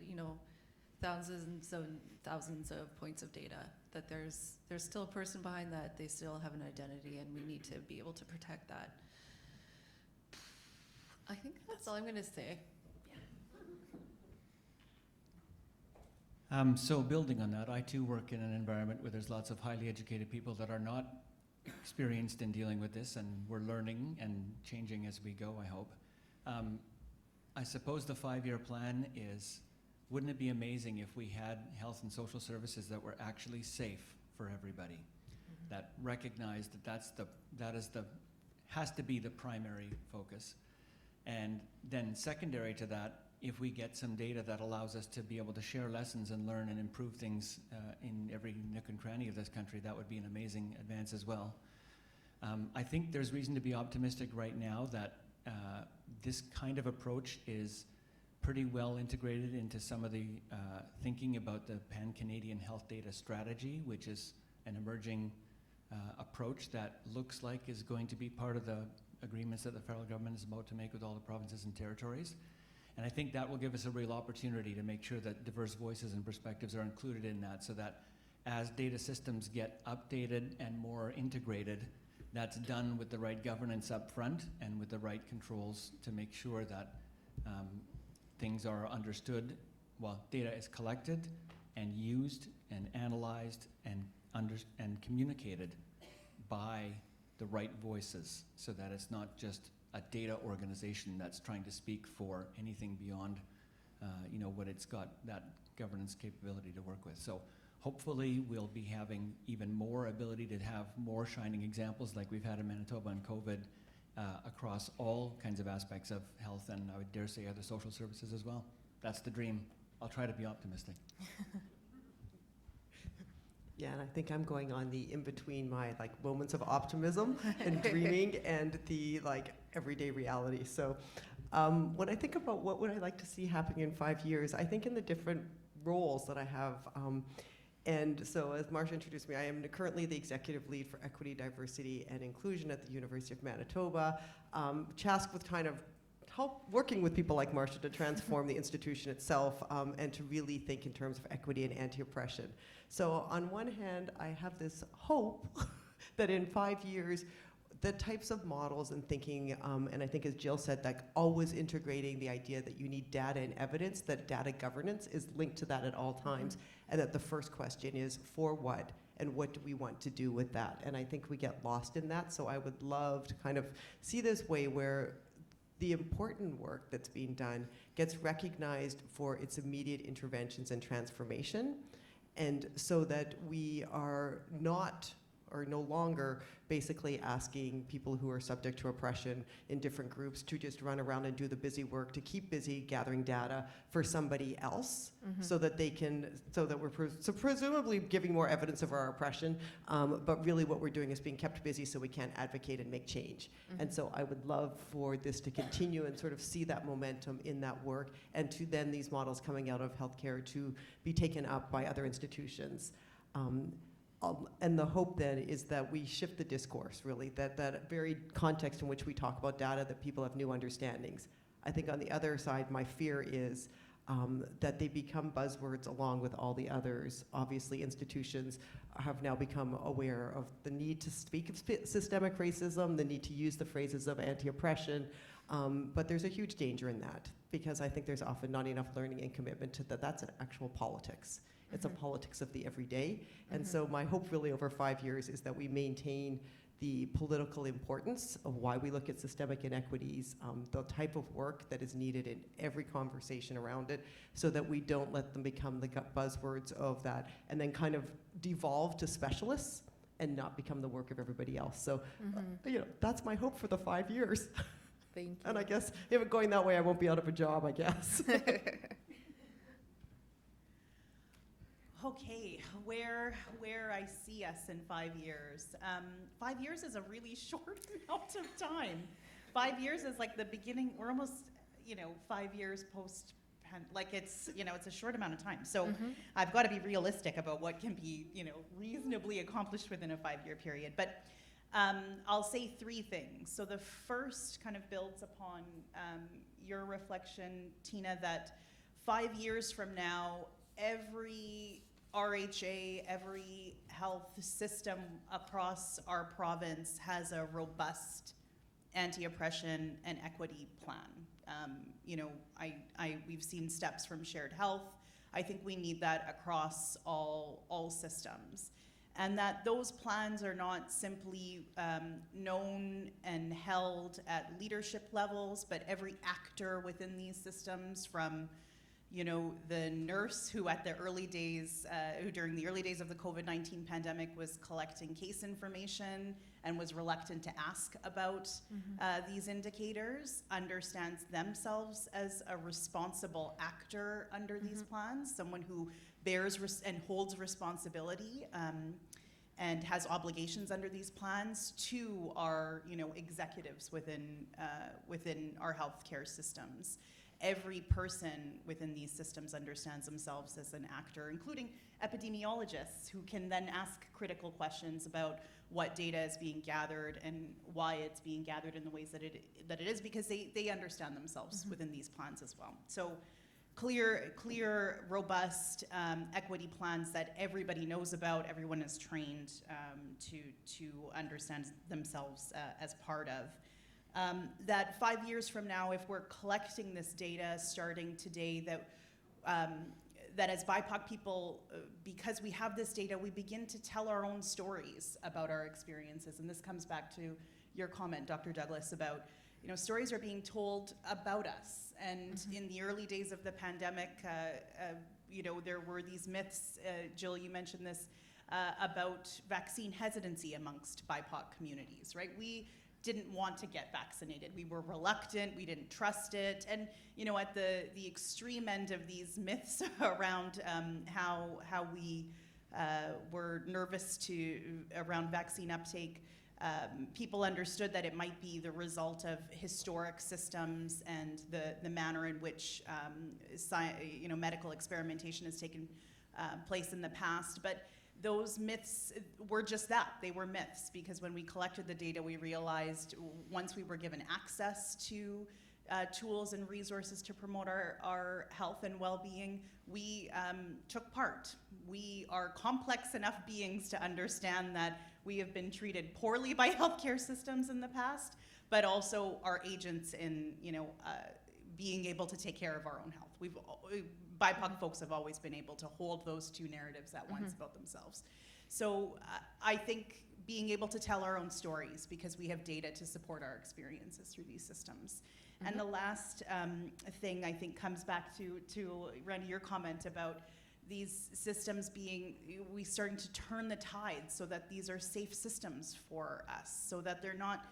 thousands and thousands of points of data, that there's still a person behind that, they still have an identity, and we need to be able to protect that. I think that's all I'm going to say. So building on that, I too work in an environment where there's lots of highly educated people that are not experienced in dealing with this, and we're learning and changing as we go, I hope. I suppose the 5-year plan is, wouldn't it be amazing if we had health and social services that were actually safe for everybody, that recognized that has to be the primary focus. And then secondary to that, if we get some data that allows us to be able to share lessons and learn and improve things in every nook and cranny of this country, that would be an amazing advance as well. I think there's reason to be optimistic right now that this kind of approach is pretty well integrated into some of the thinking about the Pan-Canadian Health Data Strategy, which is an emerging approach that looks like is going to be part of the agreements that the federal government is about to make with all the provinces and territories. And I think that will give us a real opportunity to make sure that diverse voices and perspectives are included in that, so that as data systems get updated and more integrated, that's done with the right governance up front and with the right controls to make sure that things are understood while data is collected and used and analyzed and communicated by the right voices, so that it's not just a data organization that's trying to speak for anything beyond what it's got that governance capability to work with. So hopefully we'll be having even more ability to have more shining examples like we've had in Manitoba and COVID across all kinds of aspects of health, and I would dare say other social services as well. That's the dream. I'll try to be optimistic. Yeah, and I think I'm going on the in-between my moments of optimism and dreaming and the everyday reality. So when I think about what would I like to see happening in 5 years, I think in the different roles that I have, and so as Marsha introduced me, I am currently the executive lead for equity, diversity, and inclusion at the University of Manitoba, tasked with kind of working with people like Marsha to transform the institution itself and to really think in terms of equity and anti-oppression. So on one hand, I have this hope that in 5 years, the types of models and thinking, and I think as Jill said, always integrating the idea that you need data and evidence, that data governance is linked to that at all times, and that the first question is, for what? And what do we want to do with that? And I think we get lost in that, so I would love to kind of see this way where the important work that's being done gets recognized for its immediate interventions and transformation, and so that we are not or no longer basically asking people who are subject to oppression in different groups to just run around and do the busy work, to keep busy gathering data for somebody else, so that we're presumably giving more evidence of our oppression, but really what we're doing is being kept busy so we can't advocate and make change. And so I would love for this to continue and sort of see that momentum in that work, and to then these models coming out of healthcare to be taken up by other institutions. And the hope then is that we shift the discourse, really, that very context in which we talk about data, that people have new understandings. I think on the other side, my fear is that they become buzzwords along with all the others. Obviously, institutions have now become aware of the need to speak of systemic racism, the need to use the phrases of anti-oppression, but there's a huge danger in that, because I think there's often not enough learning and commitment to that. That's an actual politics. It's a politics of the everyday. And so my hope really over 5 years is that we maintain the political importance of why we look at systemic inequities, the type of work that is needed in every conversation around it, so that we don't let them become the buzzwords of that and then kind of devolve to specialists and not become the work of everybody else. So, that's my hope for the 5 years. Thank you. And I guess if it's going that way, I won't be out of a job, I guess. Okay, where I see us in 5 years. 5 years is a really short amount of time. 5 years is like the beginning. We're almost, 5 years post. Like it's a short amount of time. So I've got to be realistic about what can be, reasonably accomplished within a 5-year period. But I'll say 3 things. So the first kind of builds upon your reflection, Tina, that 5 years from now, every RHA, every health system across our province has a robust anti-oppression and equity plan. We've seen steps from shared health. I think we need that across all systems. And that those plans are not simply known and held at leadership levels, but every actor within these systems, from the nurse who at the early days, who during the early days of the COVID-19 pandemic was collecting case information and was reluctant to ask about these indicators, understands themselves as a responsible actor under these plans, someone who bears and holds responsibility and has obligations under these plans, to our executives within our healthcare systems. Every person within these systems understands themselves as an actor, including epidemiologists, who can then ask critical questions about what data is being gathered and why it's being gathered in the ways that it is, because they understand themselves within these plans as well. So clear, robust equity plans that everybody knows about, everyone is trained to understand themselves as part of. That 5 years from now, if we're collecting this data starting today, that as BIPOC people, because we have this data, we begin to tell our own stories about our experiences. And this comes back to your comment, Dr. Douglas, about, stories are being told about us. And in the early days of the pandemic, there were these myths, Jill, you mentioned this, about vaccine hesitancy amongst BIPOC communities, right? We didn't want to get vaccinated. We were reluctant, we didn't trust it. And, at the extreme end of these myths around how we were nervous around vaccine uptake, people understood that it might be the result of historic systems and the manner in which medical experimentation has taken place in the past. But those myths were just that. They were myths, because when we collected the data, we realized once we were given access to tools and resources to promote our health and well-being, we took part. We are complex enough beings to understand that we have been treated poorly by healthcare systems in the past, but also are agents in being able to take care of our own health. BIPOC folks have always been able to hold those two narratives at once about themselves. So I think being able to tell our own stories, because we have data to support our experiences through these systems. And the last thing I think comes back to Randy, your comment about these systems we starting to turn the tide so that these are safe systems for us, so that they're not,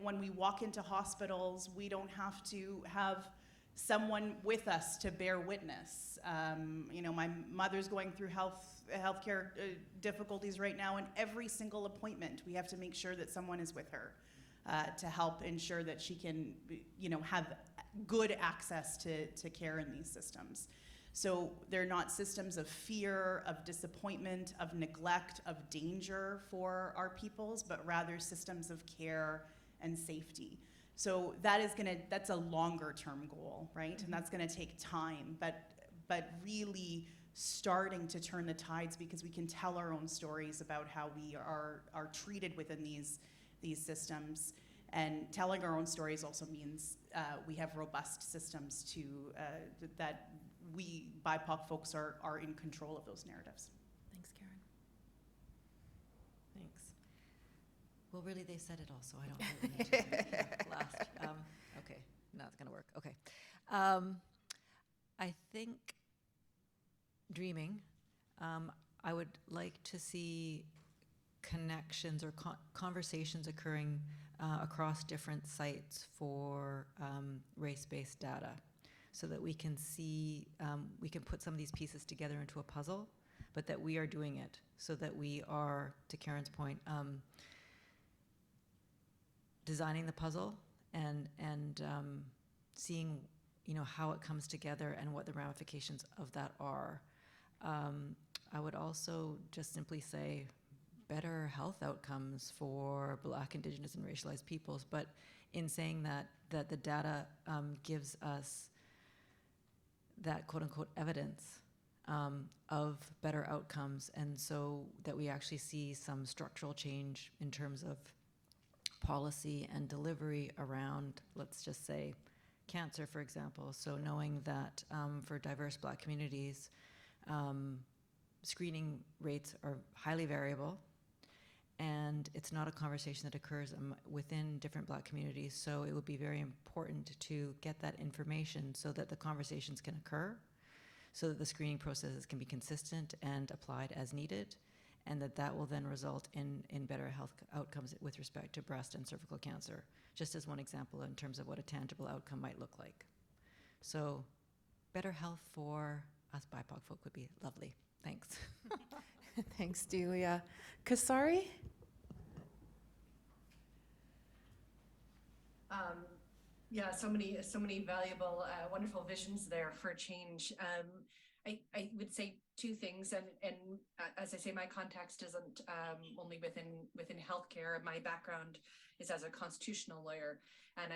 when we walk into hospitals, we don't have to have someone with us to bear witness. My mother's going through healthcare difficulties right now, and every single appointment we have to make sure that someone is with her to help ensure that she can, have good access to care in these systems. So they're not systems of fear, of disappointment, of neglect, of danger for our peoples, but rather systems of care and safety. So that's a longer term goal, right? And that's gonna take time, but really starting to turn the tides, because we can tell our own stories about how we are treated within these systems. And telling our own stories also means we have robust systems that we BIPOC folks are in control of those narratives. Thanks, Karen. Thanks. Well, really, they said it all, so I don't really need to last. Okay, no, it's going to work. Okay. I think dreaming, I would like to see connections or conversations occurring across different sites for race-based data so that we can see, we can put some of these pieces together into a puzzle, but that we are doing it so that we are, to Karen's point, designing the puzzle and seeing, you know, how it comes together and what the ramifications of that are. I would also just simply say better health outcomes for Black, Indigenous, and racialized peoples. But in saying that the data gives us that quote-unquote evidence of better outcomes, and so that we actually see some structural change in terms of policy and delivery around, let's just say, cancer, for example. So knowing that for diverse Black communities, screening rates are highly variable, and it's not a conversation that occurs within different Black communities. So it would be very important to get that information so that the conversations can occur, so that the screening processes can be consistent and applied as needed, and that will then result in better health outcomes with respect to breast and cervical cancer, just as one example in terms of what a tangible outcome might look like. So better health for us BIPOC folk would be lovely. Thanks. Thanks, Delia. Kasari? Yeah, so many valuable, wonderful visions there for change. I would say two things, and as I say, my context isn't only within healthcare. My background is as a constitutional lawyer, and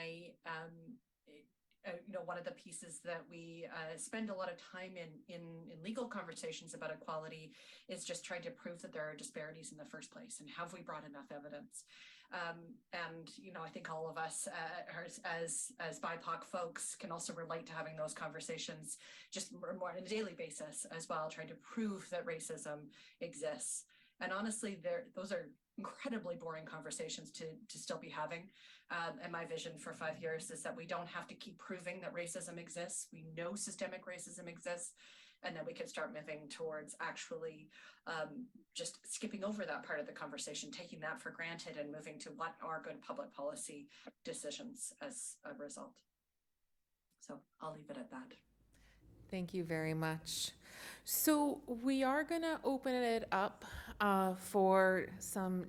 you know, one of the pieces that we spend a lot of time in legal conversations about equality is just trying to prove that there are disparities in the first place, and have we brought enough evidence? And you know, I think all of us as BIPOC folks can also relate to having those conversations just more on a daily basis as well, trying to prove that racism exists. And honestly, those are incredibly boring conversations to still be having. And my vision for 5 years is that we don't have to keep proving that racism exists. We know systemic racism exists, and then we can start moving towards actually just skipping over that part of the conversation, taking that for granted, and moving to what are good public policy decisions as a result. So I'll leave it at that. Thank you very much. So we are going to open it up for some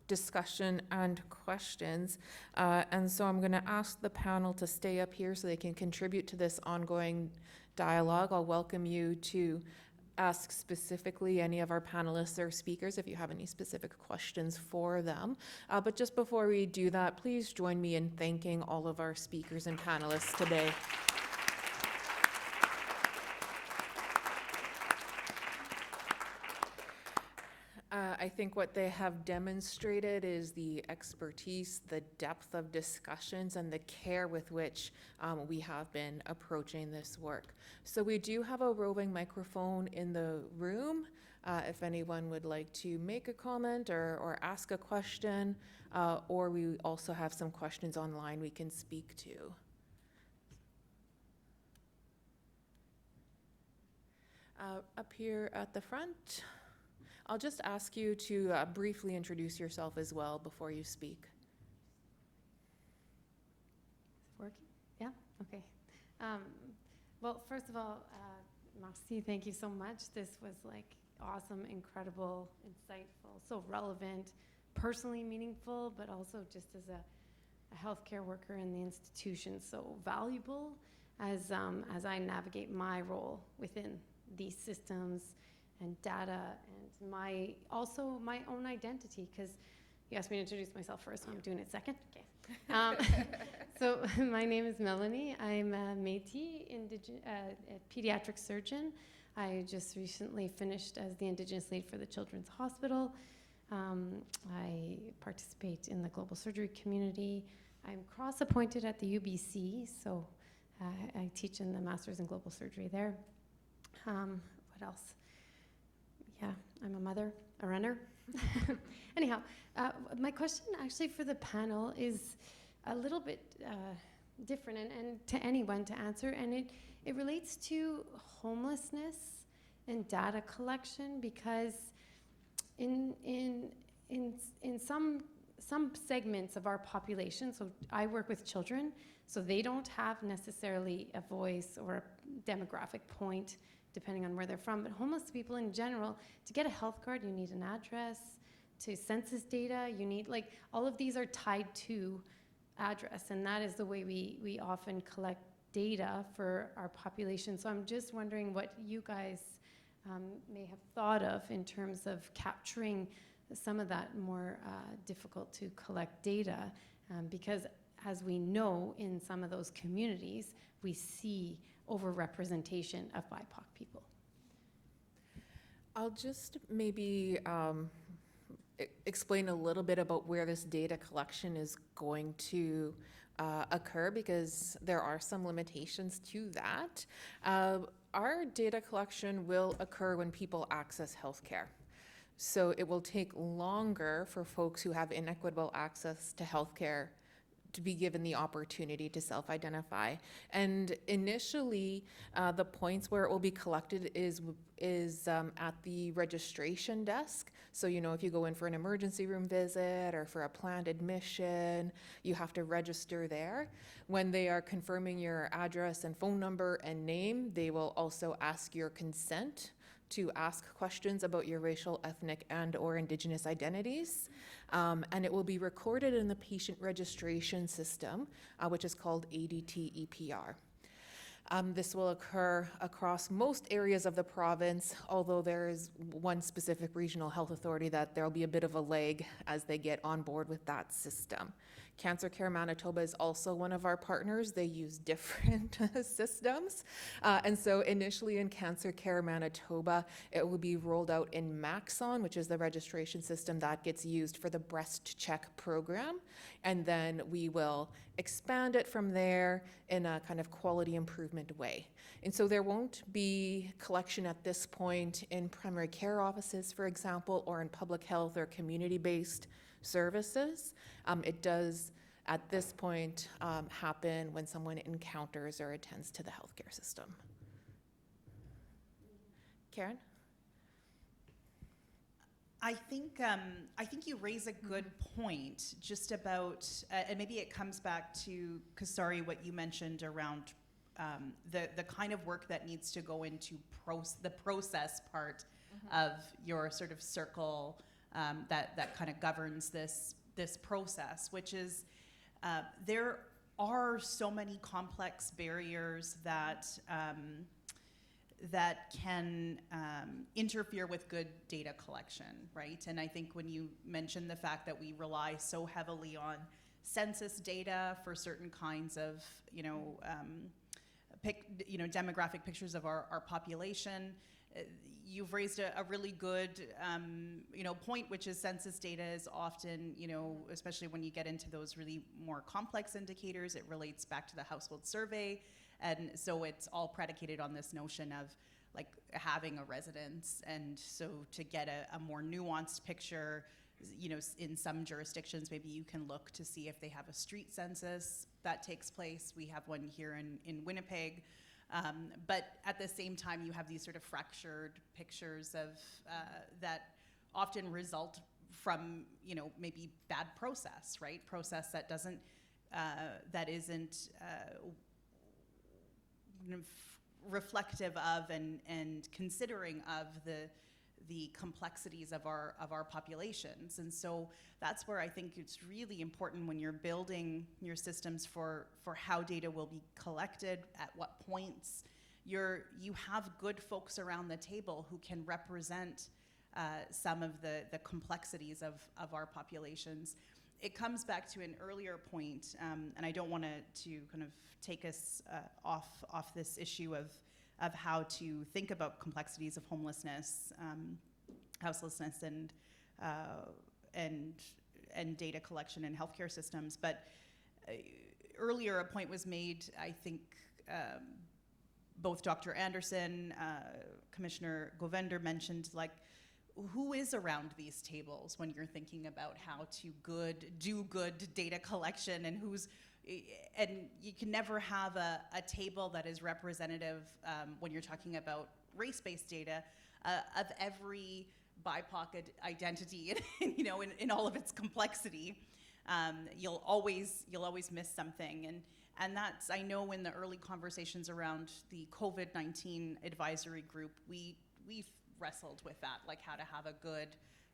discussion and questions. And so I'm going to ask the panel to stay up here so they can contribute to this ongoing dialogue. I'll welcome you to ask specifically any of our panelists or speakers if you have any specific questions for them. But just before we do that, please join me in thanking all of our speakers and panelists today. I think what they have demonstrated is the expertise, the depth of discussions, and the care with which we have been approaching this work. So we do have a roving microphone in the room. If anyone would like to make a comment or ask a question, or we also have some questions online we can speak to. Up here at the front. I'll just ask you to briefly introduce yourself as well before you speak. Is it working? Yeah? Okay. Well, first of all, merci, thank you so much. This was like awesome, incredible, insightful, so relevant, personally meaningful, but also just as a healthcare worker in the institution, so valuable as I navigate my role within these systems and data, and my own identity, because you asked me to introduce myself first, so I'm doing it second. Okay. So my name is Melanie. I'm a Métis a pediatric surgeon. I just recently finished as the Indigenous lead for the Children's Hospital. I participate in the global surgery community. I'm cross-appointed at the UBC, so I teach in the Masters in Global Surgery there. What else? Yeah, I'm a mother, a runner, Anyhow, my question actually for the panel is a little bit different and to anyone to answer, and it relates to homelessness and data collection, because in some segments of our population, so I work with children, so they don't have necessarily a voice or a demographic point depending on where they're from, but homeless people in general, to get a health card, you need an address. To census data, you need, like, all of these are tied to address, and that is the way we often collect data for our population. So I'm just wondering what you guys may have thought of in terms of capturing some of that more difficult to collect data, because as we know, in some of those communities, we see overrepresentation of BIPOC people. I'll just maybe explain a little bit about where this data collection is going to occur, because there are some limitations to that. Our data collection will occur when people access healthcare. So it will take longer for folks who have inequitable access to healthcare to be given the opportunity to self-identify. And initially, the points where it will be collected is at the registration desk. So, you know, if you go in for an emergency room visit or for a planned admission, you have to register there. When they are confirming your address and phone number and name, they will also ask your consent to ask questions about your racial, ethnic, and/or Indigenous identities. And it will be recorded in the patient registration system, which is called ADT EPR. This will occur across most areas of the province, although there is one specific regional health authority that there will be a bit of a lag as they get on board with that system. Cancer Care Manitoba is also one of our partners. They use different systems. And so initially in Cancer Care Manitoba, it will be rolled out in Maxon, which is the registration system that gets used for the breast check program. And then we will expand it from there in a kind of quality improvement way. And so there won't be collection at this point in primary care offices, for example, or in public health or community-based services. It does, at this point, happen when someone encounters or attends to the healthcare system. Karen? I think you raise a good point just about, and maybe it comes back to, Kasari, what you mentioned around the kind of work that needs to go into the process part of your sort of circle that kind of governs this process, which is there are so many complex barriers that can interfere with good data collection, right? And I think when you mentioned the fact that we rely so heavily on census data for certain kinds of, demographic pictures of our population, you've raised a really good, point, which is census data is often, especially when you get into those really more complex indicators, it relates back to the household survey. And so it's all predicated on this notion of like having a residence. And so to get a more nuanced picture, in some jurisdictions, maybe you can look to see if they have a street census that takes place. We have one here in Winnipeg. But at the same time, you have these sort of fractured pictures of that often result from, maybe bad process, right? Process that doesn't, that isn't reflective of and considering of the complexities of our populations. And so that's where I think it's really important when you're building your systems for how data will be collected, at what points you have good folks around the table who can represent some of the complexities of our populations. It comes back to an earlier point, and I don't want to kind of take us off this issue of how to think about complexities of homelessness, houselessness, and data collection in healthcare systems. But earlier, a point was made. I think both Dr. Anderson, Commissioner Govender mentioned, like, who is around these tables when you're thinking about how to do good data collection, and and you can never have a table that is representative when you're talking about race-based data of every BIPOC identity, in all of its complexity. You'll always miss something, and that's, I know in the early conversations around the COVID-19 advisory group, we've wrestled with that, like how to have a good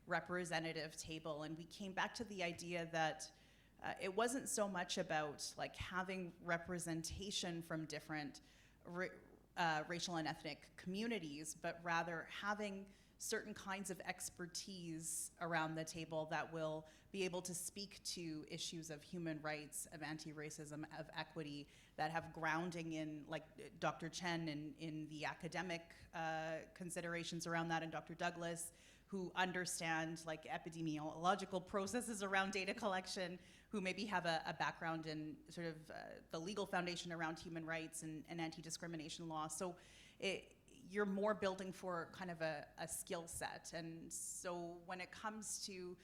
representative table, and we came back to the idea that it wasn't so much about like having representation from different racial and ethnic communities, but rather having certain kinds of expertise around the table that will be able to speak to issues of human rights, of anti-racism, of equity, that have grounding in, like Dr. Chen, in the academic considerations around that, and Dr. Douglas, who understand like epidemiological processes around data collection, who maybe have a background in sort of the legal foundation around human rights and anti-discrimination law. So you're more building for kind of a skill set. And so when it comes to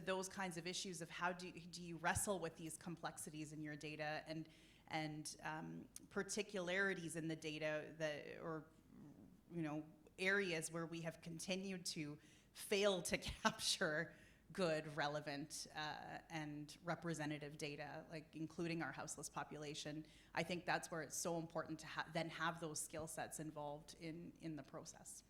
those kinds of issues of how do you wrestle with these complexities in your data and particularities in the data or areas where we have continued to fail to capture good, relevant, and representative data, like including our houseless population, I think that's where it's so important to then have those skill sets involved in the process.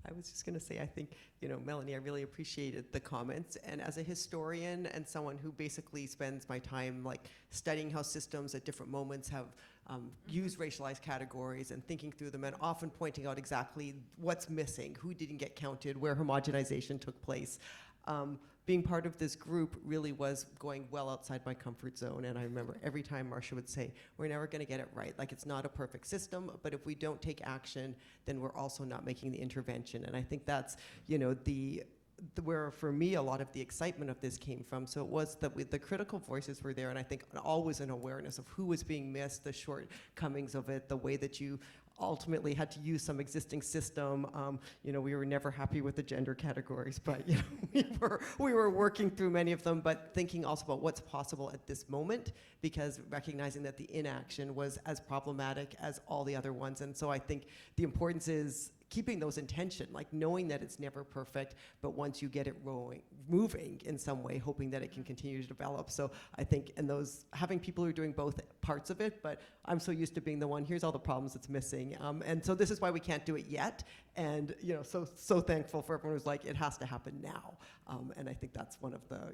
I was just going to say, I think, Melanie, I really appreciated the comments. And as a historian and someone who basically spends my time like studying how systems at different moments have used racialized categories and thinking through them, and often pointing out exactly what's missing, who didn't get counted, where homogenization took place. Being part of this group really was going well outside my comfort zone. And I remember every time Marcia would say, we're never going to get it right. Like, it's not a perfect system, but if we don't take action, then we're also not making the intervention. And I think that's, where for me a lot of the excitement of this came from. So it was that the critical voices were there, and I think always an awareness of who was being missed, the shortcomings of it, the way that you ultimately had to use some existing system. We were never happy with the gender categories, but we were working through many of them, but thinking also about what's possible at this moment, because recognizing that the inaction was as problematic as all the other ones. And so I think the importance is keeping those in tension, like knowing that it's never perfect, but once you get it moving in some way, hoping that it can continue to develop. So I think having people who are doing both parts of it, but I'm so used to being the one, here's all the problems it's missing. And so this is why we can't do it yet. And so thankful for everyone who's like, it has to happen now. And I think that's one of the,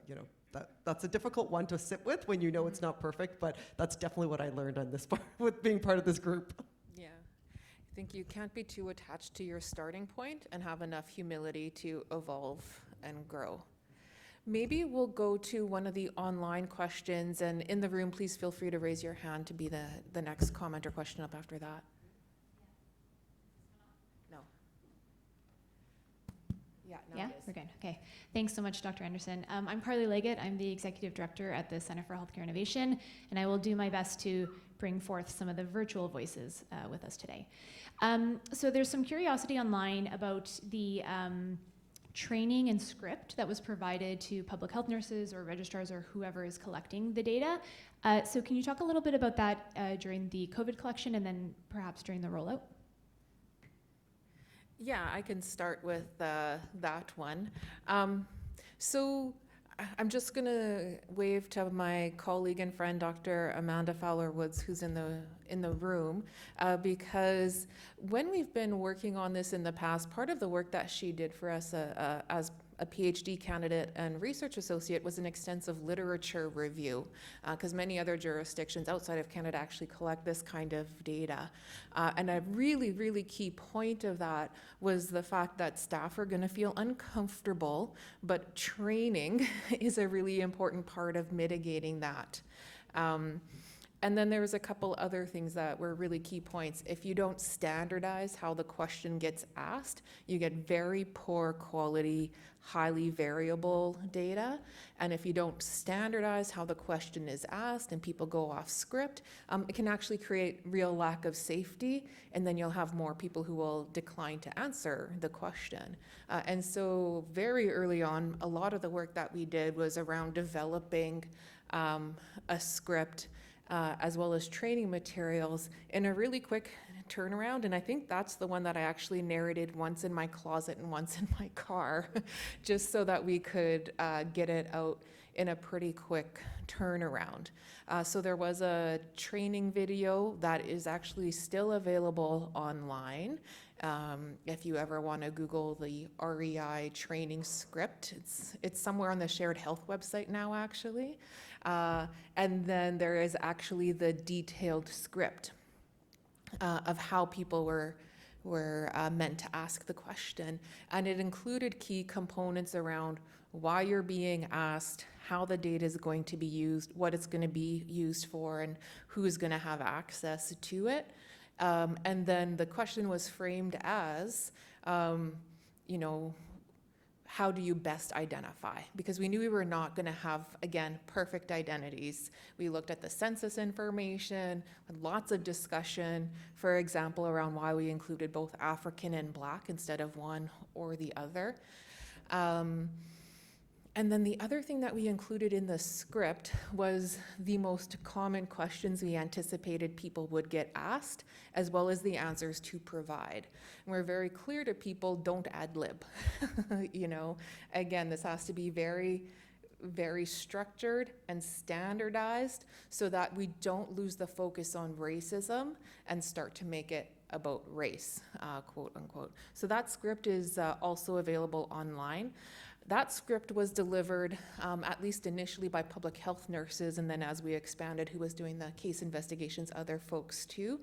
that's a difficult one to sit with when it's not perfect, but that's definitely what I learned on this part with being part of this group. Yeah. I think you can't be too attached to your starting point and have enough humility to evolve and grow. Maybe we'll go to one of the online questions, and in the room, please feel free to raise your hand to be the next comment or question up after that. No. Yeah, we're good. Okay. Thanks so much, Dr. Anderson. I'm Carly Leggett. I'm the Executive Director at the Center for Healthcare Innovation, and I will do my best to bring forth some of the virtual voices with us today. So there's some curiosity online about the training and script that was provided to public health nurses or registrars or whoever is collecting the data. So can you talk a little bit about that during the COVID collection and then perhaps during the rollout? Yeah, I can start with that one. So I'm just going to wave to my colleague and friend, Dr. Amanda Fowler-Woods, who's in the room, because when we've been working on this in the past, part of the work that she did for us as a PhD candidate and research associate was an extensive literature review, because many other jurisdictions outside of Canada actually collect this kind of data. And a really, really key point of that was the fact that staff are going to feel uncomfortable, but training is a really important part of mitigating that. And then there's a couple other things that were really key points. If you don't standardize how the question gets asked, you get very poor quality, highly variable data. And if you don't standardize how the question is asked and people go off script, it can actually create real lack of safety, and then you'll have more people who will decline to answer the question. And so very early on, a lot of the work that we did was around developing a script as well as training materials in a really quick turnaround. And I think that's the one that I actually narrated once in my closet and once in my car, just so that we could get it out in a pretty quick turnaround. So there was a training video that is actually still available online. If you ever want to Google the REI training script, it's somewhere on the Shared Health website now, actually. And then there is actually the detailed script of how people were meant to ask the question. And it included key components around why you're being asked, how the data is going to be used, what it's going to be used for, and who's going to have access to it. And then the question was framed as, how do you best identify? Because we knew we were not going to have, again, perfect identities. We looked at the census information, had lots of discussion, for example, around why we included both African and Black instead of one or the other. And then the other thing that we included in the script was the most common questions we anticipated people would get asked, as well as the answers to provide. And we're very clear to people, don't ad lib. Again, this has to be very, very structured and standardized so that we don't lose the focus on racism and start to make it about race, quote unquote. So that script is also available online. That script was delivered, at least initially, by public health nurses, and then as we expanded, who was doing the case investigations, other folks too.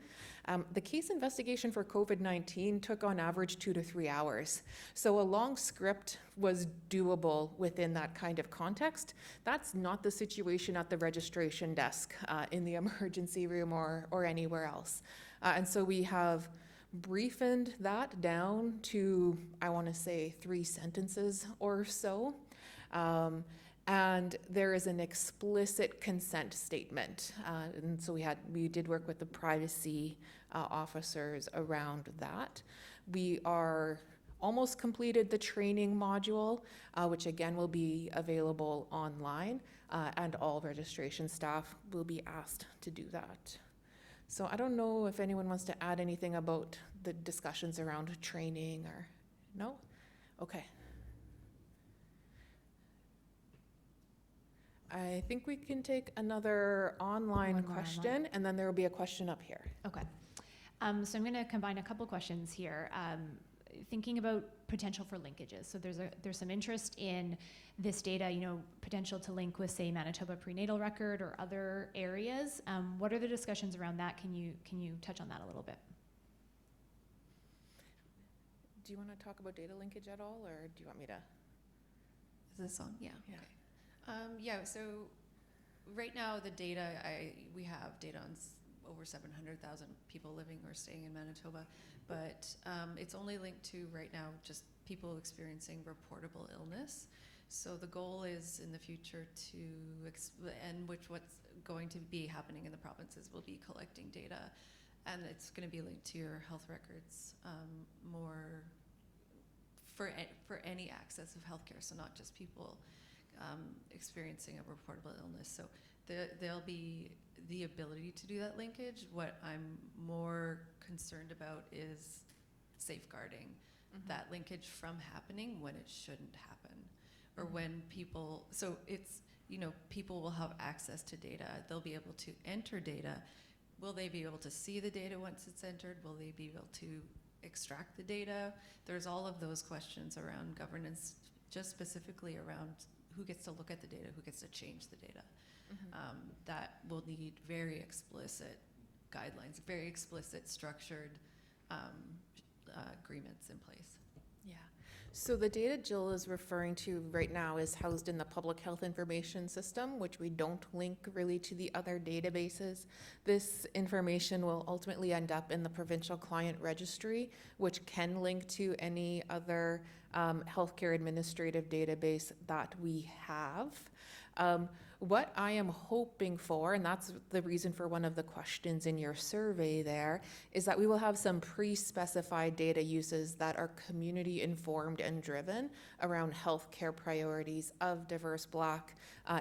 The case investigation for COVID-19 took on average 2 to 3 hours. So a long script was doable within that kind of context. That's not the situation at the registration desk, in the emergency room or anywhere else. And so we have briefined that down to, I want to say, 3 sentences or so. And there is an explicit consent statement. And so we did work with the privacy officers around that. We are almost completed the training module, which again will be available online, and all registration staff will be asked to do that. So I don't know if anyone wants to add anything about the discussions around training or, no? Okay. I think we can take another online question, and then there will be a question up here. Okay. So I'm going to combine a couple questions here. Thinking about potential for linkages. So there's some interest in this data, potential to link with, say, Manitoba prenatal record or other areas. What are the discussions around that? Can you touch on that a little bit? Do you want to talk about data linkage at all, or do you want me to? Is this on? Yeah. Yeah. Okay. So right now the data, we have data on over 700,000 people living or staying in Manitoba, but it's only linked to right now just people experiencing reportable illness. So the goal is in the future what's going to be happening in the provinces will be collecting data, and it's going to be linked to your health records more for any access of healthcare. So not just people experiencing a reportable illness. So there'll be the ability to do that linkage. What I'm more concerned about is safeguarding that linkage from happening when it shouldn't happen, or when people, so it's, people will have access to data. They'll be able to enter data. Will they be able to see the data once it's entered? Will they be able to extract the data? There's all of those questions around governance, just specifically around who gets to look at the data, who gets to change the data. That will need very explicit guidelines, very explicit structured agreements in place. Yeah. So the data Jill is referring to right now is housed in the public health information system, which we don't link really to the other databases. This information will ultimately end up in the provincial client registry, which can link to any other healthcare administrative database that we have. What I am hoping for, and that's the reason for one of the questions in your survey there, is that we will have some pre-specified data uses that are community informed and driven around healthcare priorities of diverse Black,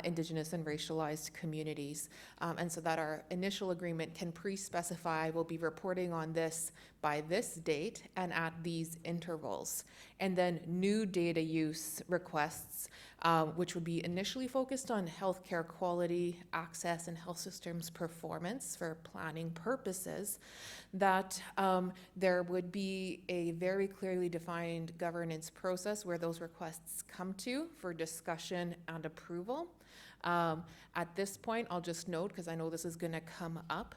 Indigenous, and racialized communities. And so that our initial agreement can pre-specify we'll be reporting on this by this date and at these intervals. And then new data use requests, which would be initially focused on healthcare quality, access, and health systems performance for planning purposes, that there would be a very clearly defined governance process where those requests come to for discussion and approval. At this point, I'll just note, because I know this is going to come up,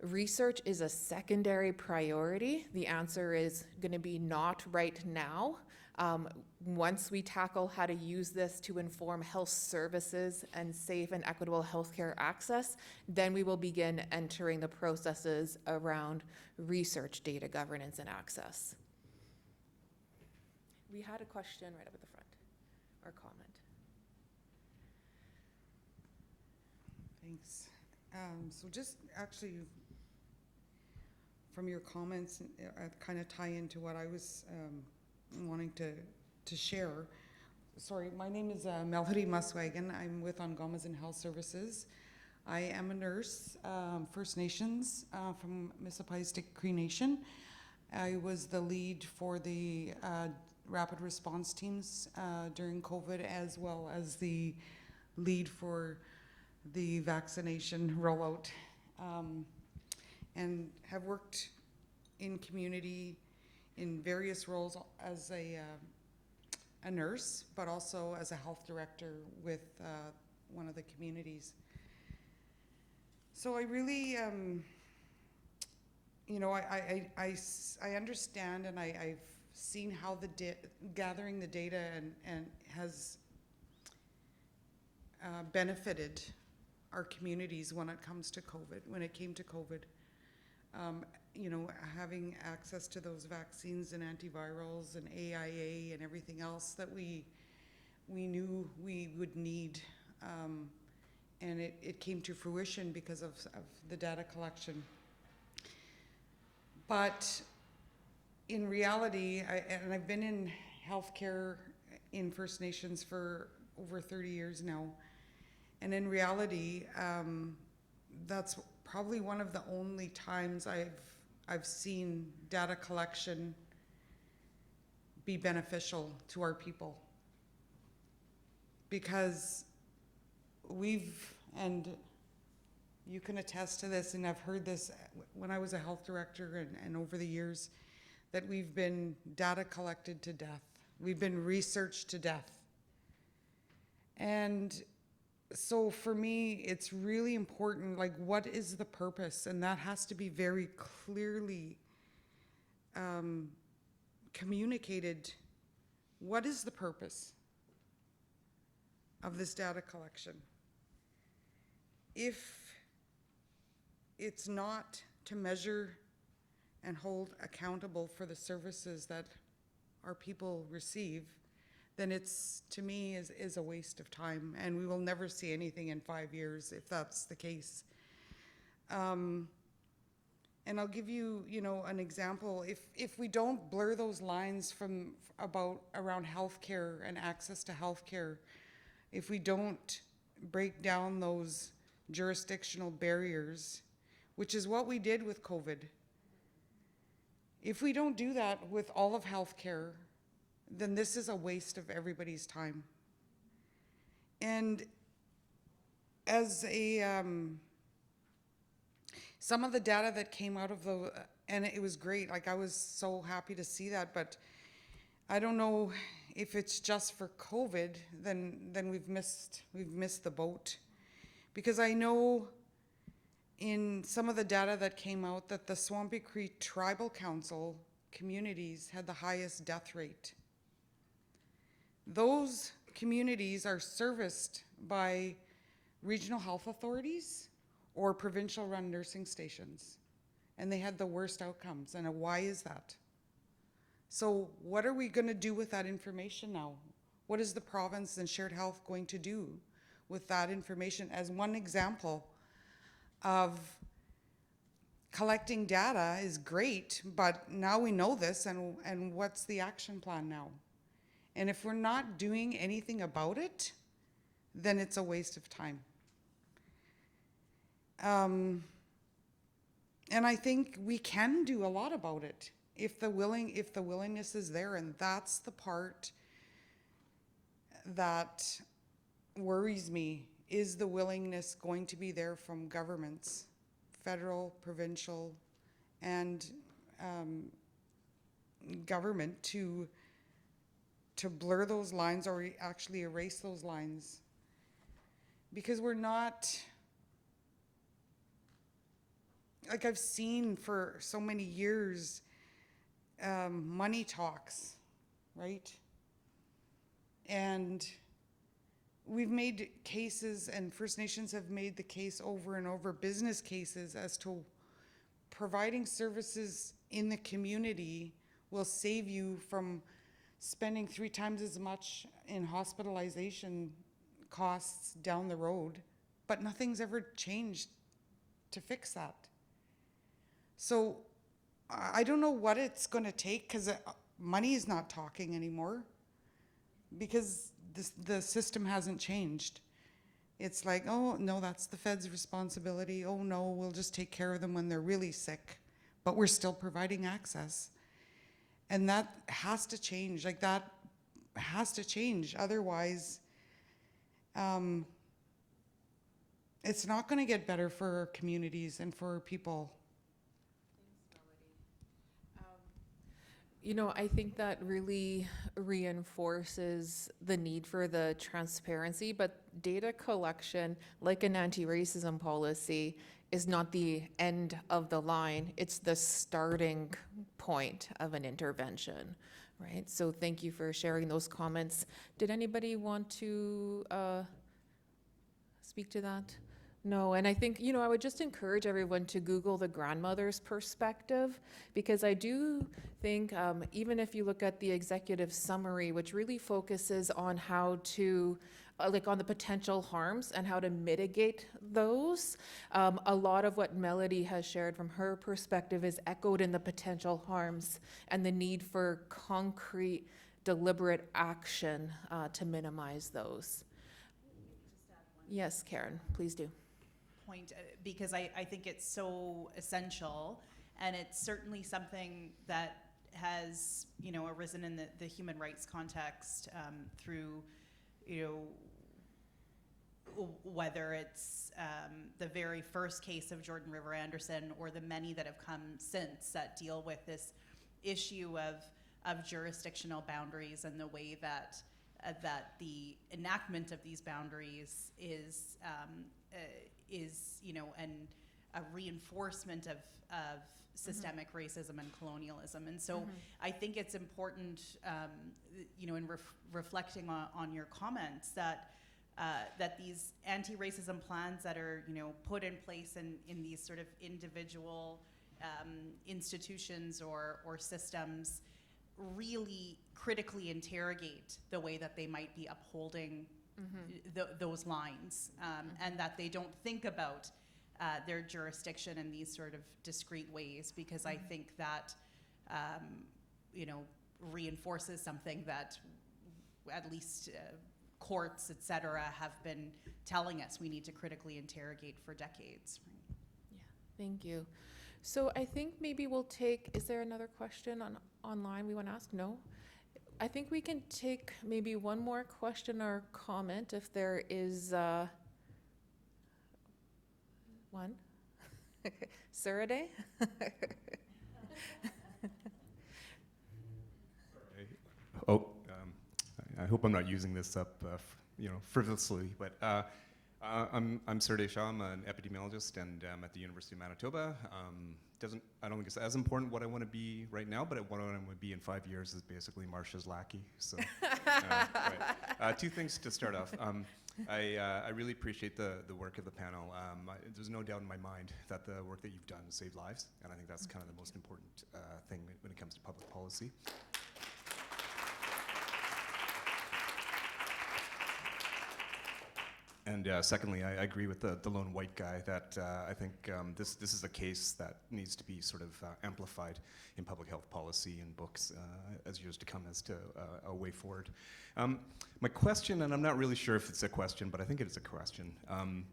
research is a secondary priority. The answer is going to be not right now. Once we tackle how to use this to inform health services and safe and equitable healthcare access, then we will begin entering the processes around research data governance and access. We had a question right up at the front, or comment. Thanks. So just actually from your comments, kind of tie into what I was wanting to share. Sorry, my name is Melody Muswagon. I'm with Ongomazin Health Services. I am a nurse, First Nations, from Mississippi Cree Nation. I was the lead for the rapid response teams during COVID, as well as the lead for the vaccination rollout, and have worked in community in various roles as a nurse, but also as a health director with one of the communities. So I really, you know, I understand, and I've seen how the gathering the data and has benefited our communities when it comes to COVID, when it came to COVID. You know, having access to those vaccines and antivirals and AIA and everything else that we knew we would need. And it came to fruition because of the data collection. But in reality, and I've been in healthcare in First Nations for over 30 years now, and in reality, that's probably one of the only times I've seen data collection be beneficial to our people. Because and you can attest to this, and I've heard this when I was a health director and over the years, that we've been data collected to death. We've been researched to death. And so for me, it's really important, like, what is the purpose? And that has to be very clearly communicated. What is the purpose of this data collection? If it's not to measure and hold accountable for the services that our people receive, then it's, to me, is a waste of time, and we will never see anything in 5 years if that's the case. And I'll give you, an example. If we don't blur those lines around healthcare and access to healthcare, if we don't break down those jurisdictional barriers, which is what we did with COVID, if we don't do that with all of healthcare, then this is a waste of everybody's time. And as some of the data that came out of and it was great, like, I was so happy to see that, but I don't know if it's just for COVID, then we've missed the boat. Because I know in some of the data that came out that the Swampy Creek Tribal Council communities had the highest death rate those communities are serviced by regional health authorities or provincial-run nursing stations, and they had the worst outcomes. And why is that? So what are we going to do with that information now? What is the province and Shared Health going to do with that information as one example of collecting data is great, but now we know this, and what's the action plan now? And if we're not doing anything about it, then it's a waste of time. And I think we can do a lot about it if the willingness is there, and that's the part that worries me. Is the willingness going to be there from governments, federal, provincial, and government to blur those lines or actually erase those lines? Because we're not, like I've seen for so many years, money talks, right? And we've made cases, and First Nations have made the case over and over, business cases, as to providing services in the community will save you from spending 3 times as much in hospitalization costs down the road, but nothing's ever changed to fix that. So I don't know what it's going to take, because money is not talking anymore, because the system hasn't changed. It's like, oh, no, that's the Fed's responsibility. Oh, no, we'll just take care of them when they're really sick. But we're still providing access. And that has to change. Like, that has to change. Otherwise, it's not going to get better for our communities and for our people. You know, I think that really reinforces the need for the transparency, but data collection, like an anti-racism policy, is not the end of the line. It's the starting point of an intervention, right? So thank you for sharing those comments. Did anybody want to speak to that? No, and I think, you know, I would just encourage everyone to Google the grandmother's perspective, because I do think even if you look at the executive summary, which really focuses on how to, like on the potential harms and how to mitigate those, a lot of what Melody has shared from her perspective is echoed in the potential harms and the need for concrete, deliberate action to minimize those. Yes, Karen, please do. Point, because I think it's so essential, and it's certainly something that has, you know, arisen in the human rights context through, you know, whether it's the very first case of Jordan River Anderson or the many that have come since that deal with this issue of jurisdictional boundaries and the way that that the enactment of these boundaries is you know, a reinforcement of systemic racism and colonialism. And so I think it's important, you know, in reflecting on your comments, that that these anti-racism plans that are, you know, put in place in these sort of individual institutions or systems really critically interrogate the way that they might be upholding those lines, and that they don't think about their jurisdiction in these sort of discrete ways, because I think that you know, reinforces something that at least courts, et cetera, have been telling us we need to critically interrogate for decades. Yeah, thank you. So I think maybe we'll take, is there another question online we want to ask? No? I think we can take maybe one more question or comment if there is one. Surade? Oh, I hope I'm not using this up, you know, frivolously, but I'm Sergey Shah. I'm an epidemiologist, and at the University of Manitoba. I don't think it's as important what I want to be right now, but what I want to be in 5 years is basically Marcia's lackey. So, right. Two things to start off. I really appreciate the work of the panel. There's no doubt in my mind that the work that you've done saved lives, and I think that's kind of the most important thing when it comes to public policy. And secondly, I agree with the lone white guy that I think this is a case that needs to be sort of amplified in public health policy and books as years to come as to a way forward. My question, and I'm not really sure if it's a question, but I think it is a question.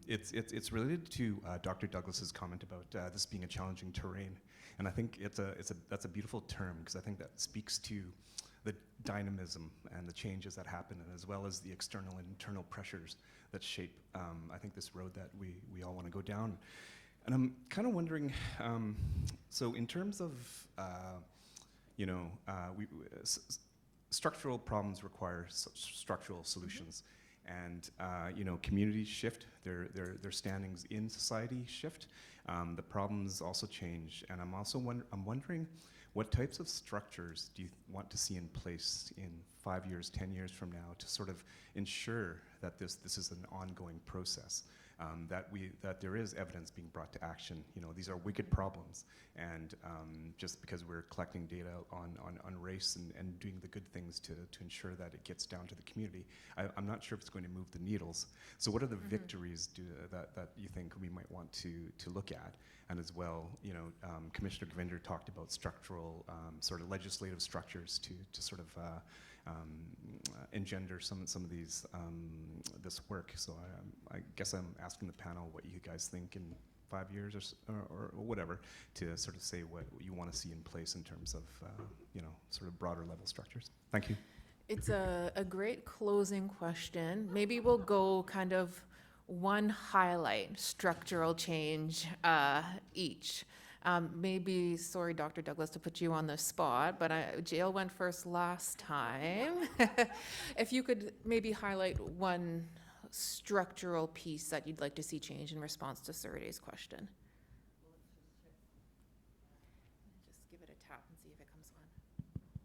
It's related to Dr. Douglas's comment about this being a challenging terrain, and I think that's a beautiful term because I think that speaks to the dynamism and the changes that happen, and as well as the external and internal pressures that shape, I think, this road that we all want to go down. And I'm kind of wondering, so in terms of, structural problems require structural solutions, and communities shift, their standings in society shift. The problems also change, and I'm wondering, what types of structures do you want to see in place in 5 years, 10 years from now to sort of ensure that this is an ongoing process, that there is evidence being brought to action? These are wicked problems, and just because we're collecting data on race and doing the good things to ensure that it gets down to the community, I'm not sure if it's going to move the needles. So what are the victories that you think we might want to look at? And as well, Commissioner Govender talked about structural, sort of legislative structures to sort of engender some of these this work. So I guess I'm asking the panel what you guys think in 5 years or whatever, to sort of say what you want to see in place in terms of sort of broader level structures. Thank you. It's a great closing question. Maybe we'll go kind of one highlight structural change each. Maybe, sorry, Dr. Douglas, to put you on the spot, but Jail went first last time. If you could maybe highlight one structural piece that you'd like to see change in response to Surday's question. Just give it a tap and see if it comes on.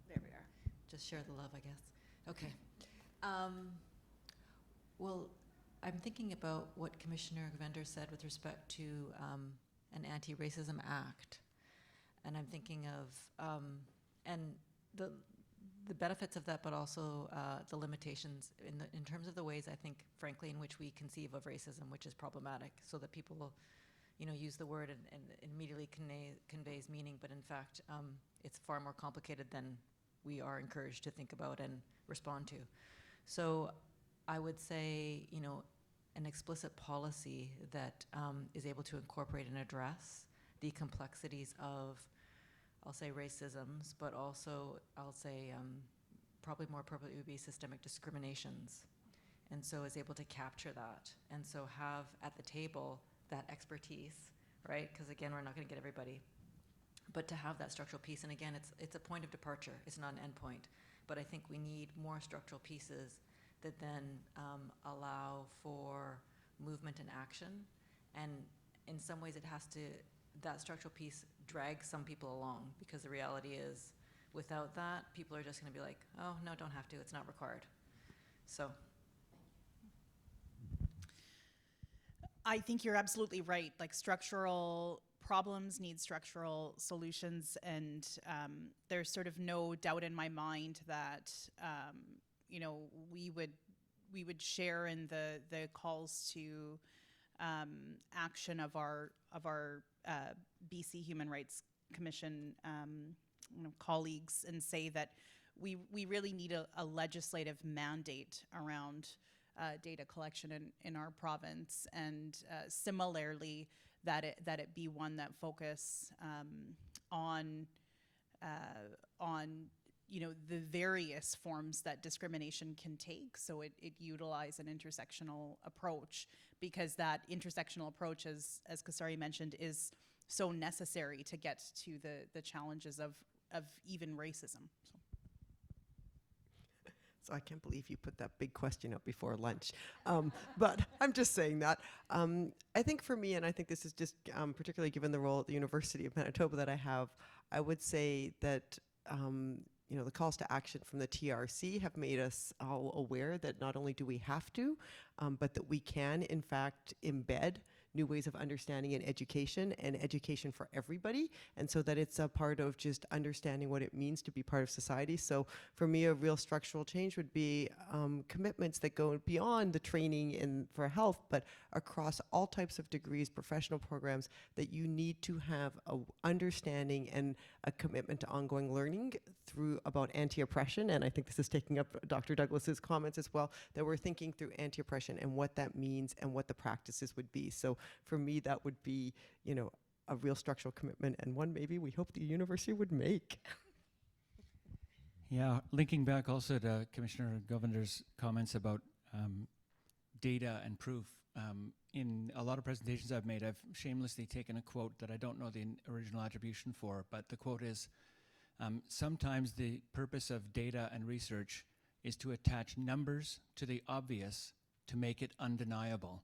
There we are. Just share the love, I guess. Okay. Well, I'm thinking about what Commissioner Govender said with respect to an anti-racism act, and I'm thinking of and the benefits of that, but also the limitations in terms of the ways, I think, frankly, in which we conceive of racism, which is problematic, so that people will, use the word and immediately conveys meaning, but in fact, it's far more complicated than we are encouraged to think about and respond to. So I would say, an explicit policy that is able to incorporate and address the complexities of, I'll say, racisms, but also, I'll say, probably more appropriately would be systemic discriminations. And so is able to capture that. And so have at the table that expertise, right? Because again, we're not going to get everybody. But to have that structural piece, and again, it's a point of departure. It's not an end point. But I think we need more structural pieces that then allow for movement and action. And in some ways that structural piece drags some people along, because the reality is, without that, people are just gonna be like, oh, no, don't have to, it's not required. So. I think you're absolutely right. Like, structural problems need structural solutions, and there's sort of no doubt in my mind that we would share in the calls to action of our BC Human Rights Commission colleagues, and say that we really need a legislative mandate around data collection in our province, and similarly that it be one that focus on the various forms that discrimination can take. So it utilize an intersectional approach, because that intersectional approach, as Kasari mentioned, is so necessary to get to the challenges of even racism. So I can't believe you put that big question up before lunch. But I'm just saying that. I think for me, and I think this is just particularly given the role at the University of Manitoba that I have, I would say that the calls to action from the TRC have made us all aware that not only do we have to, but that we can, in fact, embed new ways of understanding in education and education for everybody. And so that it's a part of just understanding what it means to be part of society. So for me, a real structural change would be commitments that go beyond the training for health, but across all types of degrees, professional programs, that you need to have a understanding and a commitment to ongoing learning through about anti-oppression. And I think this is taking up Dr. Douglas's comments as well, that we're thinking through anti-oppression and what that means and what the practices would be. So for me, that would be, a real structural commitment, and one maybe we hope the university would make. Yeah, linking back also to Commissioner Govender's comments about data and proof. In a lot of presentations I've made, I've shamelessly taken a quote that I don't know the original attribution for, but the quote is, sometimes the purpose of data and research is to attach numbers to the obvious to make it undeniable.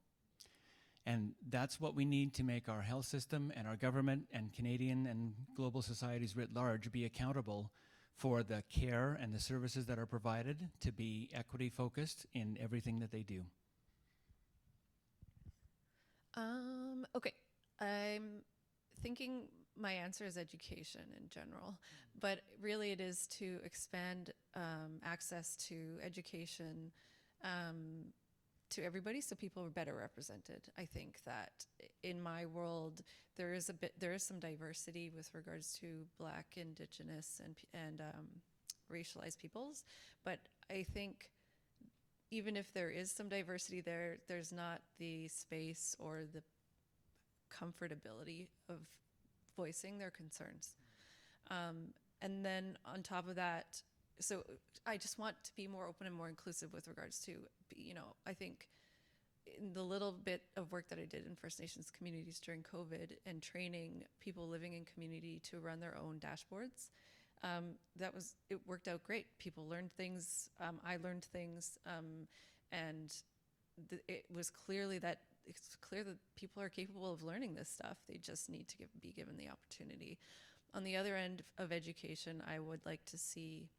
And that's what we need to make our health system and our government and Canadian and global societies writ large be accountable for the care and the services that are provided, to be equity focused in everything that they do. Okay, I'm thinking my answer is education in general, but really it is to expand access to education to everybody, so people are better represented. I think that in my world there is some diversity with regards to Black, Indigenous, and racialized peoples, but I think even if there is some diversity there's not the space or the comfortability of voicing their concerns. And then on top of that, so I just want to be more open and more inclusive with regards to, I think in the little bit of work that I did in First Nations communities during COVID and training people living in community to run their own dashboards, it worked out great. People learned things, I learned things, and it's clear that people are capable of learning this stuff. They just need to be given the opportunity. On the other end of education, I would like to see,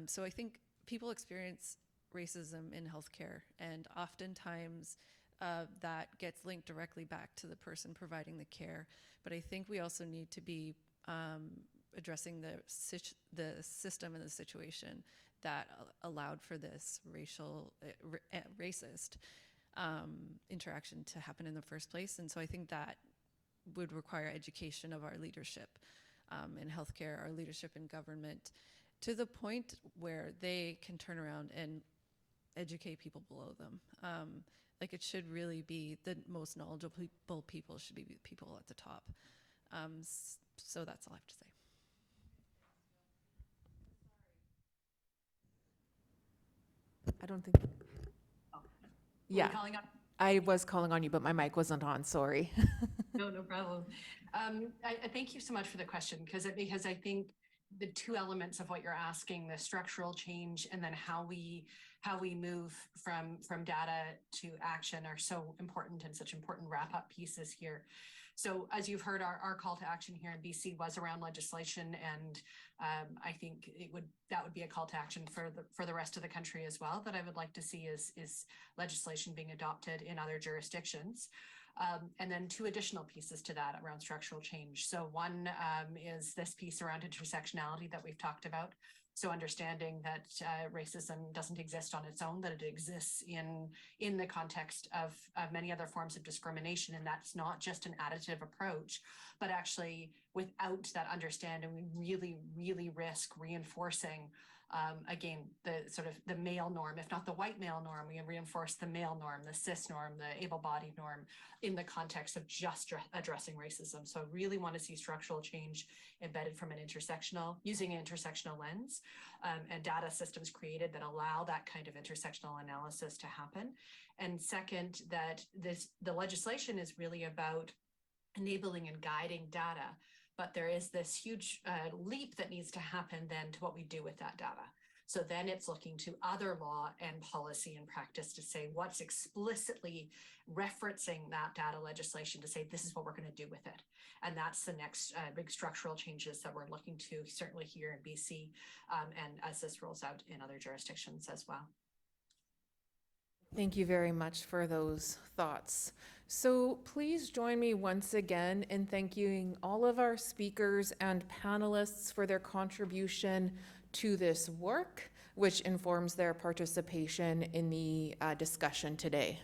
so I think people experience racism in healthcare, and oftentimes that gets linked directly back to the person providing the care. But I think we also need to be addressing the system and the situation that allowed for this racist interaction to happen in the first place. And so I think that would require education of our leadership in healthcare, our leadership in government, to the point where they can turn around and educate people below them. It should really be the most knowledgeable people should be the people at the top. So that's all I have to say. I don't think. Oh. Yeah, I was calling on you, but my mic wasn't on. Sorry. No problem. I thank you so much for the question, because I think the two elements of what you're asking, the structural change and then how we move from data to action, are so important and such important wrap-up pieces here. So as you've heard, our call to action here in BC was around legislation, and I think that would be a call to action for the rest of the country as well, that I would like to see is legislation being adopted in other jurisdictions. And then two additional pieces to that around structural change. So one is this piece around intersectionality that we've talked about. So understanding that racism doesn't exist on its own, that it exists in the context of many other forms of discrimination. And that's not just an additive approach, but actually without that understanding, we really, really risk reinforcing again, the sort of the male norm, if not the white male norm. We reinforce the male norm, the cis norm, the able-bodied norm in the context of just addressing racism. So I really want to see structural change embedded from using an intersectional lens, and data systems created that allow that kind of intersectional analysis to happen. And second, that the legislation is really about enabling and guiding data, but there is this huge leap that needs to happen then to what we do with that data. So then it's looking to other law and policy and practice to say what's explicitly referencing that data legislation to say this is what we're going to do with it. And that's the next big structural changes that we're looking to, certainly here in BC, and as this rolls out in other jurisdictions as well. Thank you very much for those thoughts. So please join me once again in thanking all of our speakers and panelists for their contribution to this work, which informs their participation in the discussion today.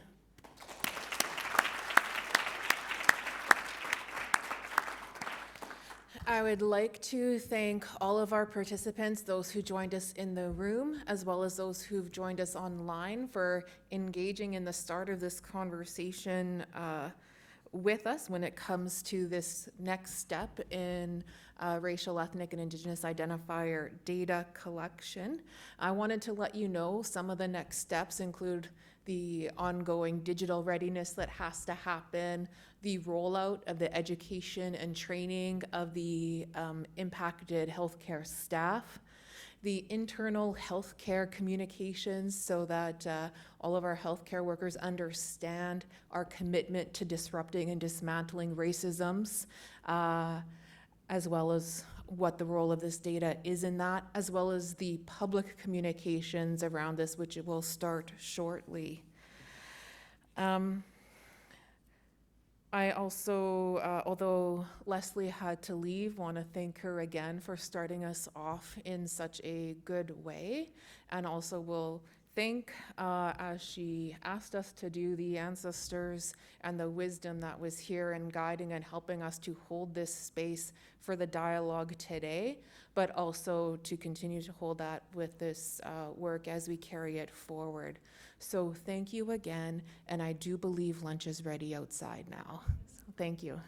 I would like to thank all of our participants, those who joined us in the room, as well as those who've joined us online, for engaging in the start of this conversation with us when it comes to this next step in racial, ethnic, and Indigenous identifier data collection. I wanted to let you know some of the next steps include the ongoing digital readiness that has to happen, the rollout of the education and training of the impacted healthcare staff, the internal healthcare communications so that all of our healthcare workers understand our commitment to disrupting and dismantling racisms, as well as what the role of this data is in that, as well as the public communications around this, which will start shortly. I also, although Leslie had to leave, want to thank her again for starting us off in such a good way, and also will thank, as she asked us to do, the ancestors and the wisdom that was here and guiding and helping us to hold this space for the dialogue today, but also to continue to hold that with this work as we carry it forward. So thank you again, and I do believe lunch is ready outside now. So thank you.